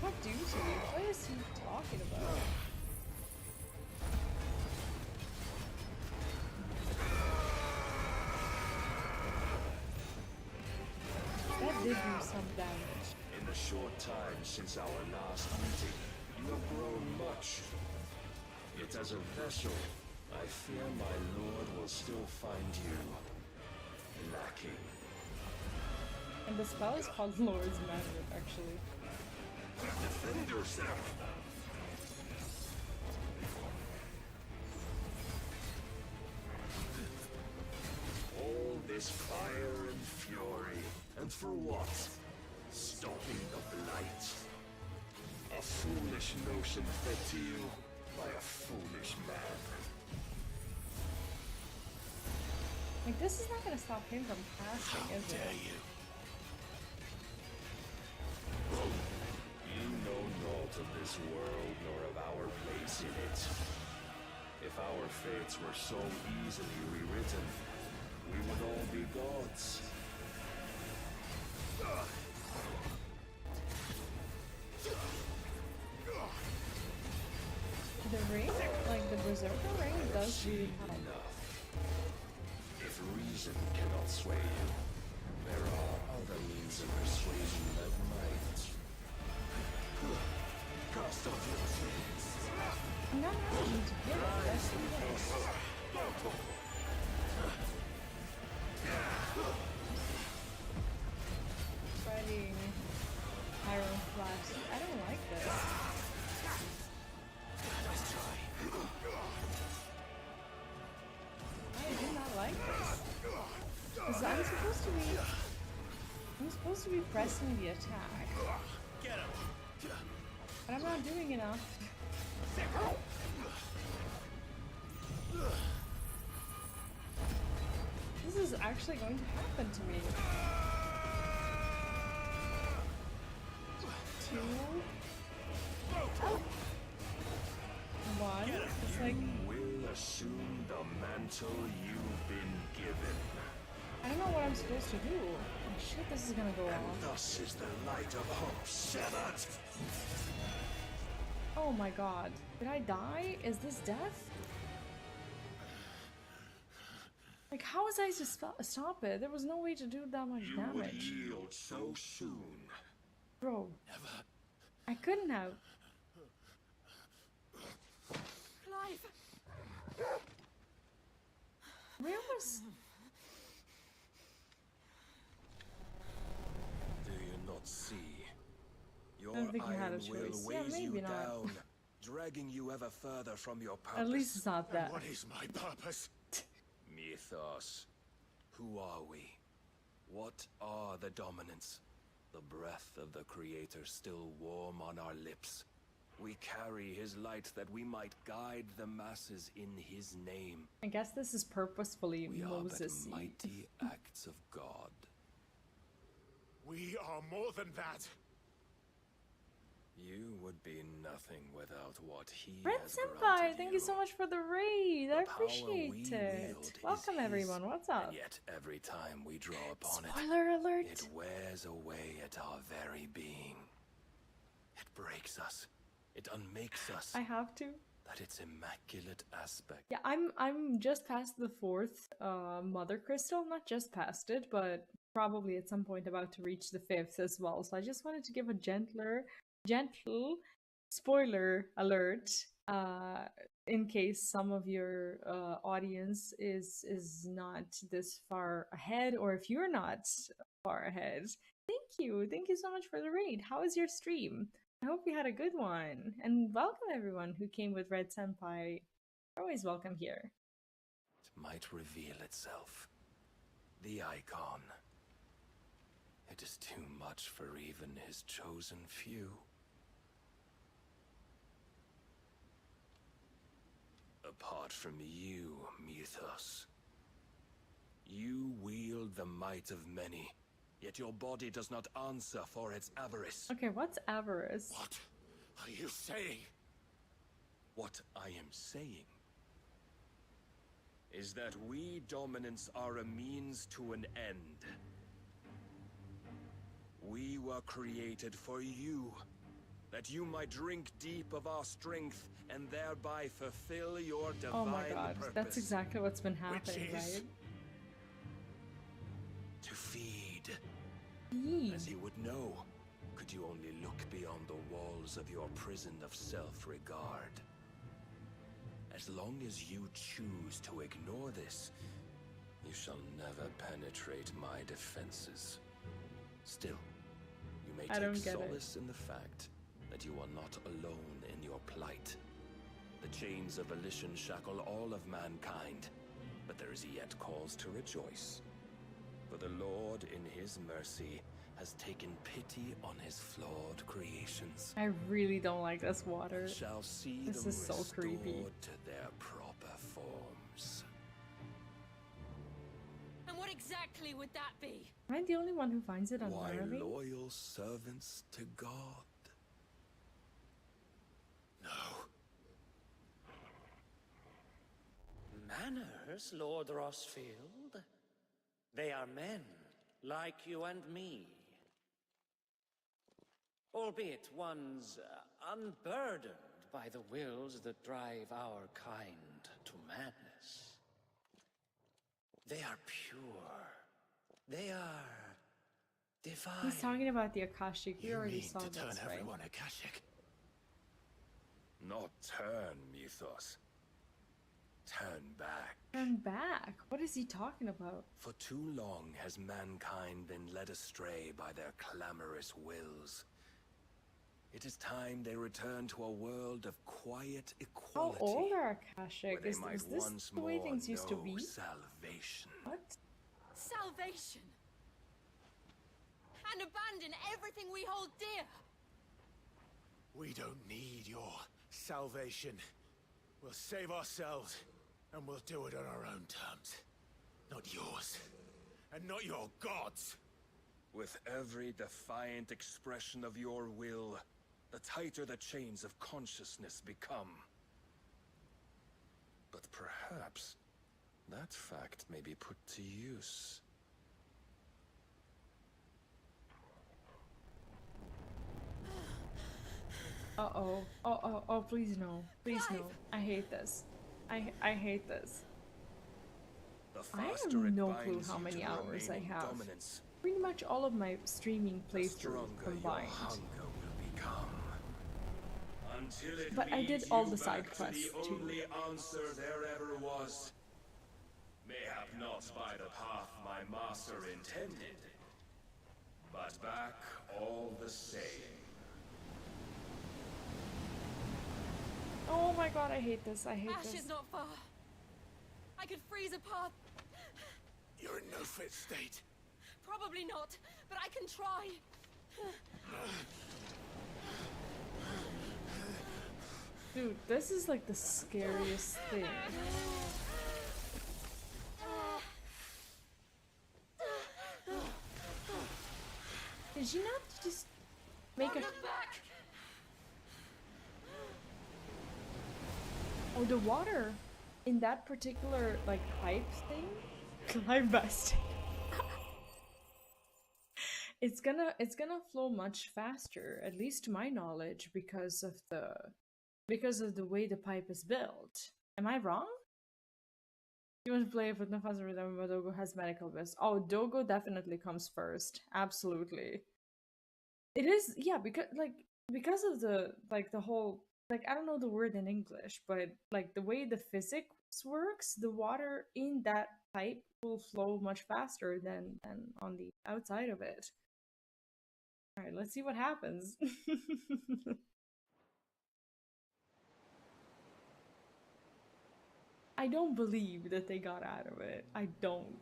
What duty? What is he talking about? That did do some damage. In the short time since our last meeting, you have grown much. Yet as a vessel, I fear my lord will still find you lacking. And the spell is called Lord's Magic, actually. Defend yourself! All this fire and fury, and for what? Stopping the blight. A foolish notion fed to you by a foolish man. Like, this is not gonna stop him from casting, is it? How dare you? You know naught of this world nor of our place in it. If our fates were so easily rewritten, we would all be gods. The ring, like the Berserker ring, does really help. If reason cannot sway you, there are other means of persuasion that might. Cast off your chains. I'm not asking to get it, that's the thing. Fighting Iron Flash. I don't like this. Nice try. I do not like this. Because I'm supposed to be pressing the attack. Get him. But I'm not doing enough. This is actually going to happen to me. 2, 1. It's like, Will assume the mantle you've been given. I don't know what I'm supposed to do. Oh, shit, this is gonna go And off. thus is the light of hope severed. Oh my god. Did I die? Is this death? Like, how was I to stop it? There was no way to do that much You would damage. yield so soon. Bro, Never. I couldn't have. Clive! Where was... Do you not see? Your don't think you had a iron will choice. Yeah, weighs you maybe not. down, dragging you ever further from your purpose. At least it's not that. What is my purpose? Mythos. Who are we? What are the dominants? The breath of the Creator still warm on our lips. We carry his light that we might guide the masses in his name. I guess this is purposefully We are but Moses-y. mighty acts of God. We are more than that. You would be nothing without what he Red has Senpai, granted thank you so much for the raid. I power appreciate we it. wield is Welcome his, everyone, what's up? And yet every time we draw upon Spoiler alert! it wears away at our very being. It breaks us. It unmakes us. I have to. That its immaculate aspect. Yeah, I'm just past the 4th Mother Crystal. Not just past it, but probably at some point about to reach the 5th as well. So I just wanted to give a gentle spoiler alert in case some of your audience is not this far ahead, or if you're not far ahead. Thank you so much for the raid. How was your stream? I hope you had a good one, and welcome everyone who came with Red Senpai. You're always welcome here. might reveal itself. The icon. It is too much for even his chosen few. Apart from you, Mythos. You wield the might of many, yet your body does not answer for its avarice. Okay, what's avarice? What are you saying? What I am saying is that we dominants are a means to an end. We were created for you, that you might drink deep of our strength and thereby fulfill your divine Oh my god, purpose. that's exactly what's been happening, right? To feed. Feed? As you would know, could you only look beyond the walls of your prison of self-regard. As long as you choose to ignore this, you shall never penetrate my defenses. Still, you may I don't take get it. solace in the fact that you are not alone in your plight. The chains of volition shackle all of mankind, but there is yet cause to rejoice. For the Lord, in his mercy, has taken pity on his flawed creations. I really don't like this water. Shall see This them is so creepy. restored to their proper forms. And what exactly would that be? Am I the only one who finds it Why unnerving? loyal servants to God? No. Manners, Lord Rossfield? They are men, like you and me. Albeit ones unburdened by the wills that drive our kind to madness. They are pure. They are divine. He's talking about the Akashic. We already mean saw to this, turn right? everyone Akashic? Not turn, Mythos. Turn back. Turn back? What is he talking about? For too long has mankind been led astray by their clamorous wills. It is time they return to a world of quiet equality. How old are where Akashic? they Is might this once the way more things used to know be? salvation. What? Salvation. And abandon everything we hold dear. We don't need your salvation. We'll save ourselves, and we'll do it on our own terms. Not yours. And not your gods. With every defiant expression of your will, the tighter the chains of consciousness become. But perhaps that fact may be put to use. Uh-oh. Oh, please no. Please no. I hate this. I hate this. The I faster have it no binds clue you how to many the hours I remaining have. dominance, Pretty much all of my streaming the playthrough stronger combined. your hunger will become. Until it But I did leads all you the side back quests, to the too. only answer there ever was. Mayhap not by the path my master intended, but back all the same. Oh my god, I hate this. I hate Ash this. is not far. I could freeze a path. You're in no fit state. Probably not, but I can try. Dude, this is like the scariest thing. Did she not just make a... Oh, the water in that particular, like, pipe thing? Climb best. It's gonna flow much faster, at least to my knowledge, because of the way the pipe is built. Am I wrong? You want to play it with Nafasa Rhythm, but Dogo has medical best. Oh, Dogo definitely comes first. Absolutely. It is, yeah, because of the whole, I don't know the word in English, but like the way the physics works, the water in that pipe will flow much faster than on the outside of it. All right, let's see what happens. I don't believe that they got out of it. I don't.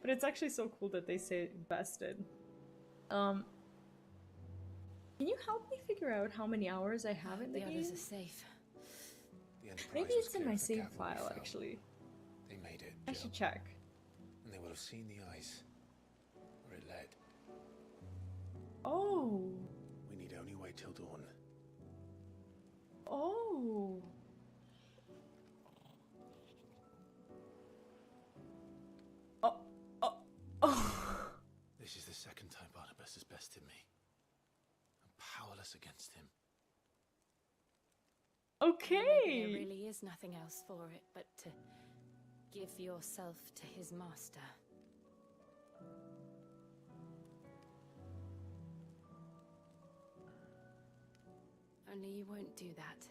But it's actually so cool that they say bested. Can you help me figure out how many hours I have in the game? others are safe. Maybe it's in my save file, actually. They made it, I should check. and they will have seen the ice where it led. Oh. We need only wait till dawn. Oh. Oh. Oh. Oh. This is the second time Barnabas has bested me. I'm powerless against him. Okay. There really is nothing else for it but to give yourself to his master. Only you won't do that.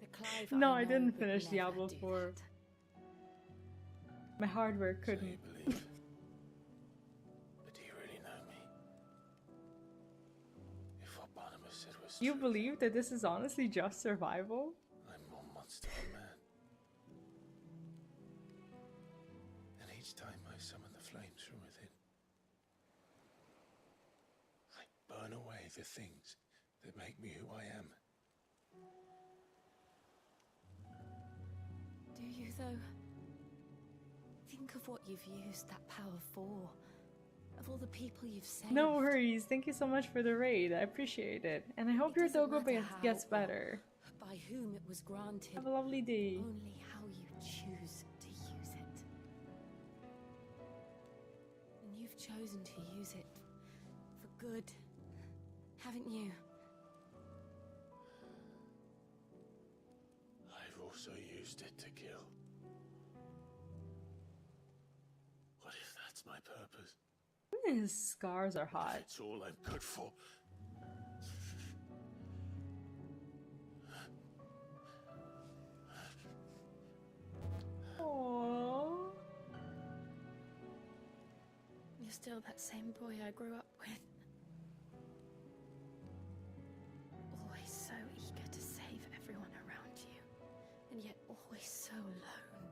The Clive No, I I know didn't would finish never Diablo do 4. My hardware couldn't. But do you really know me? If what Barnabas said was You true, believe that this is honestly just survival? I'm more monster than man. And each time I summon the flames from within, I burn away the things that make me who I am. Do you, though? Think of what you've used that power for. Of all the people you've saved. No worries. Thank you so much for the raid. I appreciate it. And I hope your doesn't Dogo matter gets how better. By whom it was granted. Have a lovely day. Only how you choose to use it. And you've chosen to use it for good, haven't you? I've also used it to kill. What if that's my purpose? His scars are hot. It's all I'm good for. Aww. You're still that same boy I grew up with. Always so eager to save everyone around you, and yet always so alone.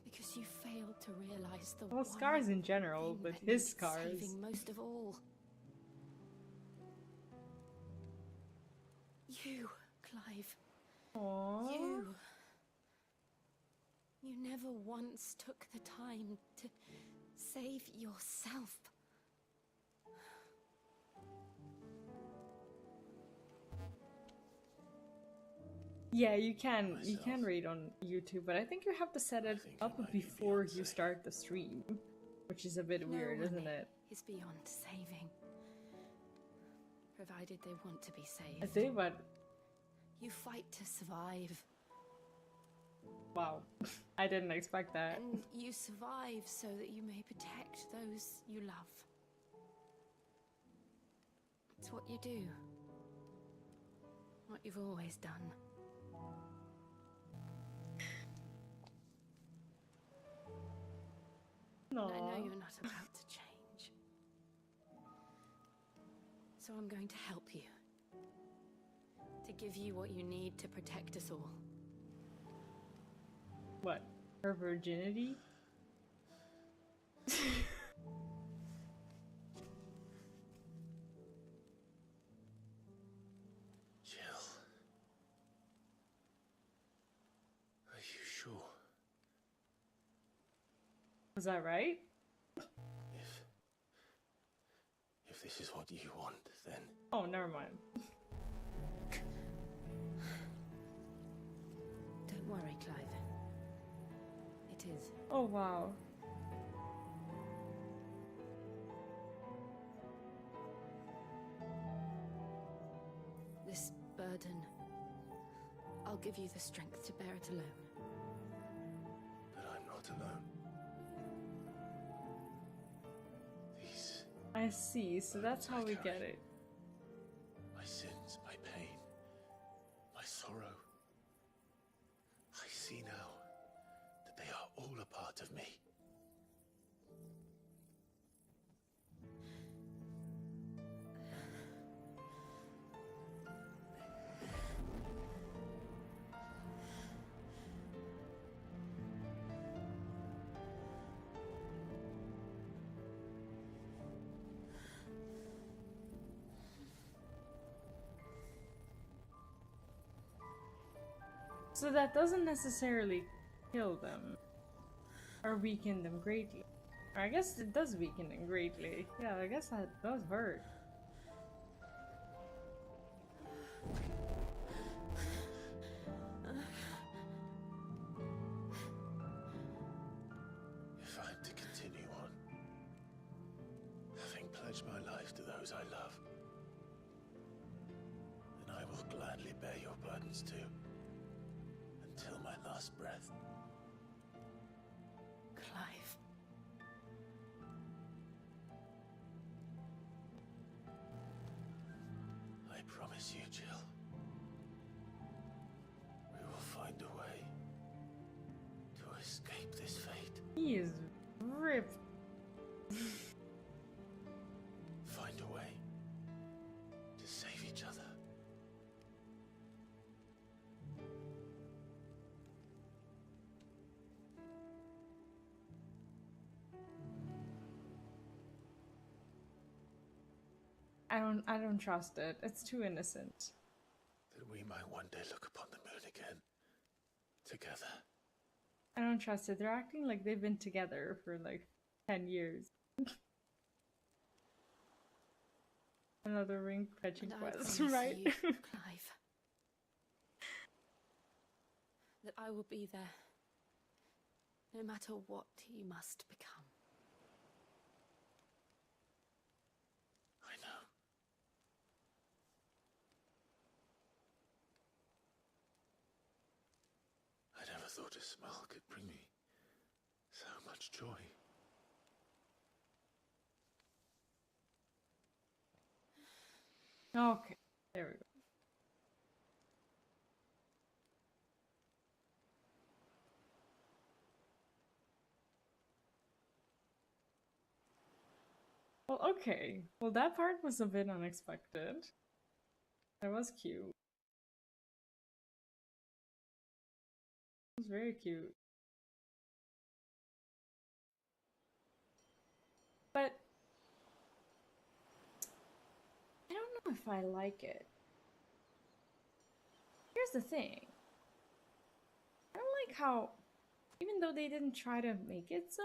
Because you failed to realize the Well, scars in general, but his scars. saving most of all. You, Clive. Aww. You never once took the time to save yourself. Yeah, you can read on YouTube, but I think you have to set it up before you start the stream, which is a bit weird, isn't it? Is beyond saving, provided they want to be saved. I think, but You fight to survive. wow, I didn't expect that. And you survive so that you may protect those you love. It's what you do. What you've always done. No. I know you're not about to change. So I'm going to help you. To give you what you need to protect us all. What? Her virginity? Jill. Are you sure? Was that right? If this is what you want, then... Oh, never mind. Don't worry, Clive. It is. Oh, wow. This burden, I'll give you the strength to bear it alone. But I'm not alone. These... I see, so that's how we get it. My sins, my pain, my sorrow. I see now that they are all a part of me. So that doesn't necessarily kill them or weaken them greatly. Or I guess it does weaken them greatly. Yeah, I guess that does hurt. If I'm to continue on, having pledged my life to those I love, then I will gladly bear your burdens too, until my last breath. Clive. I promise you, Jill, we will find a way to escape this fate. He is ripped. Find a way to save each other. I don't trust it. It's too innocent. That we might one day look upon the moon again, together. I don't trust it. They're acting like they've been together for like 10 years. Another ring fetching And I quest, promise right? you, Clive, that I will be there, no matter what you must become. I know. I never thought a smile could bring me so much joy. Okay, there we go. Well, okay. Well, that part was a bit unexpected. That was cute. It was very cute. But I don't know if I like it. Here's the thing. I don't like how, even though they didn't try to make it so,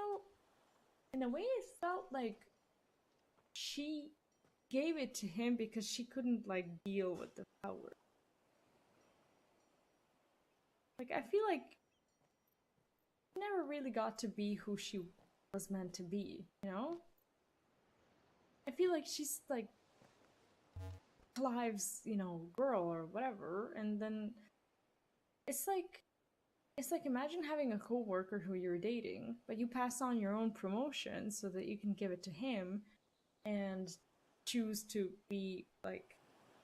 in a way it felt like she gave it to him because she couldn't like deal with the power. Like I feel like she never really got to be who she was meant to be, you know? I feel like she's like Clive's, you know, girl or whatever, and then it's like imagine having a coworker who you're dating, but you pass on your own promotion so that you can give it to him and choose to be like,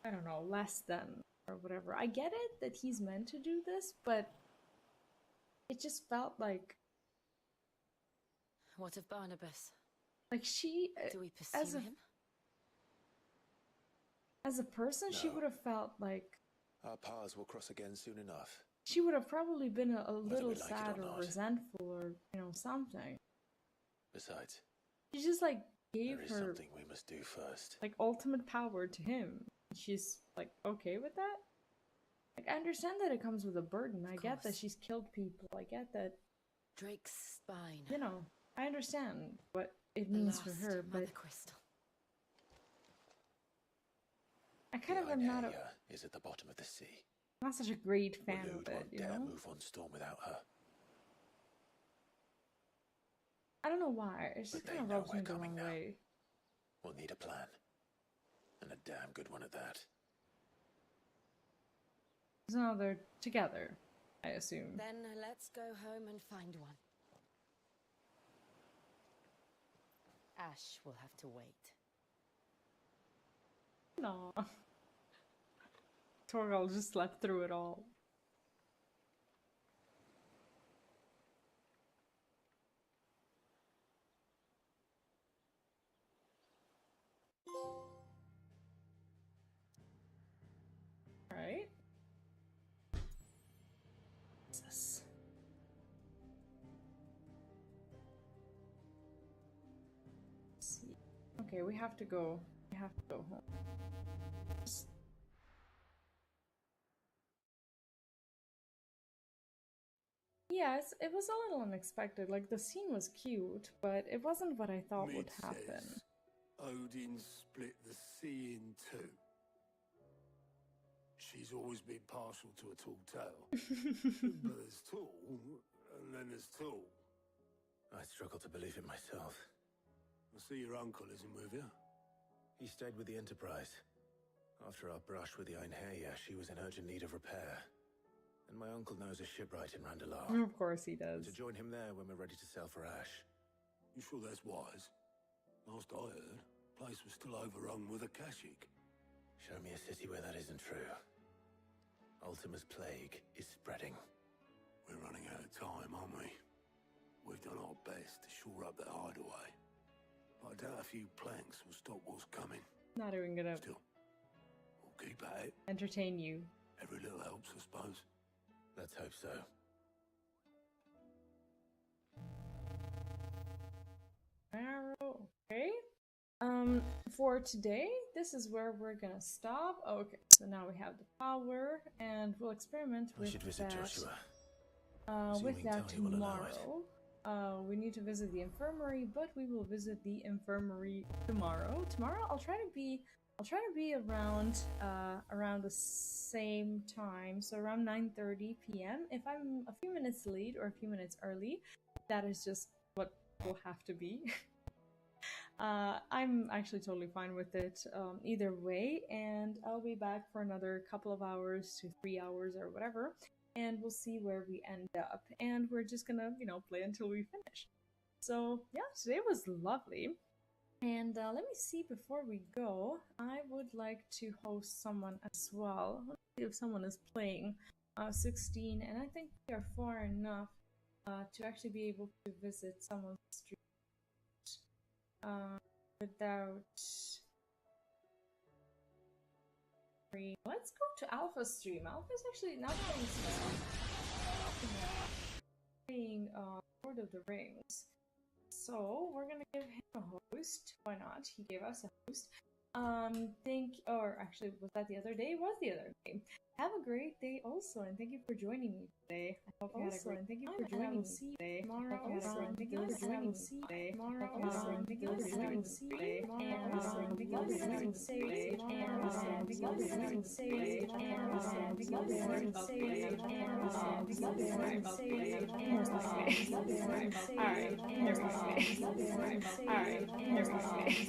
I don't know, less than or whatever. I get it that he's meant to do this, but it just felt like What of Barnabas? like she Do we pursue him? As a person, she No. would have felt like Our paths will cross again soon enough. she would have probably been a Whether little we like it sad or or not. resentful or, you know, something. Besides, She just like gave there is her something we must do first. like ultimate power to him. She's like okay with that. Like I understand that it comes with a burden. I get that course. she's killed people. I get that, Drake's spine. you know, I understand what it The means for last her, but Mothercrystal. I kind the of am not Ainea is at the bottom of the sea. not such a great fan Waloed of it, won't you dare know? move on storm without her. I don't know why. It just But they kind of know rubs we're me the coming wrong now. way. We'll need a plan. And a damn good one at that. So now they're together, I assume. Then let's go home and find one. Ash will have to wait. No. Torgal just slept through it all. Right? Jesus. Let's see. Okay, we have to go. We have to go home. Just yes, it was a little unexpected. Like, the scene was cute, but it wasn't what I thought would happen. Says Odin split the sea in two. She's always been partial to a tall tale. But there's tall, and then there's tall. I struggle to believe it myself. I see your uncle isn't with you. He stayed with the Enterprise. After our brush with the Einherja, she was in urgent need of repair. And my uncle knows a shipwright in Randalar. Of course he does. To join him there when we're ready to sail for Ash. You sure that's wise? Last I heard, the place was still overrun with Akashic. Show me a city where that isn't true. Ultima's plague is spreading. We're running out of time, aren't we? We've done our best to shore up that hideaway. But I doubt a few planks will stop what's coming. Not even gonna Still, we'll keep at it. entertain you. Every little helps, I suppose. Let's hope so. Okay. For today, this is where we're gonna stop. Okay, so now we have the power, and we'll experiment with should visit that. Joshua. With that Tony will allow it. tomorrow. We need to visit the infirmary, but we will visit the infirmary tomorrow. Tomorrow, I'll try to be around around the same time, so around 9:30 p.m. If I'm a few minutes late or a few minutes early, that is just what will have to be. I'm actually totally fine with it either way, and I'll be back for another couple of hours to 3 hours or whatever, and we'll see where we end up. And we're just gonna, play until we finish. So yeah, today was lovely. And let me see, before we go, I would like to host someone as well. Let's see if someone is playing 16, and I think we are far enough to actually be able to visit someone's stream without... Let's go to Alpha's stream. Alpha's actually not playing Lord of the Rings. So we're gonna give him a host. Why not? He gave us a host. Actually, was that the other day? It was the other day. Have a great day also, and thank you for joining me today. I hope you had a great day. Thank you for joining me today. Tomorrow, thank you for joining me today. Tomorrow, thank you for joining me today. And thank you for joining safe. And thank you for joining safe. And thank you for joining safe. And thank you for joining safe. And thank you for joining safe. Alright, there we go. Alright, there we go.